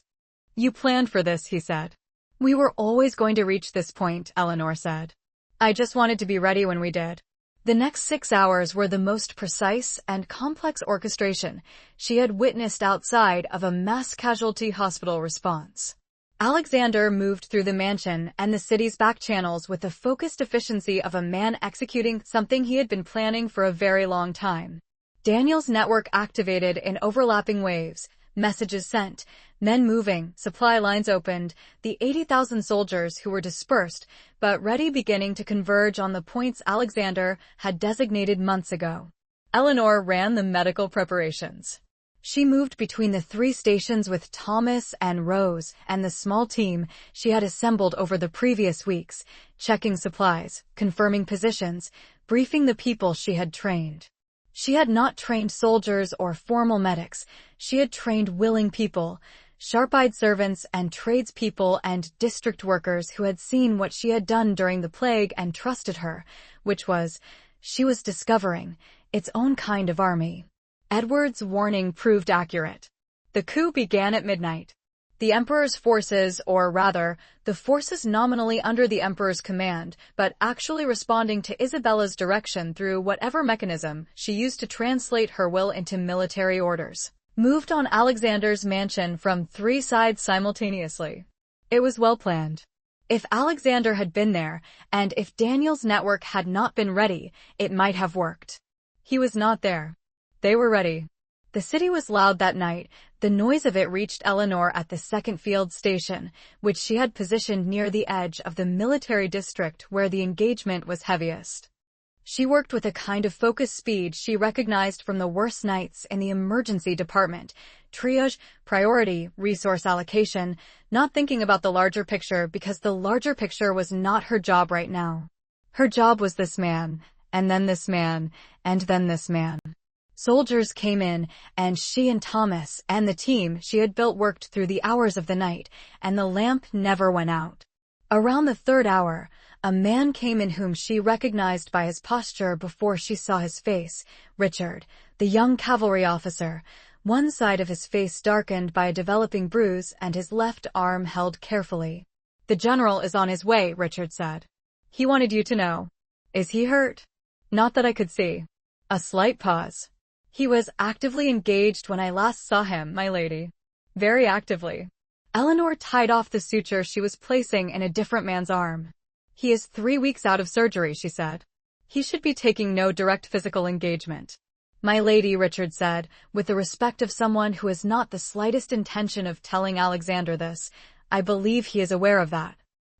You planned for this, he said. We were always going to reach this point, Eleanor said. I just wanted to be ready when we did. The next 6 hours were the most precise and complex orchestration she had witnessed outside of a mass casualty hospital response. Alexander moved through the mansion and the city's back channels with the focused efficiency of a man executing something he had been planning for a very long time. Daniel's network activated in overlapping waves, messages sent, men moving, supply lines opened, the 80,000 soldiers who were dispersed but ready beginning to converge on the points Alexander had designated months ago. Eleanor ran the medical preparations. She moved between the 3 stations with Thomas and Rose and the small team she had assembled over the previous weeks, checking supplies, confirming positions, briefing the people she had trained. She had not trained soldiers or formal medics. She had trained willing people. Sharp-eyed servants and tradespeople and district workers who had seen what she had done during the plague and trusted her, which was, she was discovering, its own kind of army. Edward's warning proved accurate. The coup began at midnight. The emperor's forces, or rather, the forces nominally under the emperor's command, but actually responding to Isabella's direction through whatever mechanism she used to translate her will into military orders, moved on Alexander's mansion from 3 sides simultaneously. It was well planned. If Alexander had been there, and if Daniel's network had not been ready, it might have worked. He was not there. They were ready. The city was loud that night. The noise of it reached Eleanor at the second field station, which she had positioned near the edge of the military district where the engagement was heaviest. She worked with a kind of focused speed she recognized from the worst nights in the emergency department. Triage, priority, resource allocation, not thinking about the larger picture because the larger picture was not her job right now. Her job was this man, and then this man, and then this man. Soldiers came in, and she and Thomas and the team she had built worked through the hours of the night, and the lamp never went out. Around the 3rd hour, a man came in whom she recognized by his posture before she saw his face, Richard, the young cavalry officer, one side of his face darkened by a developing bruise and his left arm held carefully. "The general is on his way," Richard said. "He wanted you to know." "Is he hurt?" "Not that I could see." A slight pause. "He was actively engaged when I last saw him, my lady." "Very actively." Eleanor tied off the suture she was placing in a different man's arm. "He is 3 weeks out of surgery," she said. "He should be taking no direct physical engagement." "My lady," Richard said, with the respect of someone who has not the slightest intention of telling Alexander this, "I believe he is aware of that."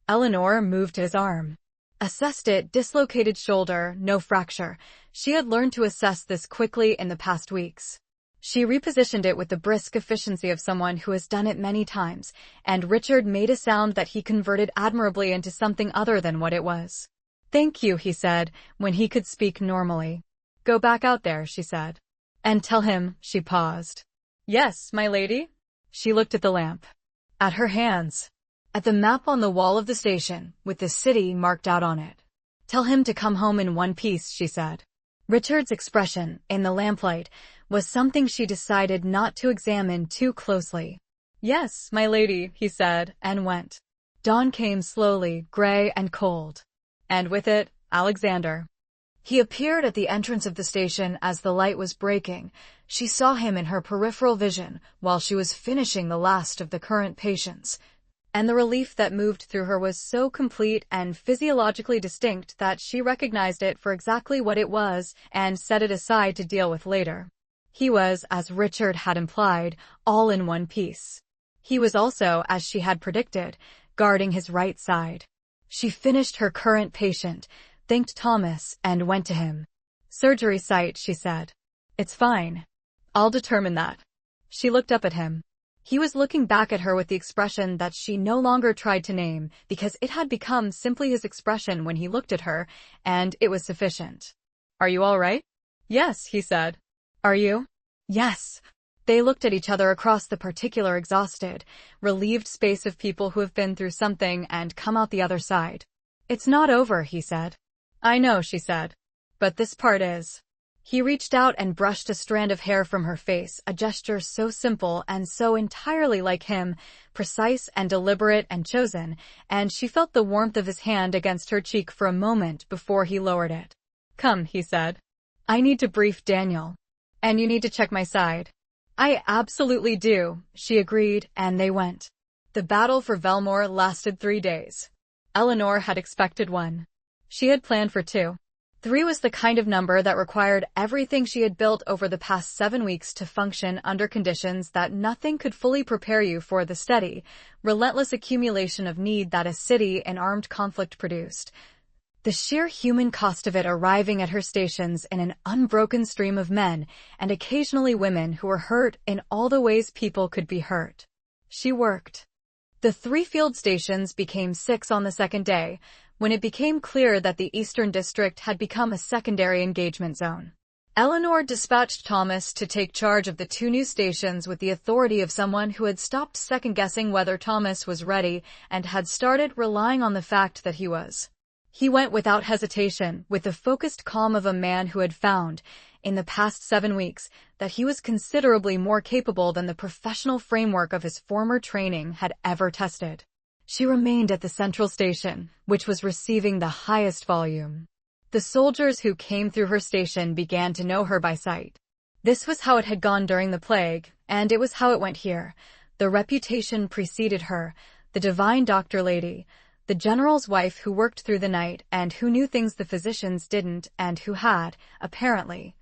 Eleanor moved his arm. Assessed it, dislocated shoulder, no fracture. She had learned to assess this quickly in the past weeks. She repositioned it with the brisk efficiency of someone who has done it many times, and Richard made a sound that he converted admirably into something other than what it was. "Thank you," he said, when he could speak normally. "Go back out there," she said. "And tell him," she paused. "Yes, my lady?" She looked at the lamp. At her hands. At the map on the wall of the station, with the city marked out on it. "Tell him to come home in one piece," she said. Richard's expression, in the lamplight, was something she decided not to examine too closely. "Yes, my lady," he said, and went. Dawn came slowly, gray and cold. And with it, Alexander. He appeared at the entrance of the station as the light was breaking. She saw him in her peripheral vision while she was finishing the last of the current patients. And the relief that moved through her was so complete and physiologically distinct that she recognized it for exactly what it was and set it aside to deal with later. He was, as Richard had implied, all in one piece. He was also, as she had predicted, guarding his right side. She finished her current patient, thanked Thomas, and went to him. "Surgery site," she said. "It's fine. I'll determine that." She looked up at him. He was looking back at her with the expression that she no longer tried to name, because it had become simply his expression when he looked at her, and it was sufficient. "Are you all right?" "Yes," he said. "Are you?" "Yes." They looked at each other across the particular exhausted, relieved space of people who have been through something and come out the other side. "It's not over," he said. "I know," she said. "But this part is." He reached out and brushed a strand of hair from her face, a gesture so simple and so entirely like him, precise and deliberate and chosen, and she felt the warmth of his hand against her cheek for a moment before he lowered it. "Come," he said. "I need to brief Daniel. And you need to check my side." "I absolutely do," she agreed, and they went. The battle for Velmore lasted 3 days. Eleanor had expected 1. She had planned for 2. 3 was the kind of number that required everything she had built over the past 7 weeks to function under conditions that nothing could fully prepare you for the steady, relentless accumulation of need that a city in armed conflict produced. The sheer human cost of it arriving at her stations in an unbroken stream of men, and occasionally women who were hurt in all the ways people could be hurt. She worked. The 3 field stations became 6 on the second day, when it became clear that the Eastern District had become a secondary engagement zone. Eleanor dispatched Thomas to take charge of the two new stations with the authority of someone who had stopped second-guessing whether Thomas was ready and had started relying on the fact that he was. He went without hesitation, with the focused calm of a man who had found, in the past 7 weeks, that he was considerably more capable than the professional framework of his former training had ever tested. She remained at the central station, which was receiving the highest volume. The soldiers who came through her station began to know her by sight. This was how it had gone during the plague, and it was how it went here. The reputation preceded her, the divine doctor lady, the general's wife who worked through the night and who knew things the physicians didn't and who had, apparently,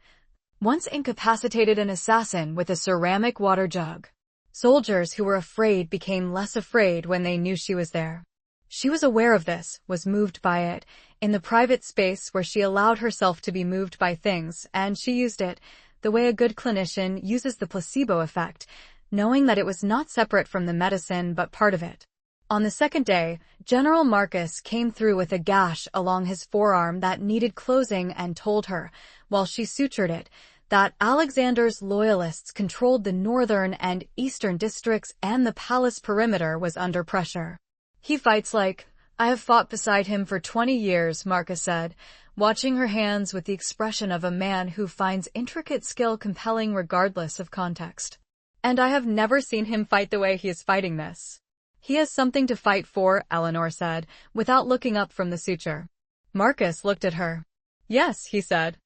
once incapacitated an assassin with a ceramic water jug. Soldiers who were afraid became less afraid when they knew she was there. She was aware of this, was moved by it, in the private space where she allowed herself to be moved by things, and she used it, the way a good clinician uses the placebo effect, knowing that it was not separate from the medicine but part of it. On the second day, General Marcus came through with a gash along his forearm that needed closing and told her, while she sutured it, that Alexander's loyalists controlled the northern and eastern districts and the palace perimeter was under pressure. "He fights like I have fought beside him for 20 years, Marcus said, watching her hands with the expression of a man who finds intricate skill compelling regardless of context. "And I have never seen him fight the way he is fighting this." "He has something to fight for," Eleanor said, without looking up from the suture. Marcus looked at her. "Yes," he said.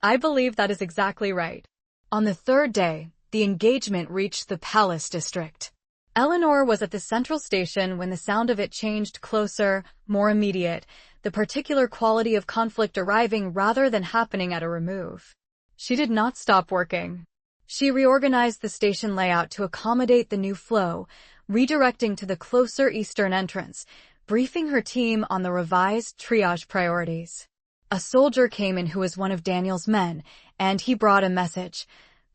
"I believe that is exactly right." On the third day, the engagement reached the palace district. Eleanor was at the central station when the sound of it changed closer, more immediate, the particular quality of conflict arriving rather than happening at a remove. She did not stop working. She reorganized the station layout to accommodate the new flow, redirecting to the closer eastern entrance, briefing her team on the revised triage priorities. A soldier came in who was one of Daniel's men, and he brought a message.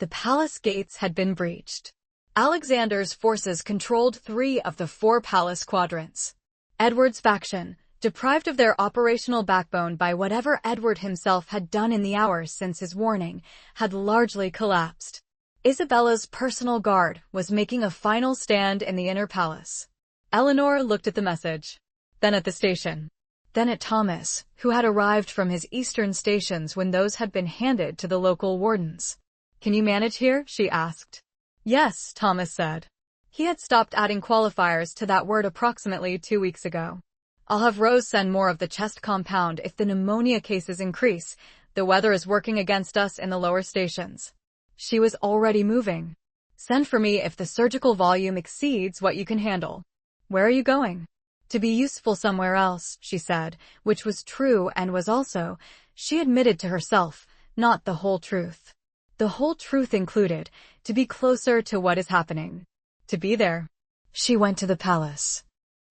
The palace gates had been breached. Alexander's forces controlled 3 of the 4 palace quadrants. Edward's faction, deprived of their operational backbone by whatever Edward himself had done in the hours since his warning, had largely collapsed. Isabella's personal guard was making a final stand in the inner palace. Eleanor looked at the message, then at the station, then at Thomas, who had arrived from his eastern stations when those had been handed to the local wardens. "Can you manage here?" she asked. "Yes," Thomas said. He had stopped adding qualifiers to that word approximately 2 weeks ago. "I'll have Rose send more of the chest compound if the pneumonia cases increase. The weather is working against us in the lower stations." She was already moving. "Send for me if the surgical volume exceeds what you can handle." "Where are you going?" "To be useful somewhere else," she said, which was true and was also, she admitted to herself, not the whole truth. The whole truth included, to be closer to what is happening. To be there. She went to the palace.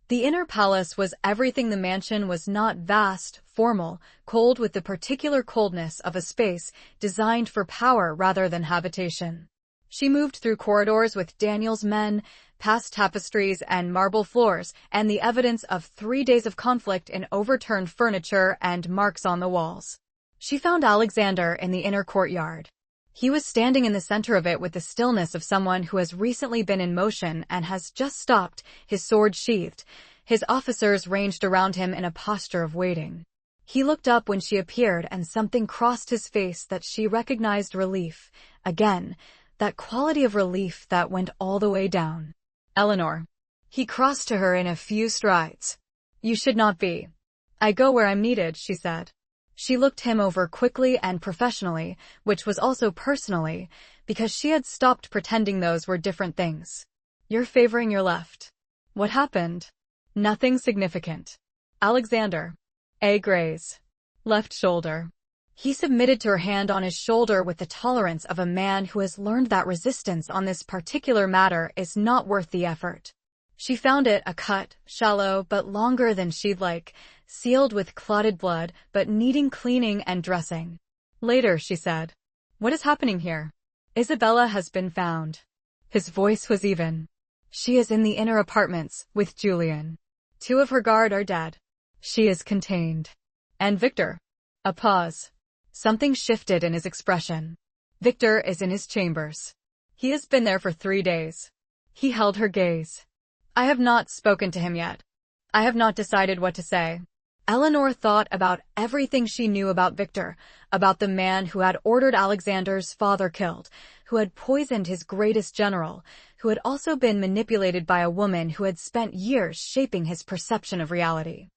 The inner palace was everything the mansion was not vast, formal, cold with the particular coldness of a space designed for power rather than habitation. She moved through corridors with Daniel's men, past tapestries and marble floors, and the evidence of 3 days of conflict in overturned furniture and marks on the walls. She found Alexander in the inner courtyard. He was standing in the center of it with the stillness of someone who has recently been in motion and has just stopped, his sword sheathed. His officers ranged around him in a posture of waiting. He looked up when she appeared and something crossed his face that she recognized relief. Again, that quality of relief that went all the way down. "Eleanor." He crossed to her in a few strides. "You should not be." "I go where I'm needed," she said. She looked him over quickly and professionally, which was also personally, because she had stopped pretending those were different things. "You're favoring your left." "What happened?" "Nothing significant." "Alexander." A. Graze. "Left shoulder." He submitted to her hand on his shoulder with the tolerance of a man who has learned that resistance on this particular matter is not worth the effort. She found it a cut, shallow but longer than she'd like, sealed with clotted blood but needing cleaning and dressing. "Later," she said. "What is happening here?" "Isabella has been found." His voice was even. "She is in the inner apartments, with Julian. 2 of her guard are dead. She is contained." "And Victor?" A pause. Something shifted in his expression. Victor is in his chambers. He has been there for 3 days. He held her gaze. I have not spoken to him yet. I have not decided what to say. Eleanor thought about everything she knew about Victor, about the man who had ordered Alexander's father killed, who had poisoned his greatest general, who had also been manipulated by a woman who had spent years shaping his perception of reality.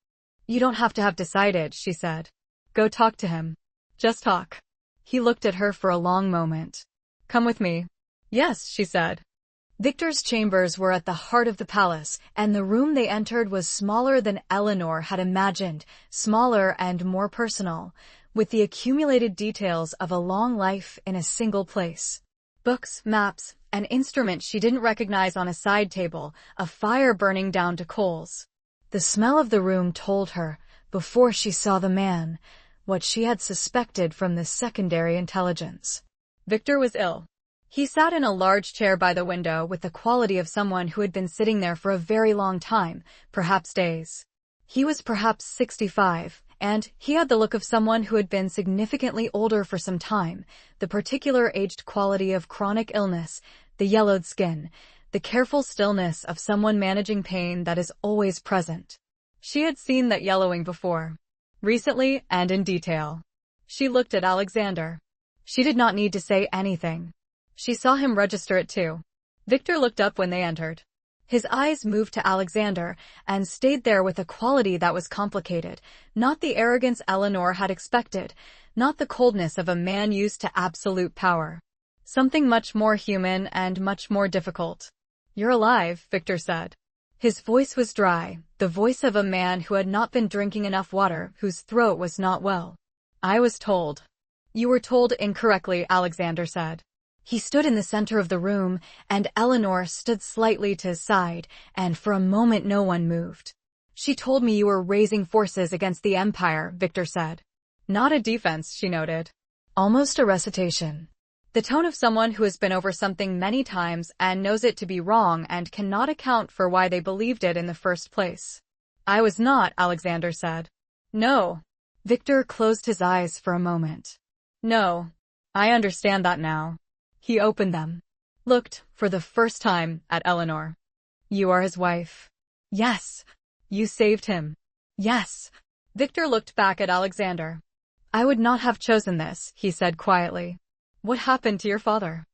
You don't have to have decided, she said. Go talk to him. Just talk. He looked at her for a long moment. Come with me. Yes, she said. Victor's chambers were at the heart of the palace, and the room they entered was smaller than Eleanor had imagined, smaller and more personal, with the accumulated details of a long life in a single place. Books, maps, an instrument she didn't recognize on a side table, a fire burning down to coals. The smell of the room told her, before she saw the man, what she had suspected from the secondary intelligence. Victor was ill. He sat in a large chair by the window with the quality of someone who had been sitting there for a very long time, perhaps days. He was perhaps 65, and he had the look of someone who had been significantly older for some time, the particular aged quality of chronic illness, the yellowed skin, the careful stillness of someone managing pain that is always present. She had seen that yellowing before, recently and in detail. She looked at Alexander. She did not need to say anything. She saw him register it too. Victor looked up when they entered. His eyes moved to Alexander and stayed there with a quality that was complicated, not the arrogance Eleanor had expected, not the coldness of a man used to absolute power. Something much more human and much more difficult. You're alive, Victor said. His voice was dry, the voice of a man who had not been drinking enough water, whose throat was not well. I was told. You were told incorrectly, Alexander said. He stood in the center of the room, and Eleanor stood slightly to his side, and for a moment no one moved. She told me you were raising forces against the Empire, Victor said. Not a defense, she noted. Almost a recitation. The tone of someone who has been over something many times and knows it to be wrong and cannot account for why they believed it in the first place. I was not, Alexander said. No. Victor closed his eyes for a moment. No. I understand that now. He opened them. Looked, for the first time, at Eleanor. You are his wife. Yes. You saved him. Yes. Victor looked back at Alexander. I would not have chosen this, he said quietly. What happened to your father?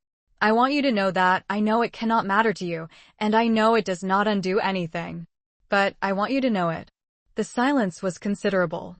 I want you to know that I know it cannot matter to you, and I know it does not undo anything. But I want you to know it. The silence was considerable.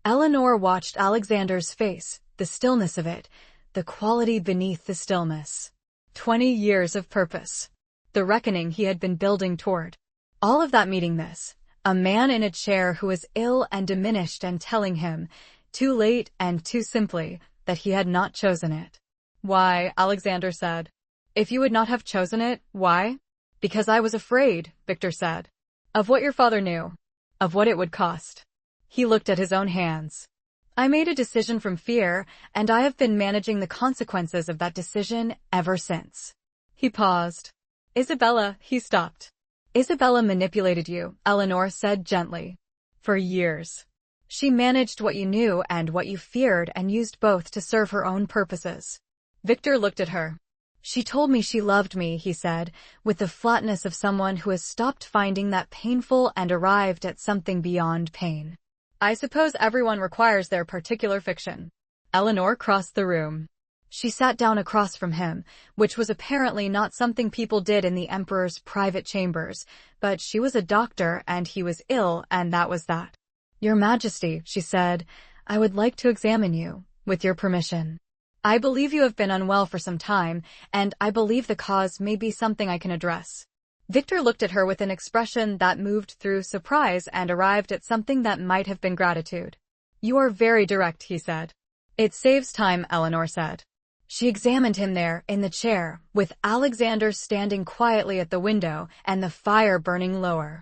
Eleanor watched Alexander's face, the stillness of it, the quality beneath the stillness. 20 years of purpose. The reckoning he had been building toward. All of that meeting this. A man in a chair who was ill and diminished and telling him, too late and too simply, that he had not chosen it. Why, Alexander said. If you would not have chosen it, why? Because I was afraid, Victor said. Of what your father knew. Of what it would cost. He looked at his own hands. I made a decision from fear, and I have been managing the consequences of that decision ever since. He paused. Isabella, he stopped. Isabella manipulated you, Eleanor said gently. For years. She managed what you knew and what you feared and used both to serve her own purposes. Victor looked at her. She told me she loved me, he said, with the flatness of someone who has stopped finding that painful and arrived at something beyond pain. I suppose everyone requires their particular fiction. Eleanor crossed the room. She sat down across from him, which was apparently not something people did in the emperor's private chambers, but she was a doctor and he was ill, and that was that. Your Majesty, she said, I would like to examine you, with your permission. I believe you have been unwell for some time, and I believe the cause may be something I can address. Victor looked at her with an expression that moved through surprise and arrived at something that might have been gratitude. You are very direct, he said. It saves time, Eleanor said. She examined him there, in the chair, with Alexander standing quietly at the window and the fire burning lower.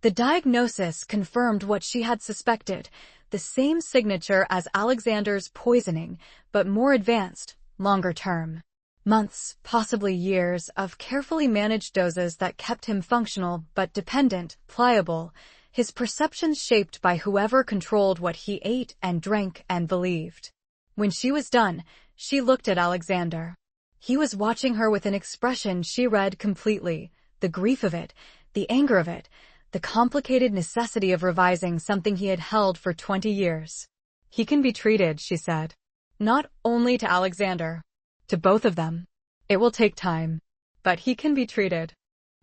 The diagnosis confirmed what she had suspected, the same signature as Alexander's poisoning, but more advanced, longer term. Months, possibly years, of carefully managed doses that kept him functional but dependent, pliable, his perceptions shaped by whoever controlled what he ate and drank and believed. When she was done, she looked at Alexander. He was watching her with an expression she read completely, the grief of it, the anger of it, the complicated necessity of revising something he had held for 20 years. He can be treated, she said. Not only to Alexander. To both of them. It will take time. But he can be treated.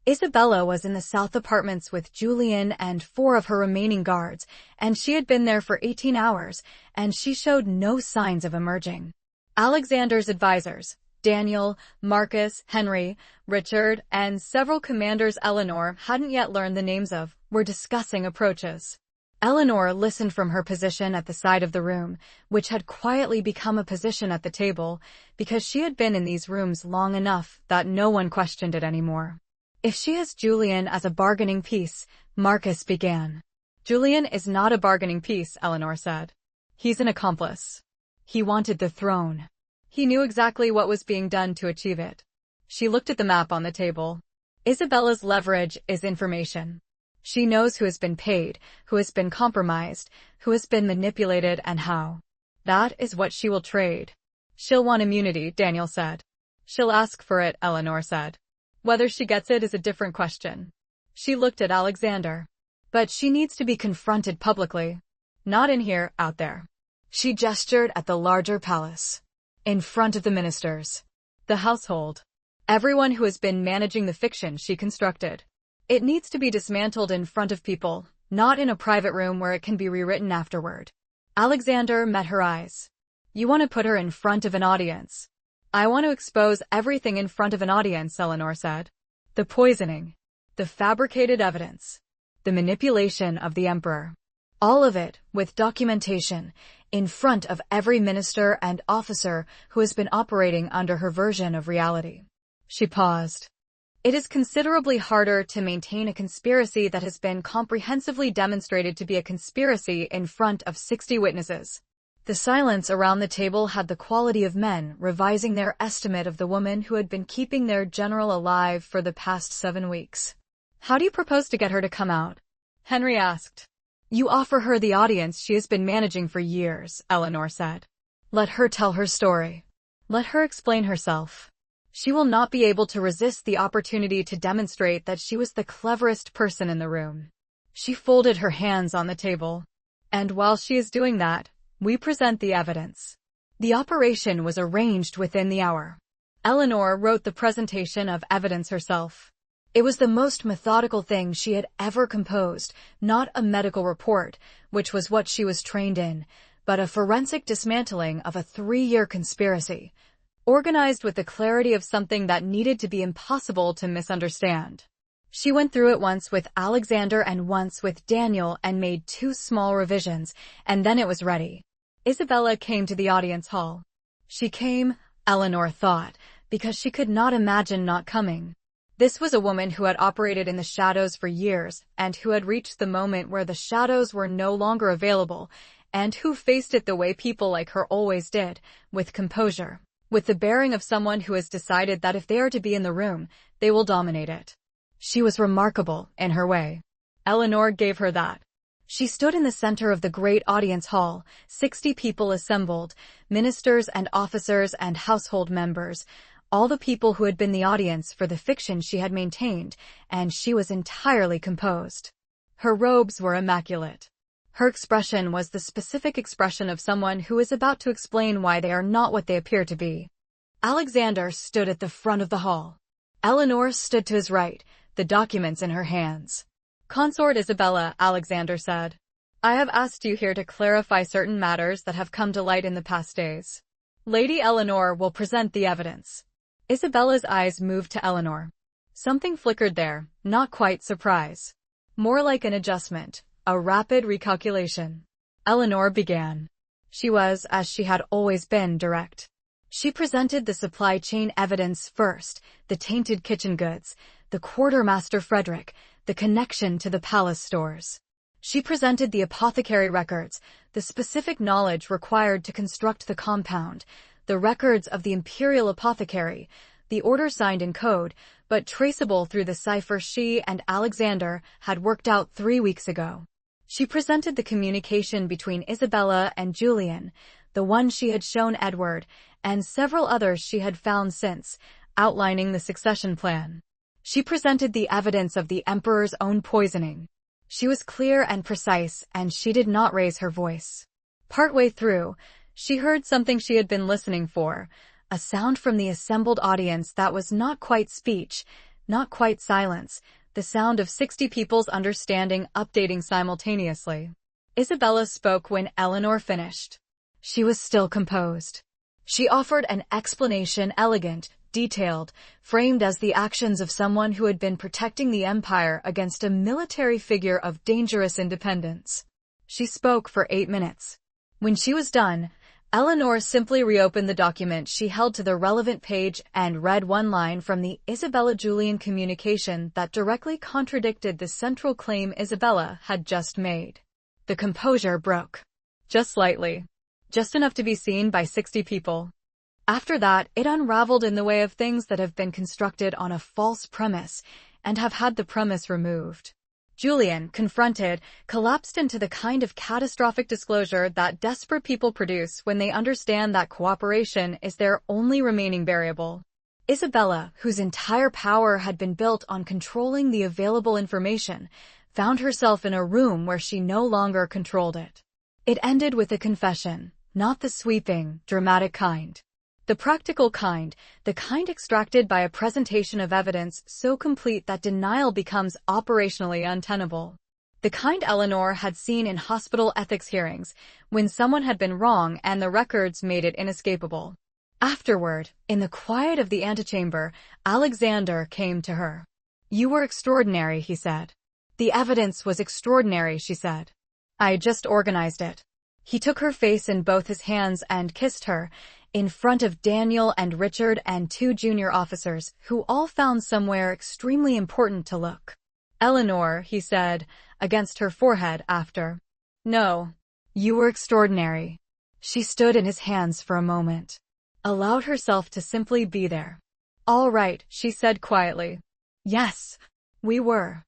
Isabella was in the south apartments with Julian and 4 of her remaining guards, and she had been there for 18 hours, and she showed no signs of emerging. Alexander's advisors, Daniel, Marcus, Henry, Richard, and several commanders Eleanor hadn't yet learned the names of, were discussing approaches. Eleanor listened from her position at the side of the room, which had quietly become a position at the table, because she had been in these rooms long enough that no one questioned it anymore. If she has Julian as a bargaining piece, Marcus began. Julian is not a bargaining piece, Eleanor said. He's an accomplice. He wanted the throne. He knew exactly what was being done to achieve it. She looked at the map on the table. Isabella's leverage is information. She knows who has been paid, who has been compromised, who has been manipulated, and how. That is what she will trade. She'll want immunity, Daniel said. She'll ask for it, Eleanor said. Whether she gets it is a different question. She looked at Alexander. But she needs to be confronted publicly. Not in here, out there. She gestured at the larger palace. In front of the ministers. The household. Everyone who has been managing the fiction she constructed. It needs to be dismantled in front of people, not in a private room where it can be rewritten afterward. Alexander met her eyes. You want to put her in front of an audience. I want to expose everything in front of an audience, Eleanor said. The poisoning. The fabricated evidence. The manipulation of the emperor. All of it, with documentation, in front of every minister and officer who has been operating under her version of reality. She paused. It is considerably harder to maintain a conspiracy that has been comprehensively demonstrated to be a conspiracy in front of 60 witnesses. The silence around the table had the quality of men revising their estimate of the woman who had been keeping their general alive for the past 7 weeks. How do you propose to get her to come out? Henry asked. You offer her the audience she has been managing for years, Eleanor said. Let her tell her story. Let her explain herself. She will not be able to resist the opportunity to demonstrate that she was the cleverest person in the room. She folded her hands on the table. And while she is doing that, we present the evidence. The operation was arranged within the hour. Eleanor wrote the presentation of evidence herself. It was the most methodical thing she had ever composed, not a medical report, which was what she was trained in, but a forensic dismantling of a 3-year conspiracy, organized with the clarity of something that needed to be impossible to misunderstand. She went through it once with Alexander and once with Daniel and made 2 small revisions, and then it was ready. Isabella came to the audience hall. She came, Eleanor thought, because she could not imagine not coming. This was a woman who had operated in the shadows for years and who had reached the moment where the shadows were no longer available and who faced it the way people like her always did, with composure, with the bearing of someone who has decided that if they are to be in the room, they will dominate it. She was remarkable in her way. Eleanor gave her that. She stood in the center of the great audience hall, 60 people assembled, ministers and officers and household members, all the people who had been the audience for the fiction she had maintained, and she was entirely composed. Her robes were immaculate. Her expression was the specific expression of someone who is about to explain why they are not what they appear to be. Alexander stood at the front of the hall. Eleanor stood to his right, the documents in her hands. Consort Isabella, Alexander said. I have asked you here to clarify certain matters that have come to light in the past days. Lady Eleanor will present the evidence. Isabella's eyes moved to Eleanor. Something flickered there, not quite surprise. More like an adjustment, a rapid recalculation. Eleanor began. She was, as she had always been, direct. She presented the supply chain evidence first, the tainted kitchen goods, the quartermaster Frederick, the connection to the palace stores. She presented the apothecary records, the specific knowledge required to construct the compound, the records of the imperial apothecary, the order signed in code, but traceable through the cipher she and Alexander had worked out 3 weeks ago. She presented the communication between Isabella and Julian, the one she had shown Edward, and several others she had found since, outlining the succession plan. She presented the evidence of the Emperor's own poisoning. She was clear and precise, and she did not raise her voice. Partway through, she heard something she had been listening for, a sound from the assembled audience that was not quite speech, not quite silence, the sound of 60 people's understanding updating simultaneously. Isabella spoke when Eleanor finished. She was still composed. She offered an explanation, elegant, detailed, framed as the actions of someone who had been protecting the empire against a military figure of dangerous independence. She spoke for 8 minutes. When she was done, Eleanor simply reopened the document she held to the relevant page and read one line from the Isabella-Julian communication that directly contradicted the central claim Isabella had just made. The composure broke. Just slightly. Just enough to be seen by 60 people. After that, it unraveled in the way of things that have been constructed on a false premise and have had the premise removed. Julian, confronted, collapsed into the kind of catastrophic disclosure that desperate people produce when they understand that cooperation is their only remaining variable. Isabella, whose entire power had been built on controlling the available information, found herself in a room where she no longer controlled it. It ended with a confession, not the sweeping, dramatic kind. The practical kind, the kind extracted by a presentation of evidence so complete that denial becomes operationally untenable. The kind Eleanor had seen in hospital ethics hearings, when someone had been wrong and the records made it inescapable. Afterward, in the quiet of the antechamber, Alexander came to her. "You were extraordinary," he said. "The evidence was extraordinary," she said. "I just organized it." He took her face in both his hands and kissed her, in front of Daniel and Richard and 2 junior officers, who all found somewhere extremely important to look. "Eleanor," he said, against her forehead after. "No. You were extraordinary." She stood in his hands for a moment, allowed herself to simply be there. "All right," she said quietly. "Yes, we were."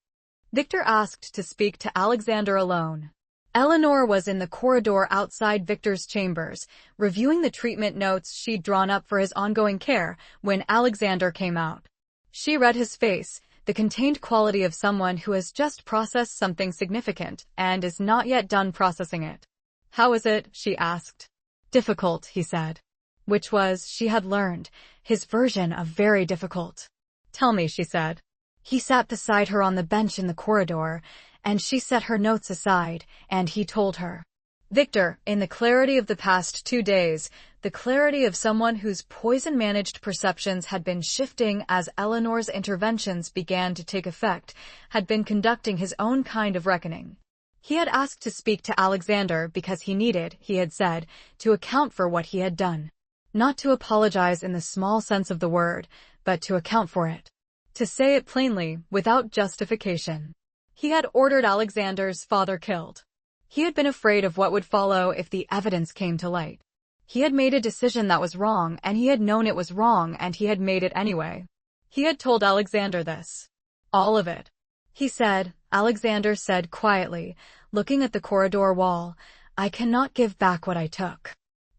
Victor asked to speak to Alexander alone. Eleanor was in the corridor outside Victor's chambers, reviewing the treatment notes she'd drawn up for his ongoing care, when Alexander came out. She read his face, the contained quality of someone who has just processed something significant and is not yet done processing it. "How is it?" she asked. "Difficult," he said. Which was, she had learned, his version of very difficult. "Tell me," she said. He sat beside her on the bench in the corridor, and she set her notes aside, and he told her. Victor, in the clarity of the past 2 days, the clarity of someone whose poison-managed perceptions had been shifting as Eleanor's interventions began to take effect, had been conducting his own kind of reckoning. He had asked to speak to Alexander because he needed, he had said, to account for what he had done. Not to apologize in the small sense of the word, but to account for it. To say it plainly, without justification. He had ordered Alexander's father killed. He had been afraid of what would follow if the evidence came to light. He had made a decision that was wrong, and he had known it was wrong, and he had made it anyway. He had told Alexander this. All of it. He said, Alexander said quietly, looking at the corridor wall, "I cannot give back what I took.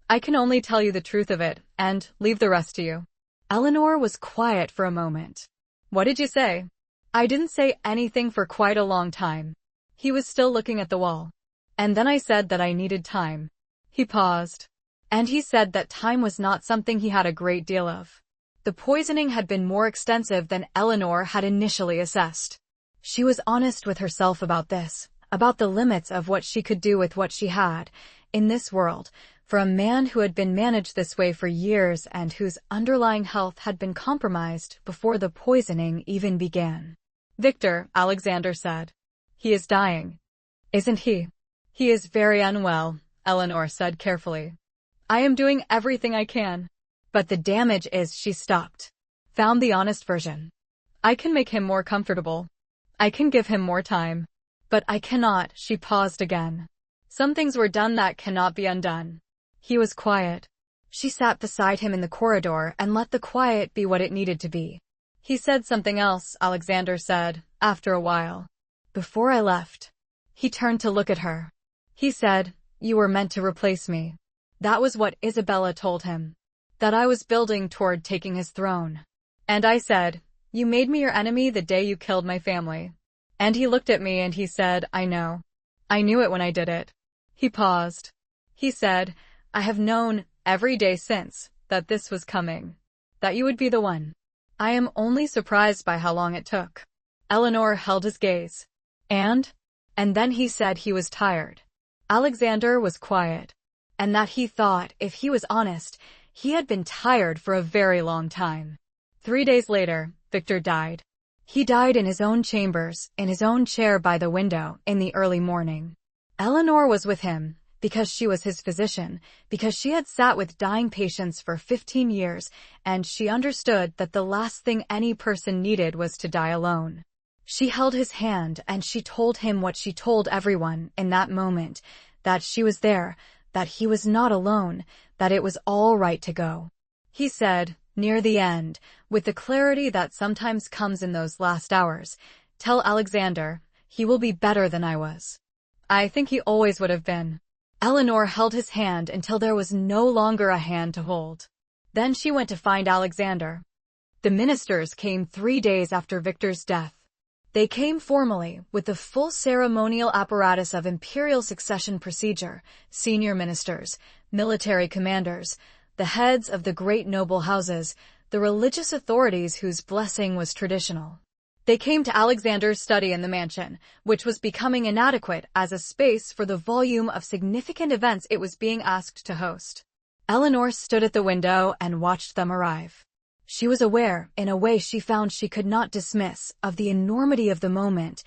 I can only tell you the truth of it, and leave the rest to you." Eleanor was quiet for a moment. "What did you say?" "I didn't say anything for quite a long time." He was still looking at the wall. "And then I said that I needed time." He paused. "And he said that time was not something he had a great deal of." The poisoning had been more extensive than Eleanor had initially assessed. She was honest with herself about this, about the limits of what she could do with what she had, in this world, for a man who had been managed this way for years and whose underlying health had been compromised before the poisoning even began. "Victor," Alexander said. "He is dying. Isn't he?" "He is very unwell," Eleanor said carefully. "I am doing everything I can. But the damage is," she stopped. "Found the honest version. I can make him more comfortable. I can give him more time. But I cannot," she paused again. "Some things were done that cannot be undone." He was quiet. She sat beside him in the corridor and let the quiet be what it needed to be. "He said something else," Alexander said, after a while. "Before I left." He turned to look at her. He said, "You were meant to replace me." That was what Isabella told him. That I was building toward taking his throne. And I said, "You made me your enemy the day you killed my family." And he looked at me and he said, "I know. I knew it when I did it." He paused. He said, "I have known every day since that this was coming. That you would be the one. I am only surprised by how long it took." Eleanor held his gaze. And then he said he was tired. Alexander was quiet. And that he thought, if he was honest, he had been tired for a very long time. 3 days later, Victor died. He died in his own chambers, in his own chair by the window, in the early morning. Eleanor was with him, because she was his physician, because she had sat with dying patients for 15 years, and she understood that the last thing any person needed was to die alone. She held his hand and she told him what she told everyone in that moment, that she was there, that he was not alone, that it was all right to go. He said, near the end, with the clarity that sometimes comes in those last hours, "Tell Alexander, he will be better than I was." I think he always would have been. Eleanor held his hand until there was no longer a hand to hold. Then she went to find Alexander. The ministers came 3 days after Victor's death. They came formally, with the full ceremonial apparatus of imperial succession procedure, senior ministers, military commanders, the heads of the great noble houses, the religious authorities whose blessing was traditional. They came to Alexander's study in the mansion, which was becoming inadequate as a space for the volume of significant events it was being asked to host. Eleanor stood at the window and watched them arrive. She was aware, in a way she found she could not dismiss, of the enormity of the moment,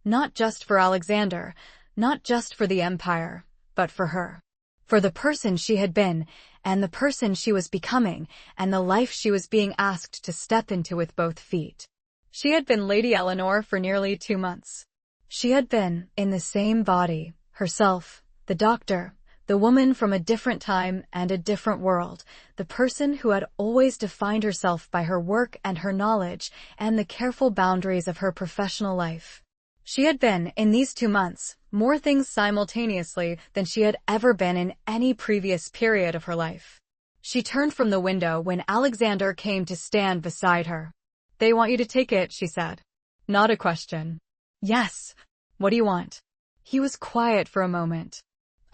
not just for Alexander, not just for the empire, but for her. For the person she had been, and the person she was becoming, and the life she was being asked to step into with both feet. She had been Lady Eleanor for nearly 2 months. She had been, in the same body, herself, the doctor, the woman from a different time and a different world, the person who had always defined herself by her work and her knowledge and the careful boundaries of her professional life. She had been, in these 2 months, more things simultaneously than she had ever been in any previous period of her life. She turned from the window when Alexander came to stand beside her. "They want you to take it," she said. Not a question. "Yes. What do you want?" He was quiet for a moment.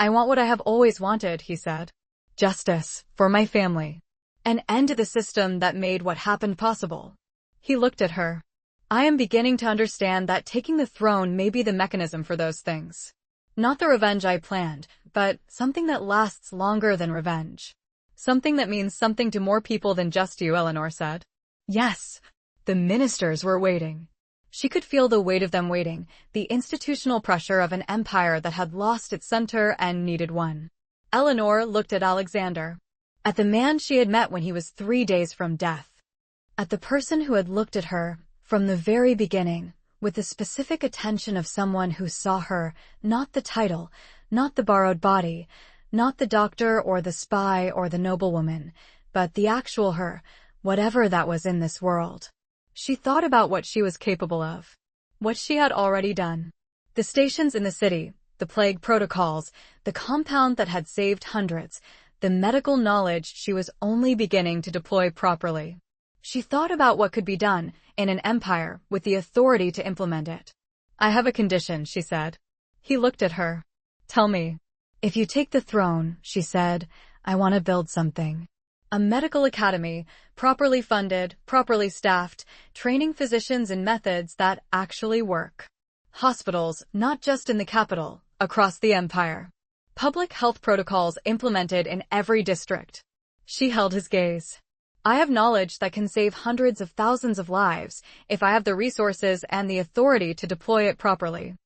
"I want what I have always wanted," he said. "Justice, for my family. An end to the system that made what happened possible." He looked at her. "I am beginning to understand that taking the throne may be the mechanism for those things. Not the revenge I planned, but something that lasts longer than revenge. Something that means something to more people than just you," Eleanor said. "Yes." The ministers were waiting. She could feel the weight of them waiting, the institutional pressure of an empire that had lost its center and needed one. Eleanor looked at Alexander. At the man she had met when he was 3 days from death. At the person who had looked at her, from the very beginning, with the specific attention of someone who saw her, not the title, not the borrowed body, not the doctor or the spy or the noblewoman, but the actual her, whatever that was in this world. She thought about what she was capable of, what she had already done. The stations in the city, the plague protocols, the compound that had saved hundreds, the medical knowledge she was only beginning to deploy properly. She thought about what could be done in an empire with the authority to implement it. "I have a condition," she said. He looked at her. "Tell me." "If you take the throne," she said, "I want to build something. A medical academy, properly funded, properly staffed, training physicians in methods that actually work. Hospitals, not just in the capital, across the empire. Public health protocols implemented in every district." She held his gaze. "I have knowledge that can save hundreds of thousands of lives if I have the resources and the authority to deploy it properly.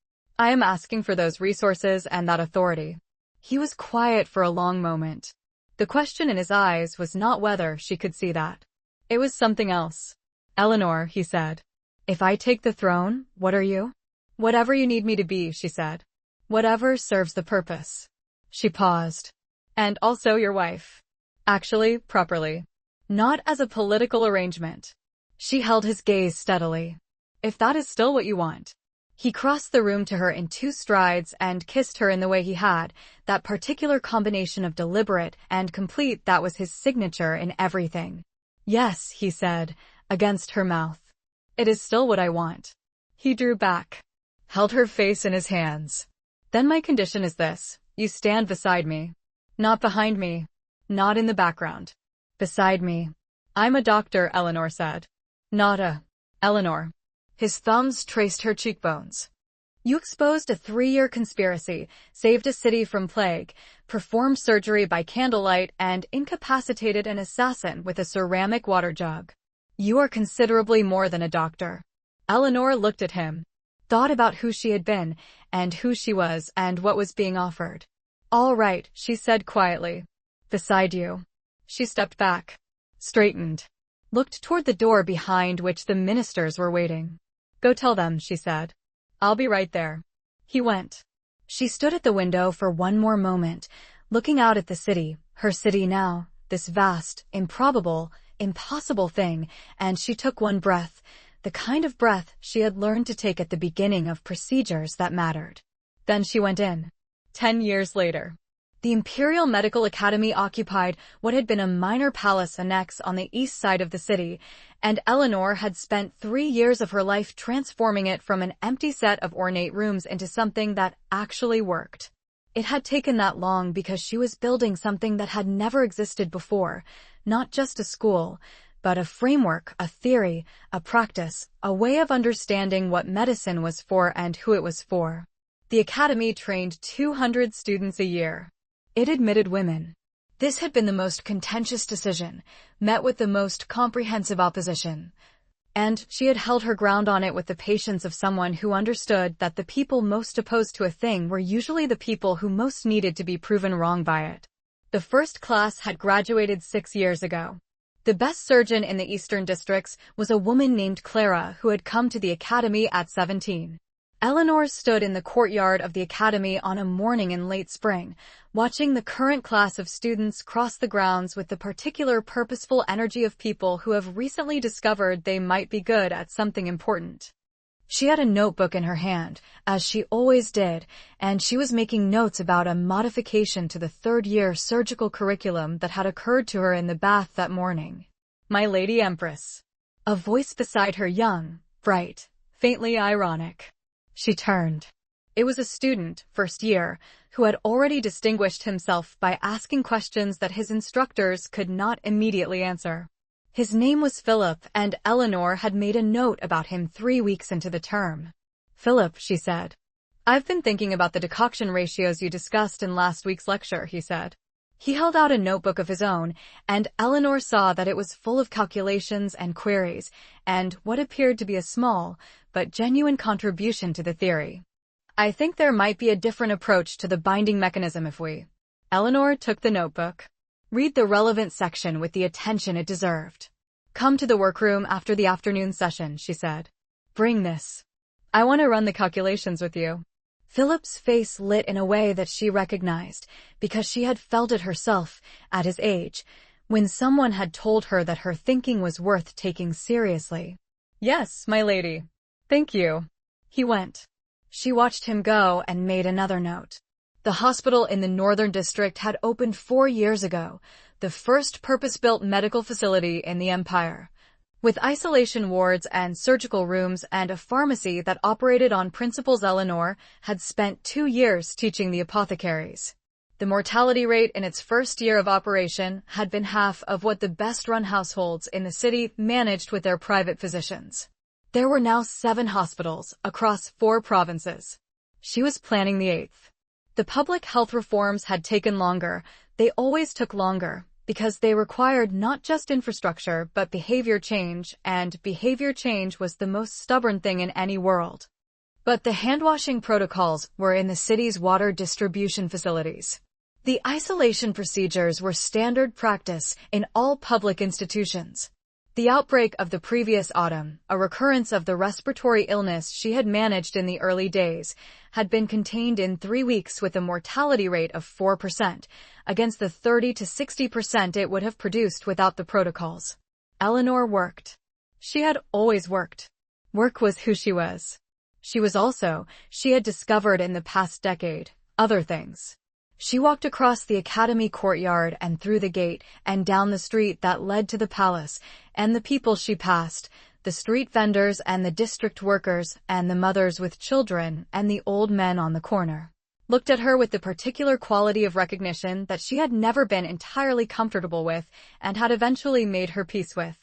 I am asking for those resources and that authority." He was quiet for a long moment. The question in his eyes was not whether she could see that. It was something else. "Eleanor," he said, "if I take the throne, what are you?" "Whatever you need me to be," she said. "Whatever serves the purpose." She paused. "And also your wife. Actually, properly. Not as a political arrangement." She held his gaze steadily. "If that is still what you want." He crossed the room to her in 2 strides and kissed her in the way he had, that particular combination of deliberate and complete that was his signature in everything. "Yes," he said, against her mouth. "It is still what I want." He drew back, held her face in his hands. "Then my condition is this: you stand beside me. Not behind me. Not in the background. Beside me." "I'm a doctor," Eleanor said. "Not a..." "Eleanor." His thumbs traced her cheekbones. "You exposed a 3-year conspiracy, saved a city from plague, performed surgery by candlelight, and incapacitated an assassin with a ceramic water jug. You are considerably more than a doctor." Eleanor looked at him, thought about who she had been, and who she was, and what was being offered. "All right," she said quietly. "Beside you." She stepped back, straightened, looked toward the door behind which the ministers were waiting. "Go tell them," she said. "I'll be right there." He went. She stood at the window for one more moment, looking out at the city, her city now, this vast, improbable, impossible thing, and she took one breath, the kind of breath she had learned to take at the beginning of procedures that mattered. Then she went in. 10 years later. The Imperial Medical Academy occupied what had been a minor palace annex on the east side of the city, and Eleanor had spent 3 years of her life transforming it from an empty set of ornate rooms into something that actually worked. It had taken that long because she was building something that had never existed before, not just a school, but a framework, a theory, a practice, a way of understanding what medicine was for and who it was for. The academy trained 200 students a year. It admitted women. This had been the most contentious decision, met with the most comprehensive opposition. And she had held her ground on it with the patience of someone who understood that the people most opposed to a thing were usually the people who most needed to be proven wrong by it. The first class had graduated 6 years ago. The best surgeon in the eastern districts was a woman named Clara who had come to the academy at 17. Eleanor stood in the courtyard of the academy on a morning in late spring, watching the current class of students cross the grounds with the particular purposeful energy of people who have recently discovered they might be good at something important. She had a notebook in her hand, as she always did, and she was making notes about a modification to the 3rd-year surgical curriculum that had occurred to her in the bath that morning. "My Lady Empress." A voice beside her, young, bright, faintly ironic. She turned. It was a student, 1st year, who had already distinguished himself by asking questions that his instructors could not immediately answer. His name was Philip, and Eleanor had made a note about him 3 weeks into the term. "Philip," she said. "I've been thinking about the decoction ratios you discussed in last week's lecture," he said. He held out a notebook of his own, and Eleanor saw that it was full of calculations and queries, and what appeared to be a small, but genuine contribution to the theory. "I think there might be a different approach to the binding mechanism if we..." Eleanor took the notebook. "Read the relevant section with the attention it deserved. Come to the workroom after the afternoon session," she said. "Bring this. I want to run the calculations with you." Philip's face lit in a way that she recognized, because she had felt it herself, at his age, when someone had told her that her thinking was worth taking seriously. "Yes, my lady. Thank you." He went. She watched him go and made another note. The hospital in the Northern District had opened 4 years ago, the first purpose-built medical facility in the Empire, with isolation wards and surgical rooms and a pharmacy that operated on principles Eleanor had spent 2 years teaching the apothecaries. The mortality rate in its first year of operation had been half of what the best-run households in the city managed with their private physicians. There were now 7 hospitals across 4 provinces. She was planning the 8th. The public health reforms had taken longer. They always took longer, because they required not just infrastructure but behavior change, and behavior change was the most stubborn thing in any world. But the hand-washing protocols were in the city's water distribution facilities. The isolation procedures were standard practice in all public institutions. The outbreak of the previous autumn, a recurrence of the respiratory illness she had managed in the early days, had been contained in 3 weeks with a mortality rate of 4%, against the 30 to 60% it would have produced without the protocols. Eleanor worked. She had always worked. Work was who she was. She had discovered in the past decade, other things. She walked across the academy courtyard and through the gate and down the street that led to the palace, and the people she passed, the street vendors and the district workers and the mothers with children and the old men on the corner, looked at her with the particular quality of recognition that she had never been entirely comfortable with and had eventually made her peace with.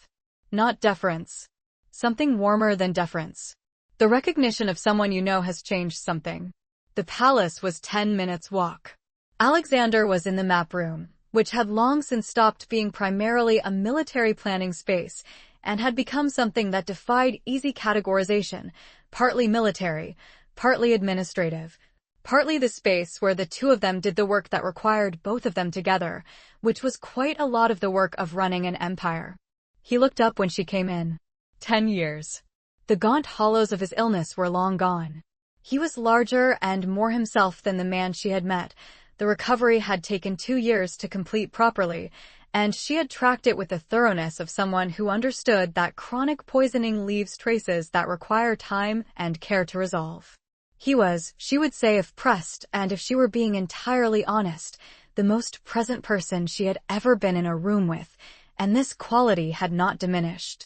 Not deference. Something warmer than deference. The recognition of someone you know has changed something. The palace was 10 minutes' walk. Alexander was in the map room, which had long since stopped being primarily a military planning space and had become something that defied easy categorization, partly military, partly administrative, partly the space where the two of them did the work that required both of them together, which was quite a lot of the work of running an empire. He looked up when she came in. 10 years. The gaunt hollows of his illness were long gone. He was larger and more himself than the man she had met. The recovery had taken 2 years to complete properly, and she had tracked it with the thoroughness of someone who understood that chronic poisoning leaves traces that require time and care to resolve. He was, she would say if pressed and if she were being entirely honest, the most present person she had ever been in a room with, and this quality had not diminished.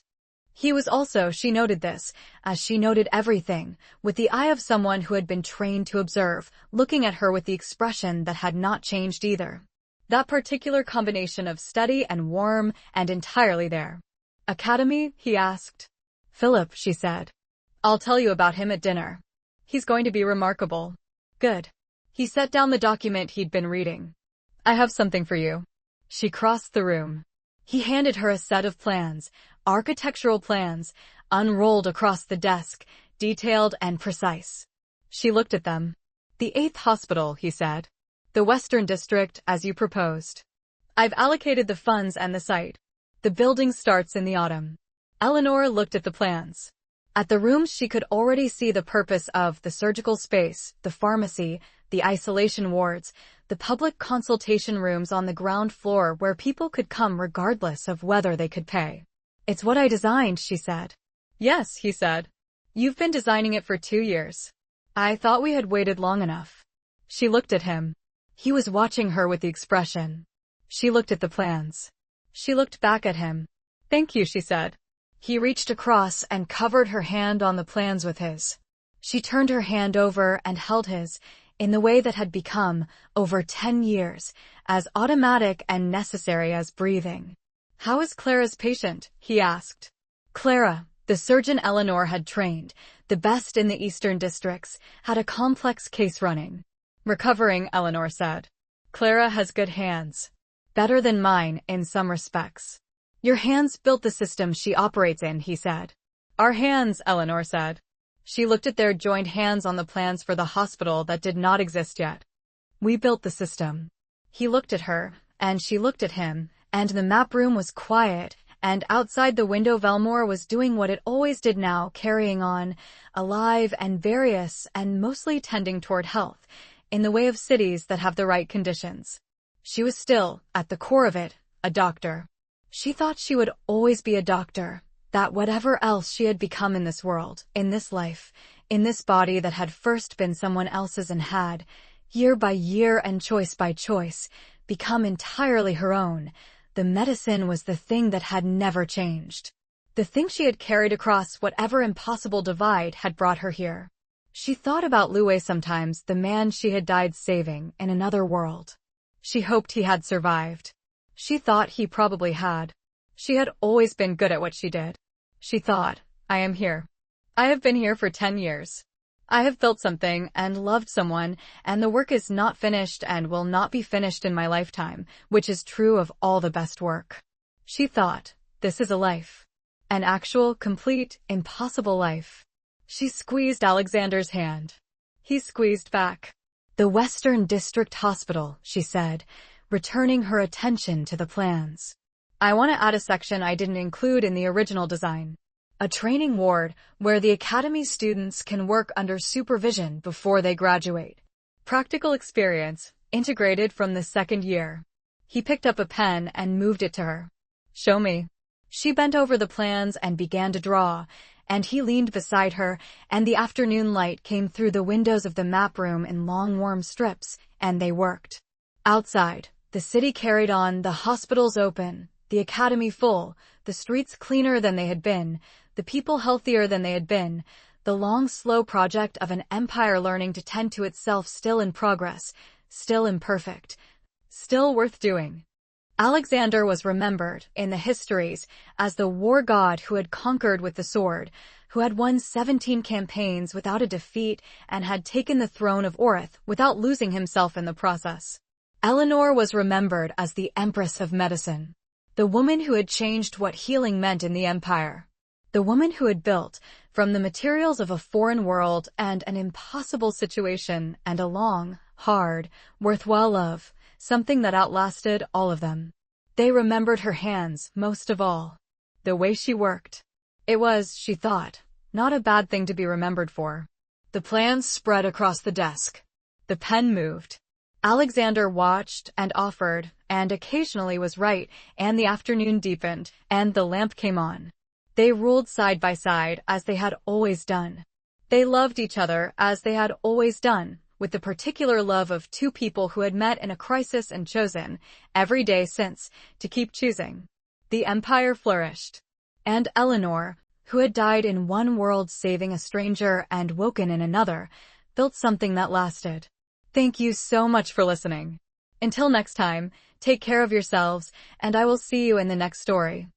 He was also, she noted this, as she noted everything, with the eye of someone who had been trained to observe, looking at her with the expression that had not changed either. That particular combination of steady and warm and entirely there. Academy? He asked. Philip, she said. I'll tell you about him at dinner. He's going to be remarkable. Good. He set down the document he'd been reading. I have something for you. She crossed the room. He handed her a set of plans, architectural plans, unrolled across the desk, detailed and precise. She looked at them. The 8th hospital, he said. The Western District, as you proposed. I've allocated the funds and the site. The building starts in the autumn. Eleanor looked at the plans. At the rooms she could already see the purpose of the surgical space, the pharmacy, the isolation wards, the public consultation rooms on the ground floor where people could come regardless of whether they could pay. It's what I designed, she said. Yes, he said. You've been designing it for 2 years. I thought we had waited long enough. She looked at him. He was watching her with the expression. She looked at the plans. She looked back at him. Thank you, she said. He reached across and covered her hand on the plans with his. She turned her hand over and held his, in the way that had become, over 10 years, as automatic and necessary as breathing. How is Clara's patient? He asked. Clara, the surgeon Eleanor had trained, the best in the Eastern districts, had a complex case running. Recovering, Eleanor said. Clara has good hands. Better than mine, in some respects. Your hands built the system she operates in, he said. Our hands, Eleanor said. She looked at their joined hands on the plans for the hospital that did not exist yet. We built the system. He looked at her, and she looked at him, and the map room was quiet, and outside the window Velmore was doing what it always did now, carrying on, alive and various and mostly tending toward health, in the way of cities that have the right conditions. She was still, at the core of it, a doctor. She thought she would always be a doctor, that whatever else she had become in this world, in this life, in this body that had first been someone else's and had, year by year and choice by choice, become entirely her own, the medicine was the thing that had never changed. The thing she had carried across whatever impossible divide had brought her here. She thought about Louis sometimes, the man she had died saving, in another world. She hoped he had survived. She thought he probably had. She had always been good at what she did. She thought, I am here. I have been here for 10 years. I have built something and loved someone, and the work is not finished and will not be finished in my lifetime, which is true of all the best work. She thought, this is a life. An actual, complete, impossible life. She squeezed Alexander's hand. He squeezed back. The Western District Hospital, she said, returning her attention to the plans. I want to add a section I didn't include in the original design. A training ward where the academy students can work under supervision before they graduate. Practical experience, integrated from the 2nd year. He picked up a pen and moved it to her. Show me. She bent over the plans and began to draw, and he leaned beside her, and the afternoon light came through the windows of the map room in long warm strips, and they worked. Outside, the city carried on, the hospitals open, the academy full, the streets cleaner than they had been, the people healthier than they had been, the long, slow project of an empire learning to tend to itself still in progress, still imperfect, still worth doing. Alexander was remembered in the histories as the war god who had conquered with the sword, who had won 17 campaigns without a defeat and had taken the throne of Orith without losing himself in the process. Eleanor was remembered as the Empress of Medicine, the woman who had changed what healing meant in the empire, the woman who had built, from the materials of a foreign world and an impossible situation and a long, hard, worthwhile love, something that outlasted all of them. They remembered her hands most of all. The way she worked. It was, she thought, not a bad thing to be remembered for. The plans spread across the desk. The pen moved. Alexander watched and offered, and occasionally was right, and the afternoon deepened, and the lamp came on. They ruled side by side as they had always done. They loved each other as they had always done, with the particular love of two people who had met in a crisis and chosen, every day since, to keep choosing. The empire flourished. And Eleanor, who had died in one world saving a stranger and woken in another, built something that lasted. Thank you so much for listening. Until next time, take care of yourselves, and I will see you in the next story.